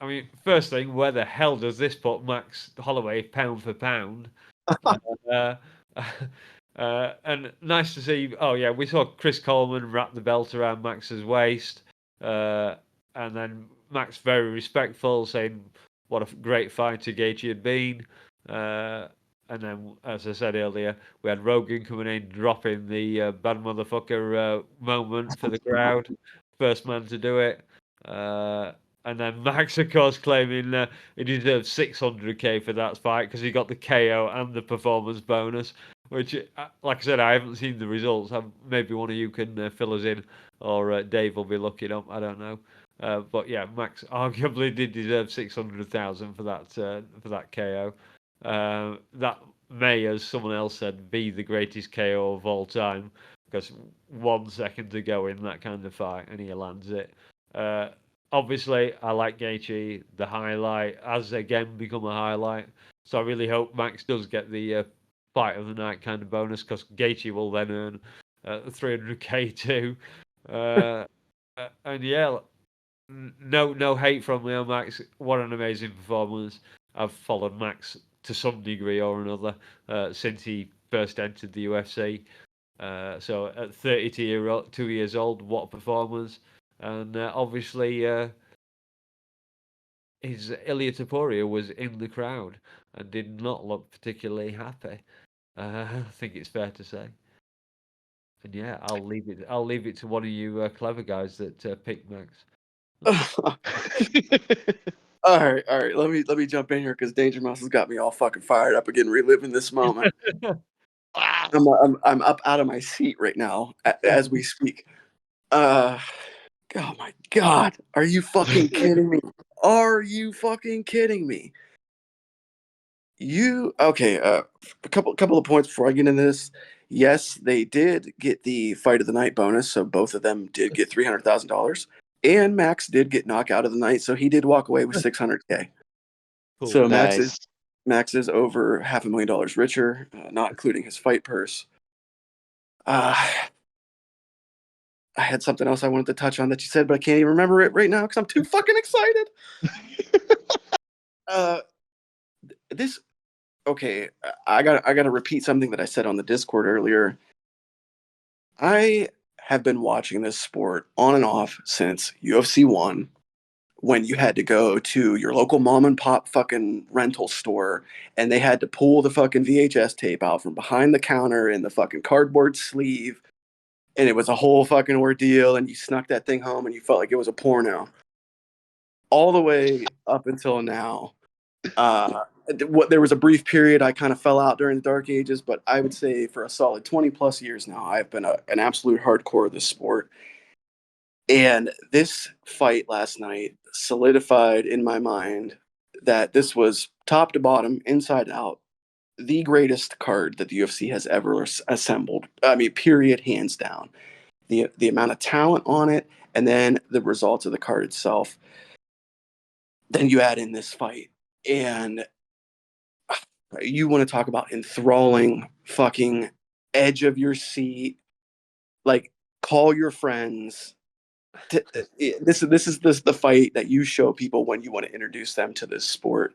mean, first thing, where the hell does this put Max Holloway pound for pound? Uh, and nice to see. Oh yeah, we saw Chris Coleman wrap the belt around Max's waist, and then Max very respectful, saying what a great fighter Gaethje had been. And then, as I said earlier, we had Rogan coming in, dropping the bad motherfucker moment for the crowd. First man to do it. And then Max, of course, claiming he deserved 600k for that fight because he got the KO and the performance bonus. Which, like I said, I haven't seen the results. Maybe one of you can fill us in, or Dave will be looking up. I don't know. But yeah, Max arguably did deserve 600,000 for that KO. That may, as someone else said, be the greatest KO of all time because 1 second to go in that kind of fight and he lands it. Obviously, I like Gaethje. The highlight has again become a highlight. So I really hope Max does get the fight of the night kind of bonus because Gaethje will then earn 300k too. And yeah, no hate from Leo Max. What an amazing performance. I've followed Max to some degree or another since he first entered the UFC. So at 32 years old, what a performance. And obviously, his Ilia Topuria was in the crowd and did not look particularly happy. I think it's fair to say. And yeah, I'll leave it to one of you clever guys that picked Max. All right. Let me jump in here because Dangermouse has got me all fucking fired up again, reliving this moment. I'm up out of my seat right now as we speak. Oh my god, are you fucking kidding me? Are you fucking kidding me? Okay? A couple of points before I get into this. Yes, they did get the fight of the night bonus, so both of them did get $300,000. And Max did get knockout of the night, so he did walk away with 600k. Cool. So Nice. Max is over $500,000 richer, not including his fight purse. I had something else I wanted to touch on that you said, but I can't even remember it right now because I'm too fucking excited. This okay. I gotta repeat something that I said on the Discord earlier. I have been watching this sport on and off since UFC 1, when you had to go to your local mom and pop fucking rental store and they had to pull the fucking VHS tape out from behind the counter in the fucking cardboard sleeve. And it was a whole fucking ordeal. And you snuck that thing home and you felt like it was a porno. All the way up until now. There was a brief period I kind of fell out during the dark ages, but I would say for a solid 20 plus years now, I've been an absolute hardcore of this sport. And this fight last night solidified in my mind that this was top to bottom, inside out, the greatest card that the UFC has ever assembled. I mean, period, hands down. The amount of talent on it, and then the results of the card itself. Then you add in this fight, and you want to talk about enthralling, fucking edge of your seat, like call your friends. This is the fight that you show people when you want to introduce them to this sport.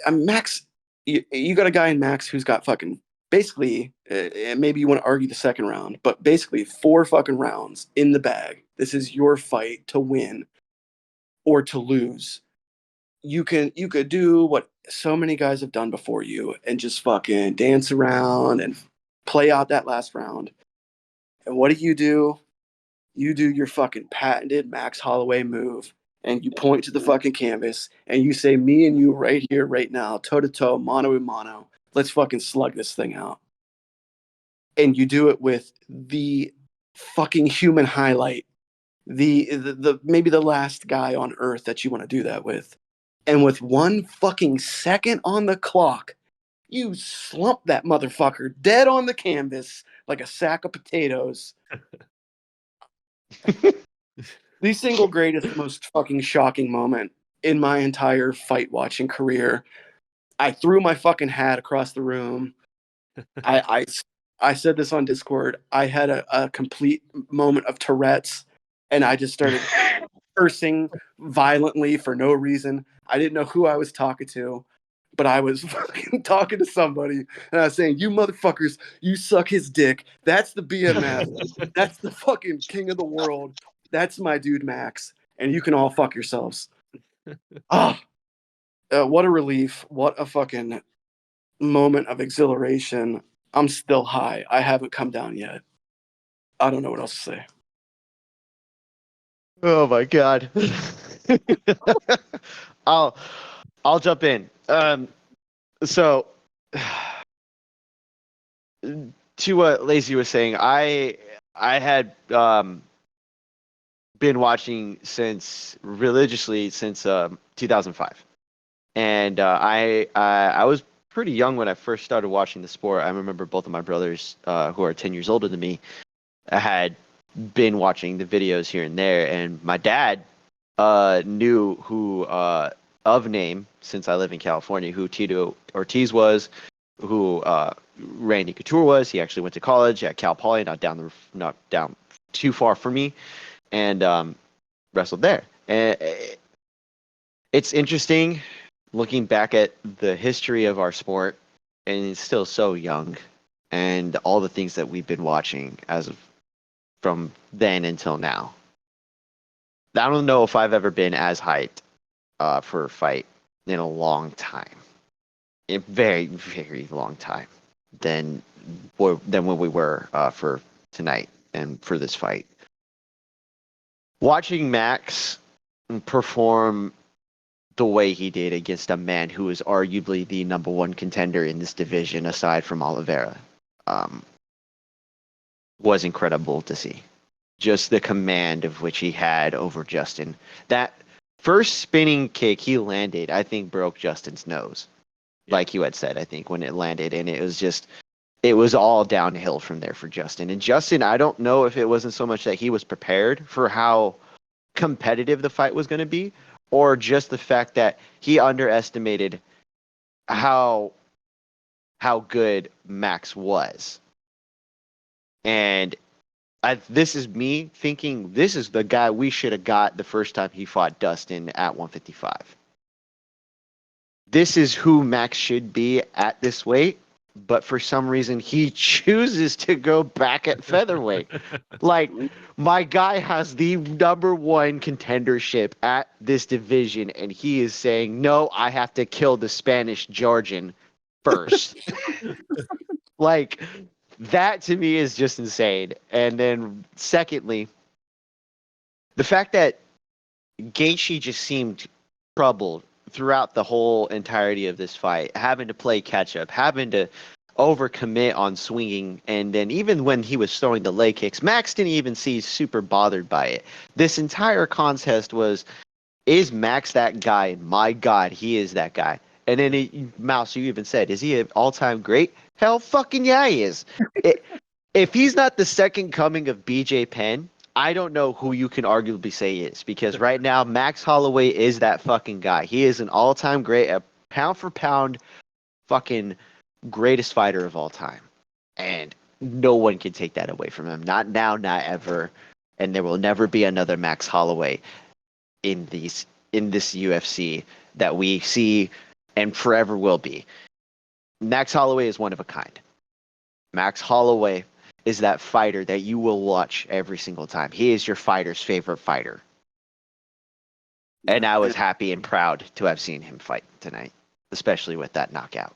Max, you got a guy in Max who's got fucking basically, and maybe you want to argue the second round, but basically 4 fucking rounds in the bag. This is your fight to win or to lose. You could do what so many guys have done before you and just fucking dance around and play out that last round. And what do? You do your fucking patented Max Holloway move and you point to the fucking canvas and you say, me and you right here, right now, toe to toe, mano a mano, let's fucking slug this thing out. And you do it with the fucking human highlight, the maybe the last guy on earth that you want to do that with. And with 1 fucking second on the clock, you slump that motherfucker dead on the canvas like a sack of potatoes. The single greatest, most fucking shocking moment in my entire fight watching career. I threw my fucking hat across the room. I said this on Discord. I had a complete moment of Tourette's, and I just started cursing violently for no reason. I didn't know who I was talking to, but I was fucking talking to somebody, and I was saying, "You motherfuckers, you suck his dick. That's the BMF. That's the fucking king of the world. That's my dude Max, and you can all fuck yourselves." Ah, what a relief! What a fucking moment of exhilaration. I'm still high. I haven't come down yet. I don't know what else to say. Oh my god. I'll I'll jump in. So to what Lazy was saying, I had been watching religiously since 2005, and I was pretty young when I first started watching the sport. I remember both of my brothers, who are 10 years older than me, had been watching the videos here and there, and my dad knew who of name, since I live in California, who Tito Ortiz was, who Randy Couture was. He actually went to college at Cal Poly, not down too far from me, and wrestled there. And it's interesting looking back at the history of our sport, and it's still so young, and all the things that we've been watching from then until now. I don't know if I've ever been as hyped for a fight in a long time, a very, very long time than when we were for tonight and for this fight. Watching Max perform the way he did against a man who is arguably the number one contender in this division, aside from Oliveira, was incredible to see. Just the command of which he had over Justin. That first spinning kick he landed, I think, broke Justin's nose. Yeah. Like you had said, I think, when it landed. And it was all downhill from there for Justin. And Justin, I don't know if it wasn't so much that he was prepared for how competitive the fight was going to be, or just the fact that he underestimated how good Max was. And this is me thinking this is the guy we should have got the first time he fought Dustin at 155. This is who Max should be at this weight, but for some reason he chooses to go back at featherweight. Like, my guy has the number one contendership at this division, and he is saying, no, I have to kill the Spanish Georgian first. Like, that to me is just insane. And then secondly, the fact that Gaethje just seemed troubled throughout the whole entirety of this fight, having to play catch up, having to overcommit on swinging, and then even when he was throwing the leg kicks, Max didn't even seem super bothered by it. This entire contest was, is Max that guy? And my God, he is that guy. And then Mouse, you even said, is he an all-time great? Hell fucking yeah, he is. If he's not the second coming of BJ Penn, I don't know who you can arguably say is, because right now Max Holloway is that fucking guy. He is an all-time great, a pound for pound fucking greatest fighter of all time. And no one can take that away from him. Not now, not ever. And there will never be another Max Holloway in this UFC that we see and forever will be. Max Holloway is one of a kind. Max Holloway is that fighter that you will watch every single time. He is your fighter's favorite fighter. And I was happy and proud to have seen him fight tonight, especially with that knockout.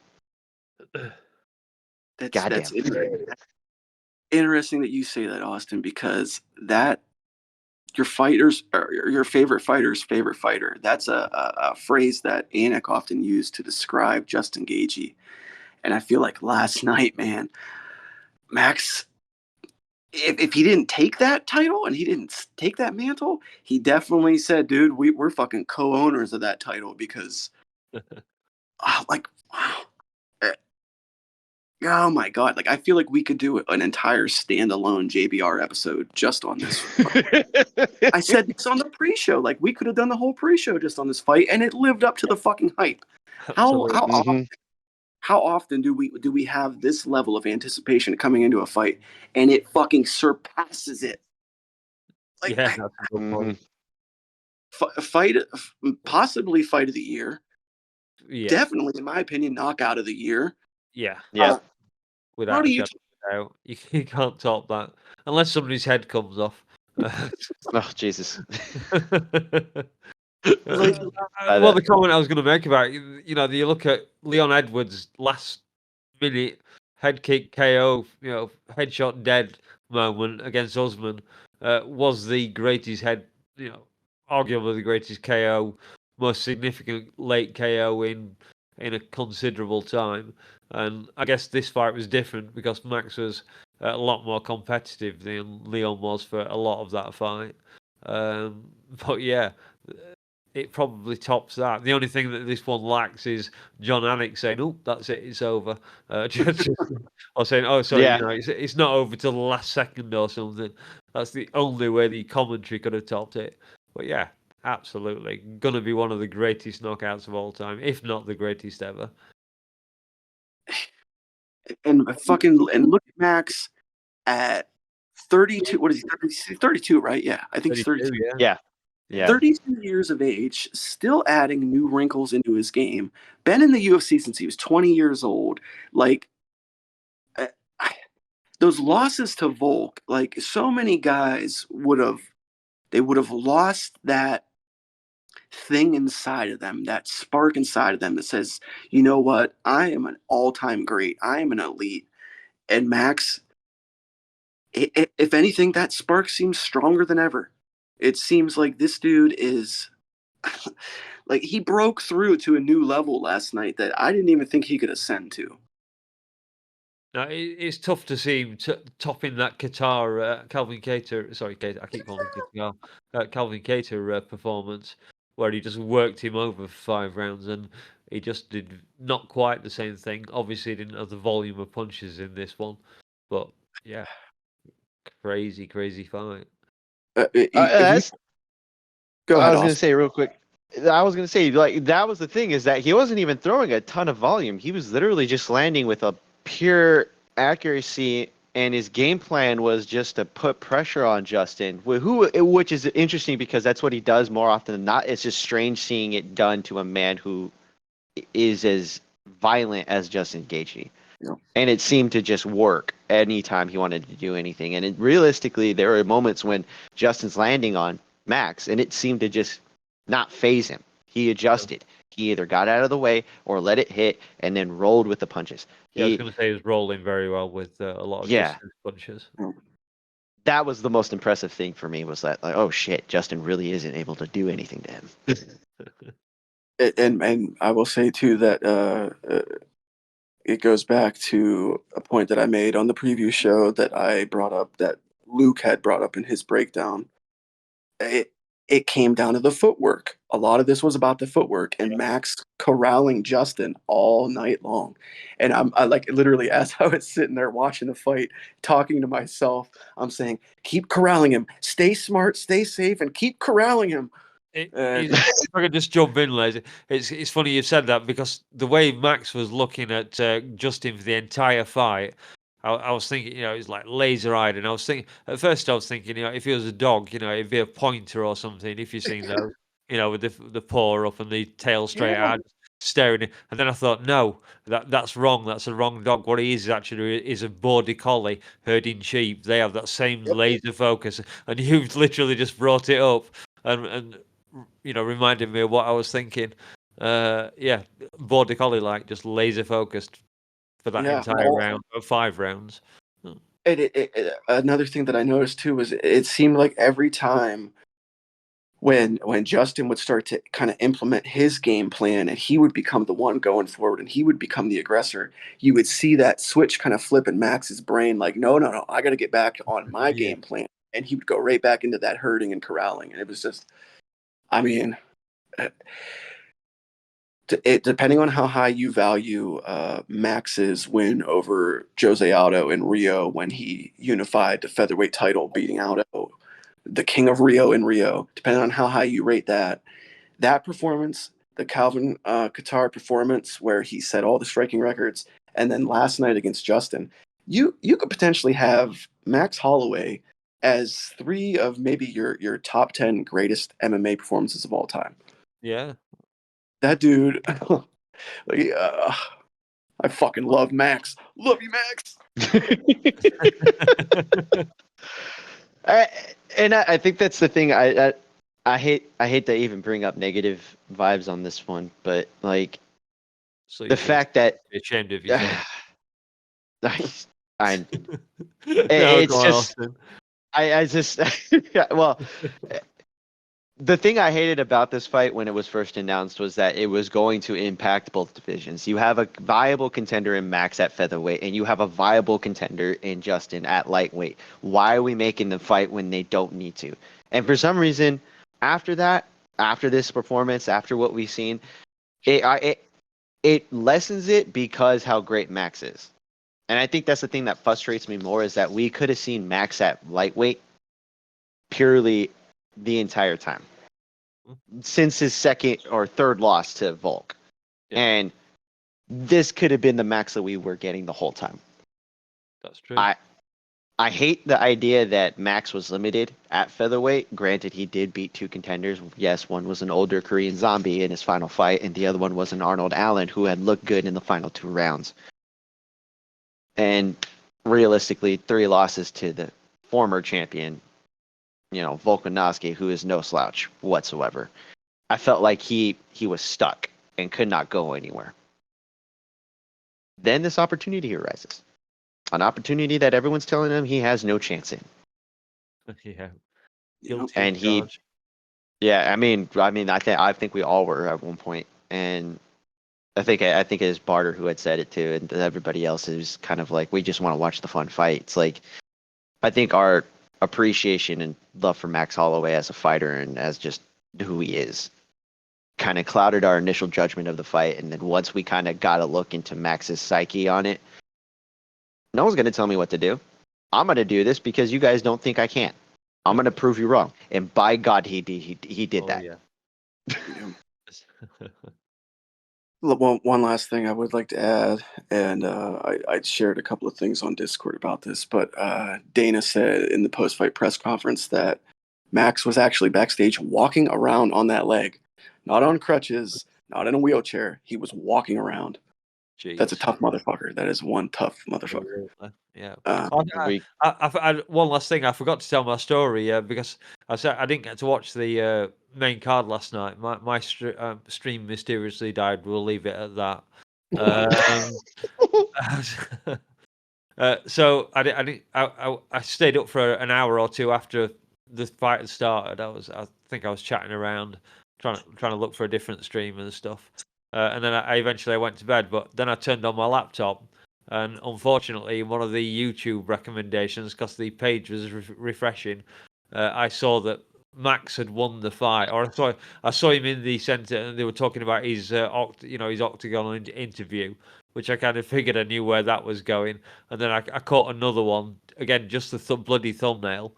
That's interesting that you say that, Austin, because that your fighter's or your favorite fighter's favorite fighter. That's a phrase that Anik often used to describe Justin Gaethje. And I feel like last night, man, Max, if he didn't take that title and he didn't take that mantle, he definitely said, dude, we're fucking co-owners of that title, because like, wow. Oh my God. Like, I feel like we could do an entire standalone JBR episode just on this. I said this on the pre-show. Like, we could have done the whole pre-show just on this fight, and it lived up to the fucking hype. How Absolutely. how hmm how often do we have this level of anticipation coming into a fight, and it fucking surpasses it? Like, Yeah, that's a good hmm point. fight, possibly fight of the year. Yeah, Definitely, in my opinion, knockout of the year. yeah, Yeah. Uh, how without a do you? shadow of a doubt. You can't top that unless somebody's head comes off. Oh Jesus. Like, Well, That, the comment I was going to make about you look at Leon Edwards' last minute head kick KO, headshot dead moment against Usman was the greatest arguably the greatest KO, most significant late KO in a considerable time. And I guess this fight was different because Max was a lot more competitive than Leon was for a lot of that fight. But yeah, it probably tops that. The only thing that this one lacks is John Anik saying, "Oh, that's it, it's over," or saying, "Oh, sorry, yeah. it's not over till the last second or something." That's the only way the commentary could have topped it. But yeah, absolutely, gonna be one of the greatest knockouts of all time, if not the greatest ever. and look at Max at 32. What is he? 32, right? Yeah, I think he's 32, 32. yeah, Yeah. yeah. Yeah. 32 years of age, still adding new wrinkles into his game. Been in the UFC since he was 20 years old. Like, uh, those losses to Volk, like, so many guys would have lost that thing inside of them, that spark inside of them that says, you know what, I am an all-time great. I am an elite. And Max, if anything, that spark seems stronger than ever. It seems like this dude is like, he broke through to a new level last night that I didn't even think he could ascend to. No, it's tough to see him topping that Qatar Calvin Cater. Sorry, Cater. I keep calling him Qatar. Calvin Cater performance where he just worked him over for 5 rounds, and he just did not quite the same thing. Obviously, he didn't have the volume of punches in this one, but yeah, crazy, crazy fight. If you That's go I ahead, was gonna Austin. say real quick. I was gonna say like that was the thing is that he wasn't even throwing a ton of volume. He was literally just landing with a pure accuracy, and his game plan was just to put pressure on Justin, which is interesting because that's what he does more often than not. It's just strange seeing it done to a man who is as violent as Justin Gaethje. You know, And it seemed to just work anytime he wanted to do anything. And realistically, there were moments when Justin's landing on Max, and it seemed to just not phase him. He adjusted. He either got out of the way or let it hit, and then rolled with the punches. Yeah, I was He, going to say he was rolling very well with a lot of yeah, distance punches. that was the most impressive thing for me was that like, oh shit, Justin really isn't able to do anything to him. and I will say too that it goes back to a point that I made on the preview show that I brought up, that Luke had brought up in his breakdown. It it came down to the footwork. A lot of this was about the footwork and Max corralling Justin all night long. And I like literally, as I was sitting there watching the fight, talking to myself, I'm saying, keep corralling him, stay smart, stay safe, and keep corralling him. And If I could just jump in, Les, it's funny you said that because the way Max was looking at Justin for the entire fight, I was thinking, he's like laser eyed, and I was thinking at first I was thinking, if he was a dog, it'd be a pointer or something. If you've seen those, with the paw up and the tail straight yeah, out, staring. And then I thought, no, that's wrong. That's a wrong dog. What he is actually is a border collie herding sheep. They have that same yep, laser focus, and you've literally just brought it up. And reminded me of what I was thinking. Yeah, border collie like just laser focused for that yeah. entire round, 5 rounds. Another thing that I noticed too was it seemed like every time when Justin would start to kind of implement his game plan and he would become the one going forward and he would become the aggressor, you would see that switch kind of flip in Max's brain, like, no, no, no, I got to get back on my Yeah, game plan. And he would go right back into that herding and corralling. And it was just, I mean, uh, depending on how high you value Max's win over Jose Aldo in Rio when he unified the featherweight title, beating Aldo, the king of Rio in Rio, depending on how high you rate that performance, the Calvin Kattar performance where he set all the striking records, and then last night against Justin, you could potentially have Max Holloway as 3 of maybe your top 10 greatest MMA performances of all time. Yeah. That dude, like, I fucking love Max. Love you, Max. I think that's the thing. I hate to even bring up negative vibes on this one, but like So the fact that you're ashamed of yourself. I No, it's go on, just Austin. I just well, the thing I hated about this fight when it was first announced was that it was going to impact both divisions. You have a viable contender in Max at featherweight, and you have a viable contender in Justin at lightweight. Why are we making them fight when they don't need to? And for some reason, after this performance, after what we've seen, it lessens it because how great Max is. And I think that's the thing that frustrates me more is that we could have seen Max at lightweight purely the entire time since his second or third loss to Volk. Yeah. And this could have been the Max that we were getting the whole time. That's true. I hate the idea that Max was limited at featherweight. Granted, he did beat 2 contenders. Yes, one was an older Korean zombie in his final fight, and the other one was an Arnold Allen who had looked good in the final 2 rounds. And realistically, 3 losses to the former champion, Volkanovski, who is no slouch whatsoever. I felt like he was stuck and could not go anywhere. Then this opportunity arises. An opportunity that everyone's telling him he has no chance in. Yeah. Yep. And he, charge. yeah, I think we all were at one point, and I think it is Barter who had said it too, and everybody else is kind of like, we just want to watch the fun fight. It's like, I think our appreciation and love for Max Holloway as a fighter and as just who he is kind of clouded our initial judgment of the fight, and then once we kind of got a look into Max's psyche on it, no one's going to tell me what to do. I'm going to do this because you guys don't think I can. I'm going to prove you wrong. And by God, he did that. Yeah. One last thing I would like to add, and I shared a couple of things on Discord about this, but Dana said in the post-fight press conference that Max was actually backstage walking around on that leg, not on crutches, not in a wheelchair. He was walking around. Jeez. That's a tough motherfucker. That is one tough motherfucker. Yeah. We One last thing, I forgot to tell my story because I said I didn't get to watch the main card last night. My stream mysteriously died. We'll leave it at that. So I stayed up for an hour or two after the fight had started. I think I was chatting around, trying to look for a different stream and stuff. And then I eventually went to bed. But then I turned on my laptop, and unfortunately, one of the YouTube recommendations, because the page was refreshing, I saw that Max had won the fight, or I saw him in the center, and they were talking about his his octagon interview, which I kind of figured I knew where that was going. And then I caught another one again, just the bloody thumbnail.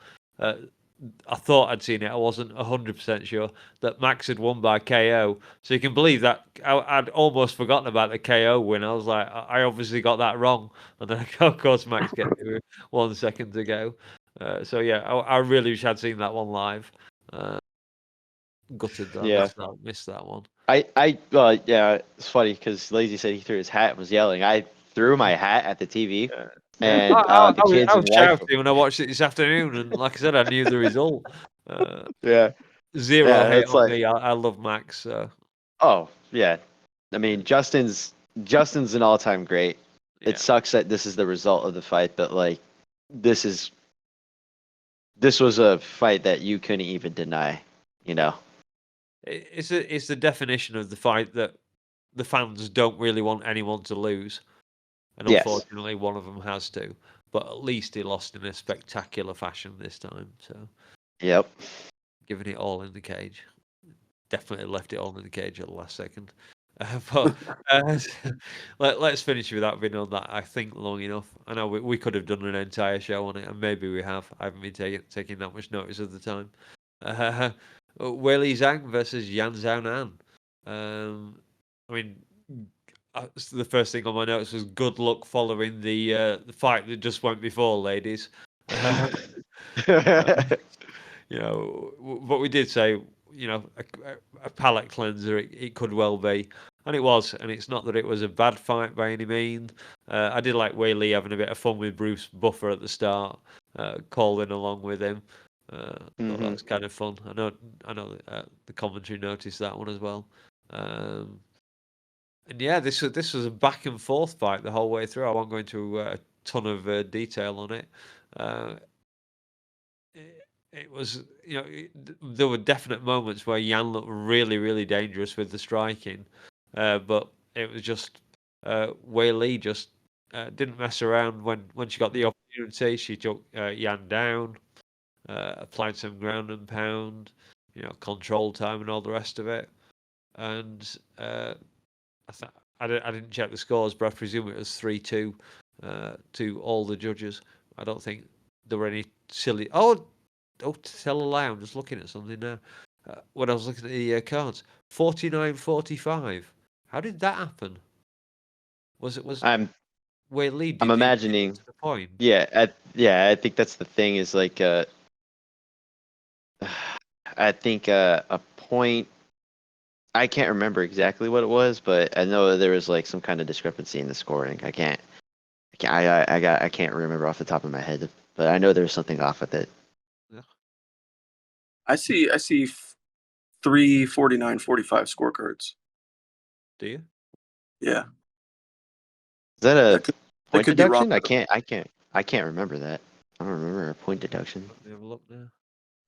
I thought I'd seen it. I wasn't 100% sure that Max had won by KO. So you can believe that I'd almost forgotten about the KO win. I was like, I obviously got that wrong. And then, of course, Max gets it 1 second to go. So yeah, I really wish I'd seen that one live. Gutted that I missed that one. Yeah, it's funny because Lazy said he threw his hat and was yelling. I threw my hat at the TV. Yeah. And the kids I and was wife. shouting when I watched it this afternoon, and like I said, I knew the result. Yeah. Zero hate it's on like, me. I love Max. So. oh yeah, I mean Justin's an all-time great. Yeah. It sucks that this is the result of the fight, but like this was a fight that you couldn't even deny. It's the definition of the fight that the fans don't really want anyone to lose, and Yes. unfortunately, one of them has to. But at least he lost in a spectacular fashion this time. So. Yep. Giving it all in the cage. Definitely left it all in the cage at the last second. But uh, let's finish without being on that. I think long enough. I know we could have done an entire show on it, and maybe we have. I haven't been taking that much notice of the time. Uh, Weili Zhang versus Yan Xiaonan. I mean, the first thing on my notes was good luck following the fight that just went before, ladies. But we did say, a palate cleanser. It could well be, and it was. And it's not that it was a bad fight by any means. I did like Weili having a bit of fun with Bruce Buffer at the start, calling along with him. Thought that was kind of fun. I know. The commentary noticed that one as well. And yeah, this was a back and forth fight the whole way through. I won't go into a ton of detail on it. It was, there were definite moments where Yan looked really, really dangerous with the striking, but it was just Weili just didn't mess around when she got the opportunity. She took Yan down, applied some ground and pound, control time and all the rest of it, and I didn't check the scores, but I presume it was 3-2 to all the judges. I don't think there were any silly. Oh, to tell a lie, I'm just looking at something now. When I was looking at the cards, 49-45. How did that happen? Was I'm Weili? I'm imagining. The point? Yeah, I think that's the thing. Is like I think a point. I can't remember exactly what it was, but I know there was like some kind of discrepancy in the scoring. I can't remember off the top of my head, but I know there's something off with it. Yeah. I see 3 49-45 scorecards. Do you? Yeah. Is that a point could be deduction? wrong. I can't remember that. I don't remember a point deduction. Let me have a look now.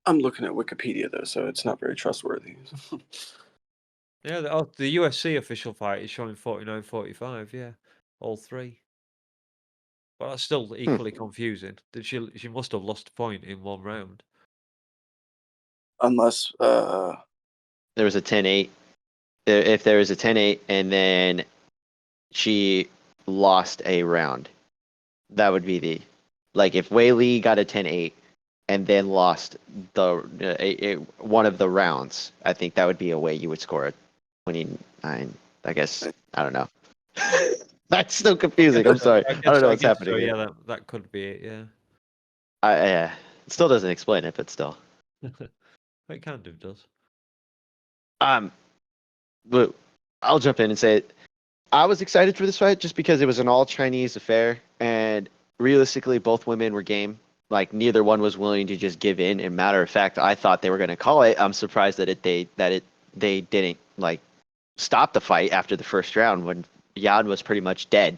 I'm looking at Wikipedia though, so it's not very trustworthy. Yeah, the UFC official fight is showing 49-45. Yeah, all three. But that's still equally confusing. She must have lost a point in one round. Unless There was a 10-8. If there was a 10-8 and then she lost a round, that would be if Weili got a 10-8 and then lost one of the rounds, I think that would be a way you would score a 29. I guess I don't know. That's still confusing. I'm sorry. I don't know what's happening. So, yeah, that could be it. Yeah. It still doesn't explain it, but still. It kind of does. But I'll jump in and say I was excited for this fight just because it was an all Chinese affair, and realistically, both women were game. Like neither one was willing to just give in. And matter of fact, I thought they were going to call it. I'm surprised that they didn't stop the fight after the first round when Yan was pretty much dead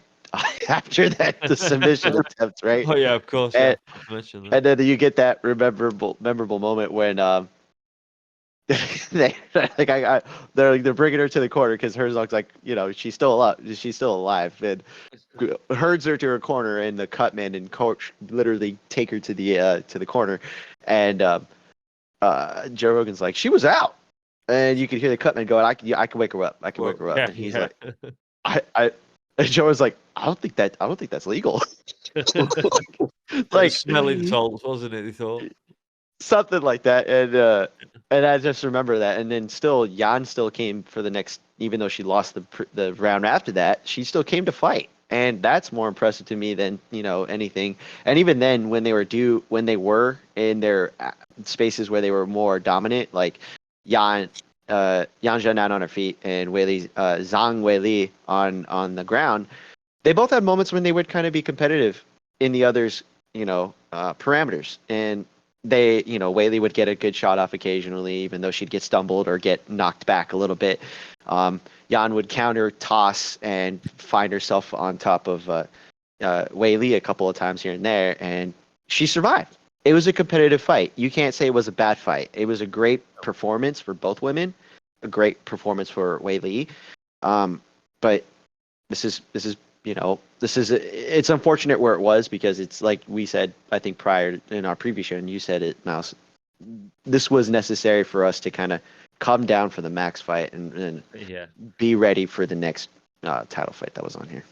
after the submission attempt, right? Oh yeah, of course. And, mentioned that. And then you get that memorable moment when they're bringing her to the corner because Herzog's like, she's still alive, and herds her to her corner, and the cutman and coach literally take her to the corner, and Joe Rogan's like, she was out, and you could hear the cutman going, I can wake her up, wake her up, and he's like, and Joe was like, I don't think that's legal. like smelling salts, wasn't it? He thought. Something like that, and I just remember that. And then Yan still came for the next, even though she lost the round after that, she still came to fight, and that's more impressive to me than anything. And even then, when they were in their spaces where they were more dominant, like Yan Xiaonan on her feet and Zhang Weili on the ground, they both had moments when they would kind of be competitive in the others, parameters, and Weili would get a good shot off occasionally, even though she'd get stumbled or get knocked back a little bit. Yan would counter, toss, and find herself on top of Weili a couple of times here and there, and she survived. It was a competitive fight. You can't say it was a bad fight. It was a great performance for both women, a great performance for Weili. But it's unfortunate where it was, because it's like we said, I think prior in our previous show, and you said it, Mouse, this was necessary for us to kind of come down for the Max fight and Yeah. be ready for the next title fight that was on here.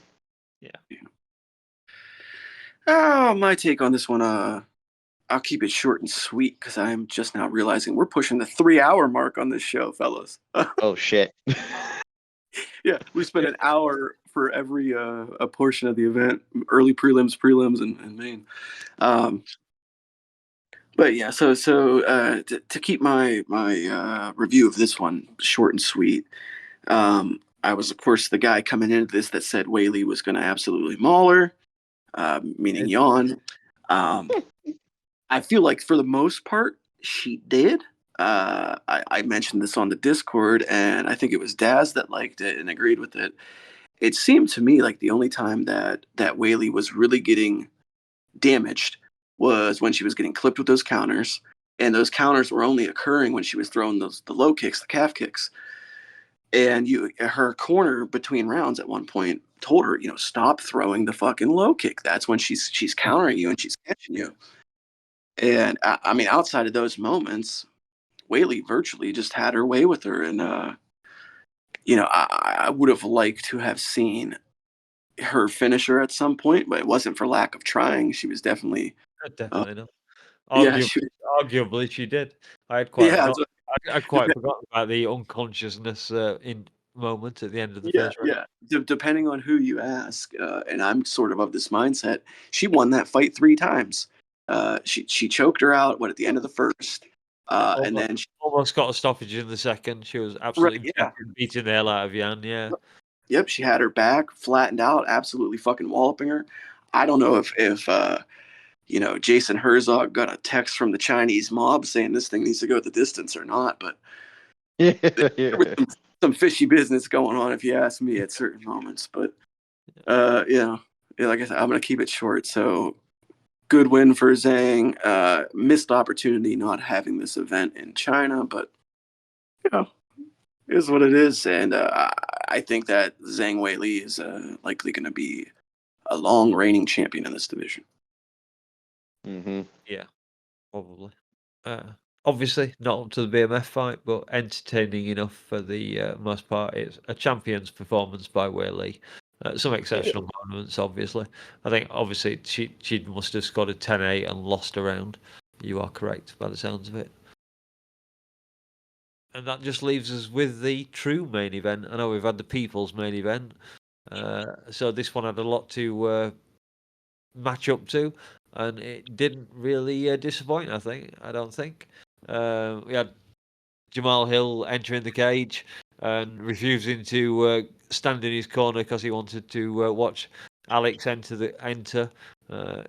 Oh, my take on this one, I'll keep it short and sweet because I'm just now realizing we're pushing the 3-hour mark on this show, fellas. Oh shit. Yeah, we spent an hour for every a portion of the event, early prelims, and main. But yeah, so to keep my review of this one short and sweet, I was of course the guy coming into this that said Weili was going to absolutely maul her, meaning yawn. I feel like for the most part she did. I mentioned this on the Discord, and I think it was Daz that liked it and agreed with it. It seemed to me like the only time that Weili was really getting damaged was when she was getting clipped with those counters, and those counters were only occurring when she was throwing the low kicks, the calf kicks. And her corner between rounds at one point told her, stop throwing the fucking low kick. That's when she's countering you and she's catching you. And I mean, outside of those moments, Weili virtually just had her way with her. And I would have liked to have seen her finish her at some point, but it wasn't for lack of trying. She was definitely Definitely not. yeah, Arguably, she did. I had yeah, I'd quite forgotten about the unconsciousness in moment at the end of the first round. Depending on who you ask, and I'm sort of this mindset. She won that fight 3 times. She choked her out at the end of the first, and then she Almost got a stoppage in the second. She was right, absolutely yeah, beating the hell out of Yan. Yeah, yep. She had her back flattened out, absolutely fucking walloping her. I don't know if Jason Herzog got a text from the Chinese mob saying this thing needs to go the distance or not, but there was some fishy business going on, if you ask me, at certain moments. But like I said, I'm gonna keep it short. So good win for Zhang. Missed opportunity not having this event in China, but it is what it is. And I think that Zhang Weili is likely going to be a long reigning champion in this division. Mm-hmm. Yeah, probably. Obviously, not up to the BMF fight, but entertaining enough for the most part. It's a champion's performance by Weili. Some exceptional moments, obviously. I think, obviously, she must have scored a 10-8 and lost a round. You are correct, by the sounds of it. And that just leaves us with the true main event. I know we've had the people's main event. So this one had a lot to match up to. And it didn't really disappoint, I don't think. We had Jamal Hill entering the cage and refusing to stand in his corner because he wanted to watch Alex enter. Wanted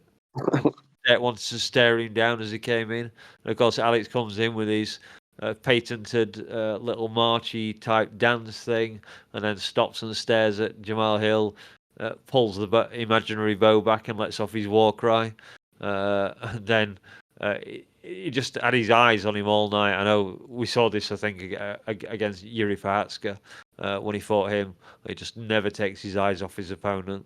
to stare him down as he came in. And of course, Alex comes in with his patented little marchy type dance thing, and then stops and stares at Jamal Hill, pulls the imaginary bow back and lets off his war cry. And then he just had his eyes on him all night. I know we saw this, I think, against Yuri Prochazka when he fought him. He just never takes his eyes off his opponent.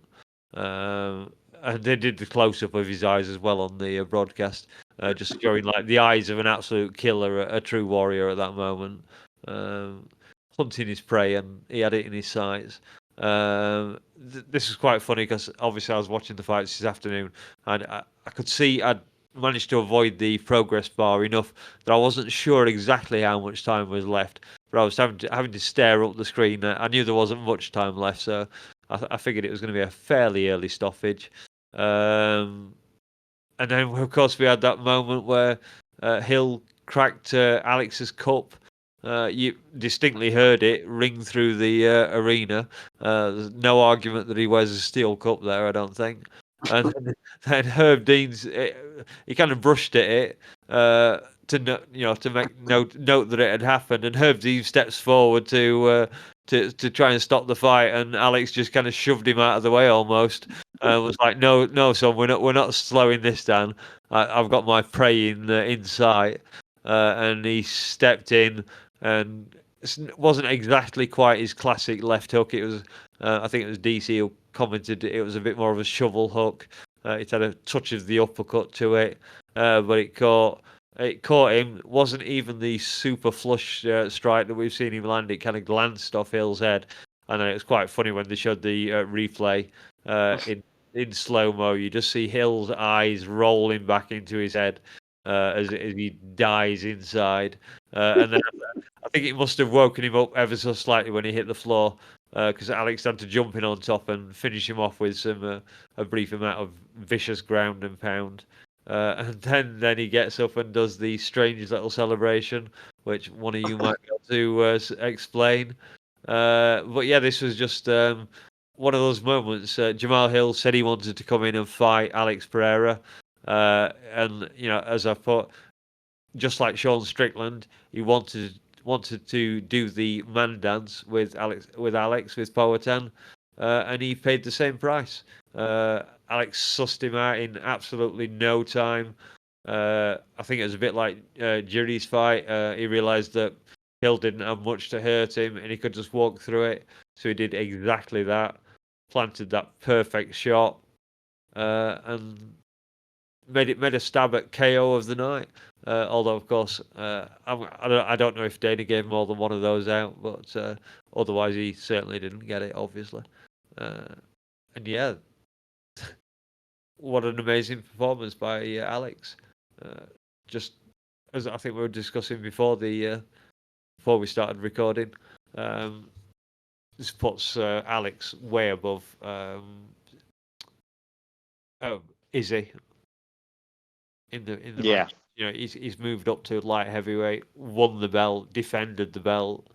And they did the close-up of his eyes as well on the broadcast, just showing like the eyes of an absolute killer, a true warrior at that moment, hunting his prey, and he had it in his sights. This was quite funny because obviously I was watching the fights this afternoon, and I could see I'd managed to avoid the progress bar enough that I wasn't sure exactly how much time was left, but I was having to stare up the screen. I knew there wasn't much time left, so I figured it was going to be a fairly early stoppage. And then, of course, we had that moment where Hill cracked Alex's cup. You distinctly heard it ring through the arena. There's no argument that he wears a steel cup there, I don't think. And then Herb Dean's, he kind of brushed at it to make note that it had happened. And Herb Dean steps forward to try and stop the fight, and Alex just kind of shoved him out of the way almost. Was like, no, son, we're not slowing this down. I've got my prey in sight. And he stepped in, and it wasn't exactly quite his classic left hook. It was, I think it was DC who commented it was a bit more of a shovel hook. It had a touch of the uppercut to it, but it caught It caught him. Wasn't even the super flush strike that we've seen him land. It kind of glanced off Hill's head, and then it was quite funny when they showed the replay in slow mo. You just see Hill's eyes rolling back into his head as he dies inside, and then I think it must have woken him up ever so slightly when he hit the floor. Because Alex had to jump in on top and finish him off with some a brief amount of vicious ground and pound. And then he gets up and does the strange little celebration, which one of you might be able to explain. But yeah, this was just one of those moments. Jamal Hill said he wanted to come in and fight Alex Pereira, and as I put, just like Sean Strickland, he wanted to do the man dance with Alex with Powhatan, and he paid the same price. Alex sussed him out in absolutely no time. I think it was a bit like Jury's fight. He realised that Hill didn't have much to hurt him, and he could just walk through it. So he did exactly that. Planted that perfect shot, and made a stab at KO of the night. Although, of course, I don't know if Dana gave more than one of those out, but otherwise he certainly didn't get it, obviously. And yeah, what an amazing performance by Alex. Just as I think we were discussing before we started recording, this puts Alex way above Izzy in the match. He's moved up to light heavyweight, won the belt, defended the belt,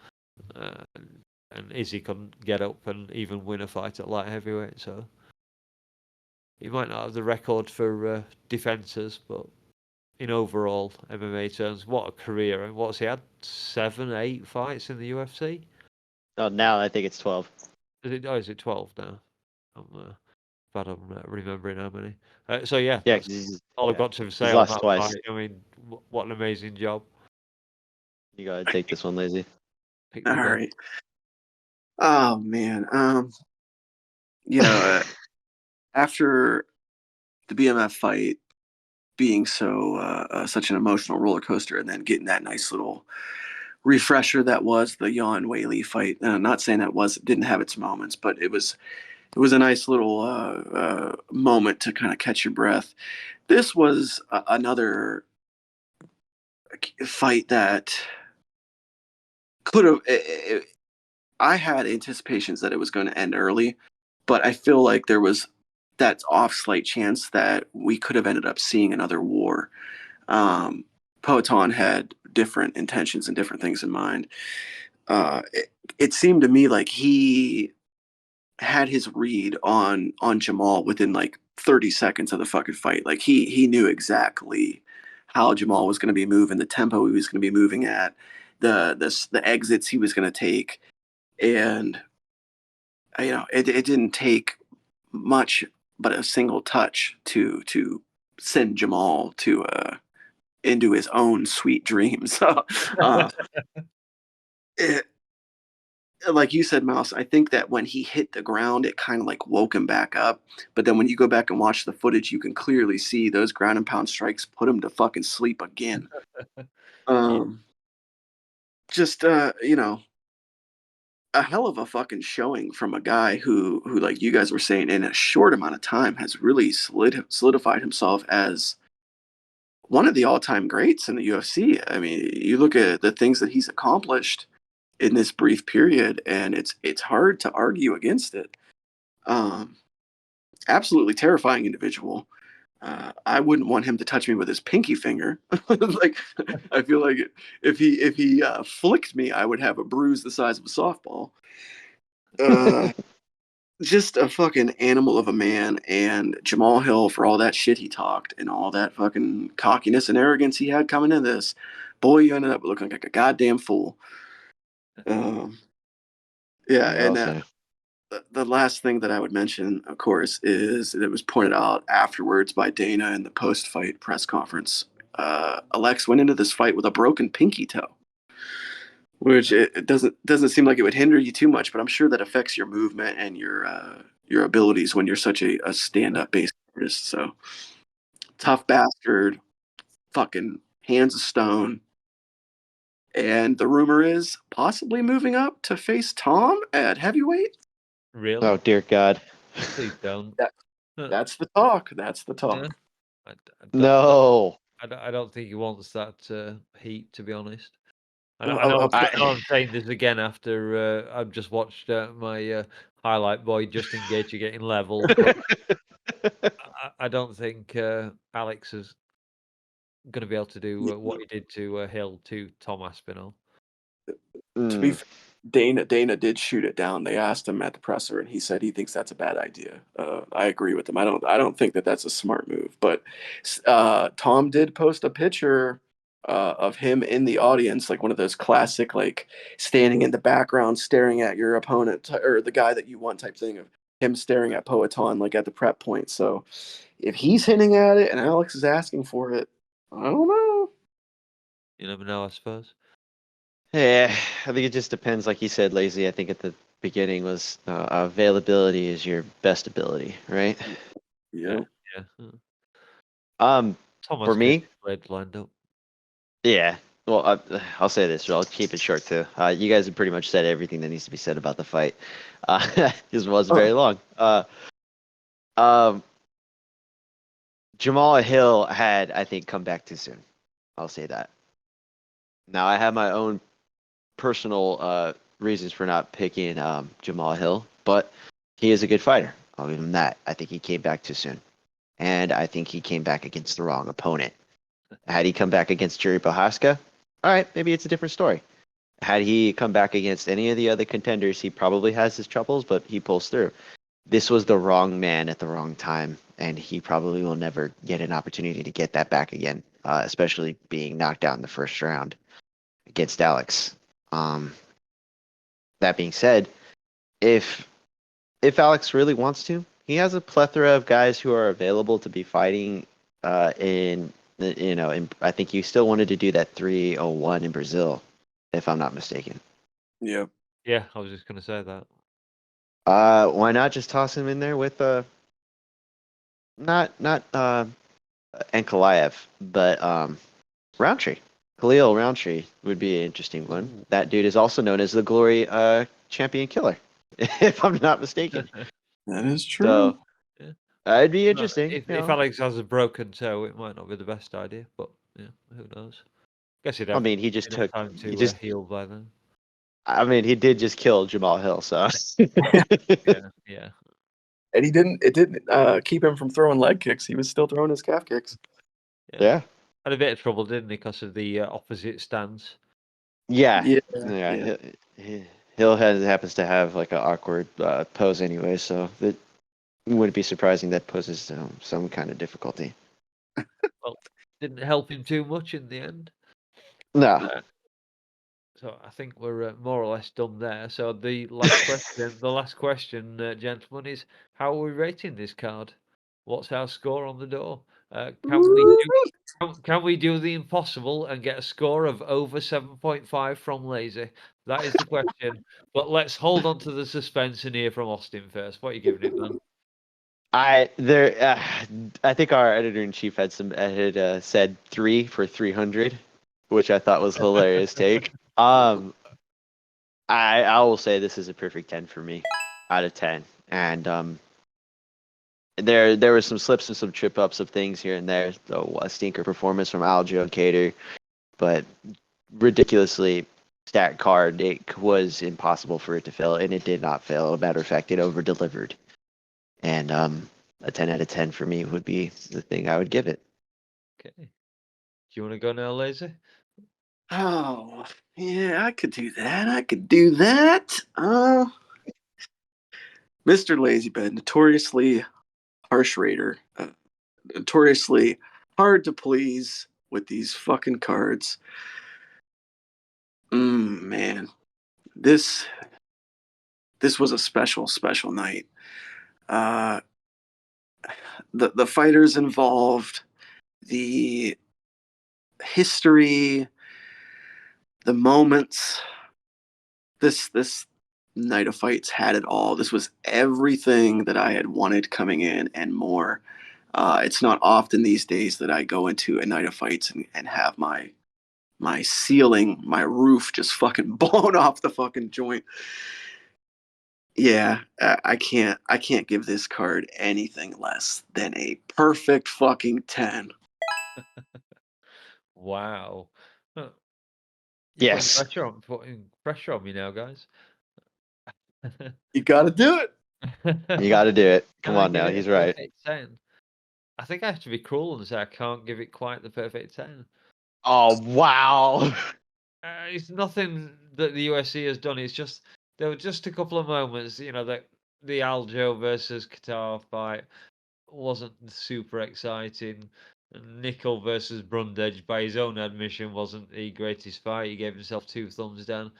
and Izzy couldn't get up and even win a fight at light heavyweight. So he might not have the record for defenses, but in overall MMA terms, what a career! And what's he had? 7, 8 fights in the UFC. Oh, now I think it's 12. Is it 12 now? I'm bad on remembering how many. So yeah, Yeah, all I've got to say he's on lost that twice. fight. I mean, what an amazing job. You gotta take this one, Lazy. All right. Oh man. After the BMF fight being such an emotional roller coaster, and then getting that nice little refresher that was the Jan Whaley fight. Not saying that didn't have its moments, but it was a nice little moment to kind of catch your breath. This was another fight that could have. I had anticipations that it was going to end early, but I feel like there was that off slight chance that we could have ended up seeing another war. Powhatan had different intentions and different things in mind. It seemed to me like he had his read on Jamal within like 30 seconds of the fucking fight. Like he knew exactly how Jamal was going to be moving, the tempo he was going to be moving at, the exits he was going to take, and it didn't take much but a single touch to send Jamal to into his own sweet dreams. So, like you said, Mouse, I think that when he hit the ground, it kind of like woke him back up. But then when you go back and watch the footage, you can clearly see those ground and pound strikes put him to fucking sleep again. Just a hell of a fucking showing from a guy who like you guys were saying, in a short amount of time has really solidified himself as one of the all-time greats in the UFC. I mean, you look at the things that he's accomplished in this brief period, and it's hard to argue against it. Absolutely terrifying individual. I wouldn't want him to touch me with his pinky finger. Like, I feel like if he flicked me, I would have a bruise the size of a softball. Just a fucking animal of a man. And Jamal Hill, for all that shit he talked and all that fucking cockiness and arrogance he had coming into this, boy, you ended up looking like a goddamn fool. And the last thing that I would mention, of course, is that it was pointed out afterwards by Dana in the post-fight press conference. Alex went into this fight with a broken pinky toe, which it doesn't seem like it would hinder you too much, but I'm sure that affects your movement and your abilities when you're such a stand-up based artist. So tough bastard, fucking hands of stone. And the rumor is possibly moving up to face Tom at heavyweight. Really? Oh dear God. Please don't. That, Huh. that's the talk. That's the talk. Yeah. I No. don't think he wants that heat, to be honest. I know, Well, I know, I- I know I'm saying this again after I've just watched my highlight boy Justin Gaethje getting leveled, but I don't think Alex is going to be able to do what he did to Hill to Tom Aspinall. To be Mm. fair, Dana did shoot it down. They asked him at the presser, and he said he thinks that's a bad idea. I agree with him. I don't think that that's a smart move. But Tom did post a picture of him in the audience, like one of those classic, like standing in the background, staring at your opponent or the guy that you want type thing of him staring at Poetan, like at the prep point. So if he's hinting at it and Alex is asking for it, I don't know. You never know, I suppose. Yeah, I think it just depends. Like you said, Lazy, I think at the beginning was availability is your best ability, right? Yeah. Yeah. Um, Thomas for me, played lined up. yeah. Well, I'll say this. I'll keep it short too. You guys have pretty much said everything that needs to be said about the fight. This wasn't very long. Um, Jamal Hill had, I think, come back too soon. I'll say that. Now I have my own personal reasons for not picking Jamal Hill, but he is a good fighter. I'll give him that. I think he came back too soon, and I think he came back against the wrong opponent. Had he come back against Jerry Prochazka, all right, maybe it's a different story. Had he come back against any of the other contenders, he probably has his troubles, but he pulls through. This was the wrong man at the wrong time, and he probably will never get an opportunity to get that back again, especially being knocked out in the first round against Alex. Um, that being said, if Alex really wants to, he has a plethora of guys who are available to be fighting I think he still wanted to do that 301 in Brazil, if I'm not mistaken. Yeah. Yeah, I was just going to say that. Why not just toss him in there with not Ankalaev, but Roundtree. Khalil Roundtree would be an interesting one. That dude is also known as the Glory Champion Killer, if I'm not mistaken. That is true. So Yeah. it'd be Well, interesting. if Alex has a broken toe, it might not be the best idea, but yeah, who knows? Guess he'd I have mean, he just enough took. time He to just. heal by then. I mean, he did just kill Jamal Hill. So. Yeah. And it didn't keep him from throwing leg kicks. He was still throwing his calf kicks. Yeah. Had a bit of trouble, didn't he, because of the opposite stance? Yeah. Yeah. Hill happens to have like an awkward pose anyway, so it wouldn't be surprising that poses some kind of difficulty. Well, didn't help him too much in the end. No. So I think we're more or less done there. So the last question, gentlemen, is how are we rating this card? What's our score on the door? Can we do the impossible and get a score of over 7.5 from Lazy? That is the question. But let's hold on to the suspense and hear from Austin first. What are you giving it, man? I think our editor in chief had said 3 for 300, which I thought was hilarious take. I will say this is a perfect 10 for me out of 10, and there were some slips and some trip ups of things here and there. So a stinker performance from Aljo and Kattar, but ridiculously stat card. It was impossible for it to fail, and it did not fail. As a matter of fact, it over delivered. And a 10 out of 10 for me would be the thing I would give it. Okay. Do you want to go now, Lazy? Oh, yeah, I could do that. Mr. Lazybed, notoriously harsh raider, notoriously hard to please with these fucking cards. Man, this was a special night. The fighters involved, the history, the moments. This night of fights had it all. This was everything that I had wanted coming in and more. It's not often these days that I go into a night of fights and have my ceiling, my roof just fucking blown off the fucking joint. Yeah, I can't give this card anything less than a perfect fucking 10. Wow. Huh. You're Yes. putting pressure on me now, guys. You got to do it. You got to do it. Can Come I on give now. it a He's right. perfect 10? I think I have to be cruel and say I can't give it quite the perfect 10. Oh, wow. It's nothing that the UFC has done. It's just there were just a couple of moments, that the Aljo versus Kattar fight wasn't super exciting. Nickal versus Brundage, by his own admission, wasn't the greatest fight. He gave himself 2 thumbs down.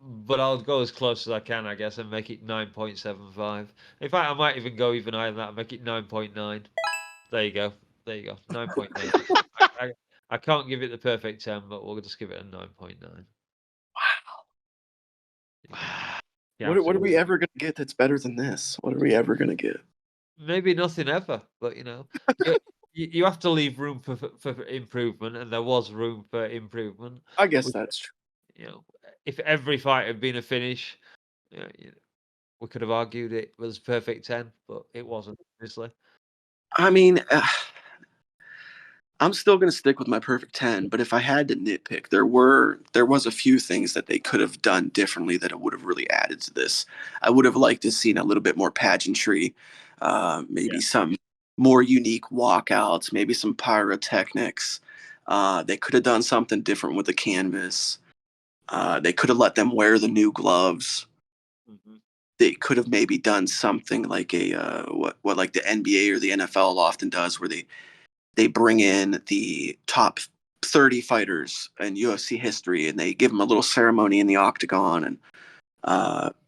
But I'll go as close as I can, I guess, and make it 9.75. In fact, I might even go even higher than that and make it 9.9. There you go. 9.9. I can't give it the perfect 10, but we'll just give it a 9.9. Yeah, What are we ever gonna get that's better than this? What are we ever gonna get? Maybe nothing ever, but you have to leave room for improvement, and there was room for improvement. I guess We, that's true. if every fight had been a finish, we could have argued it was perfect 10, but it wasn't, obviously. I mean, I'm still gonna stick with my perfect 10, but if I had to nitpick, there was a few things that they could have done differently that it would have really added to this. I would have liked to seen a little bit more pageantry, maybe some more unique walkouts, maybe some pyrotechnics. They could have done something different with the canvas. They could have let them wear the new gloves. Mm-hmm. They could have maybe done something like a what like the NBA or the NFL often does, where they bring in the top 30 fighters in UFC history and they give them a little ceremony in the octagon. And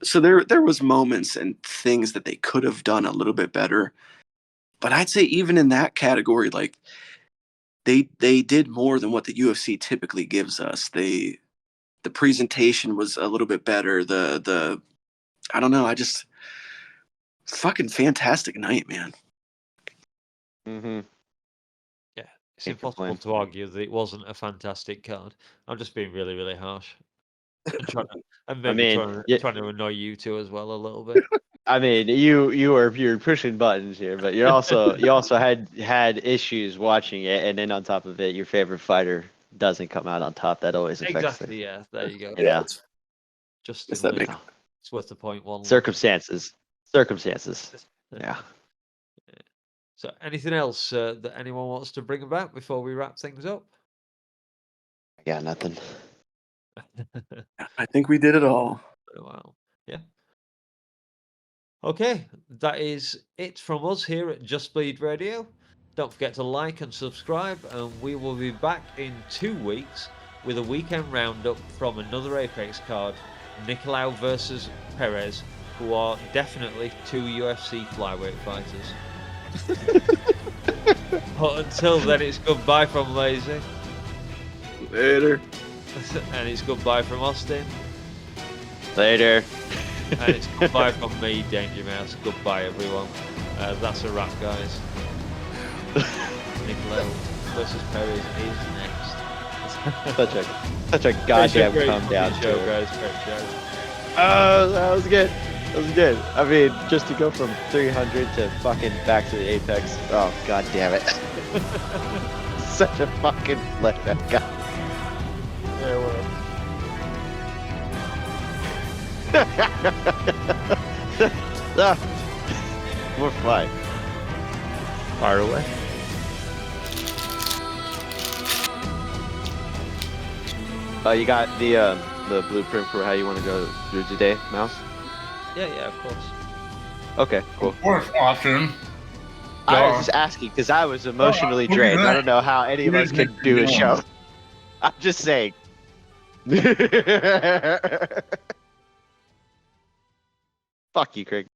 so there was moments and things that they could have done a little bit better. But I'd say even in that category, like they did more than what the UFC typically gives us. The presentation was a little bit better. The I don't know. I just fucking fantastic night, man. Mm-hmm. Yeah, it's Can't impossible complain. to argue that it wasn't a fantastic card. I'm just being really, really harsh. And I maybe mean, trying to annoy you two as well a little bit. I mean, you're pushing buttons here, but you also had issues watching it, and then on top of it, your favorite fighter doesn't come out on top. That always affects Exactly, yeah. There you go. Yeah. Just Guess that makes it's worth the point one. Circumstances. Yeah. So, anything else that anyone wants to bring about before we wrap things up? I got nothing. I think we did it all. Wow. Yeah. Okay, that is it from us here at Just Bleed Radio. Don't forget to like and subscribe, and we will be back in 2 weeks with a weekend roundup from another Apex card, Nickal versus Perez, who are definitely 2 UFC flyweight fighters. But until then, it's goodbye from Lazy. Later. And it's goodbye from Austin. Later. And it's goodbye from me, Dangermouse. Goodbye, everyone. That's a wrap, guys. Nickal versus Perez is next. such a goddamn come down show, show. guys. Great show. That was good. I mean, just to go from 300 to fucking back to the Apex. Oh, god damn it. Such a fucking letdown guy. Yeah, well. More fun. Fire away. You got the blueprint for how you want to go through today, Mouse? Yeah, of course. Okay, cool. Of course, Austin. I was just asking because I was emotionally drained. I don't know how any of us can do a show. I'm just saying. Fuck you, Craig.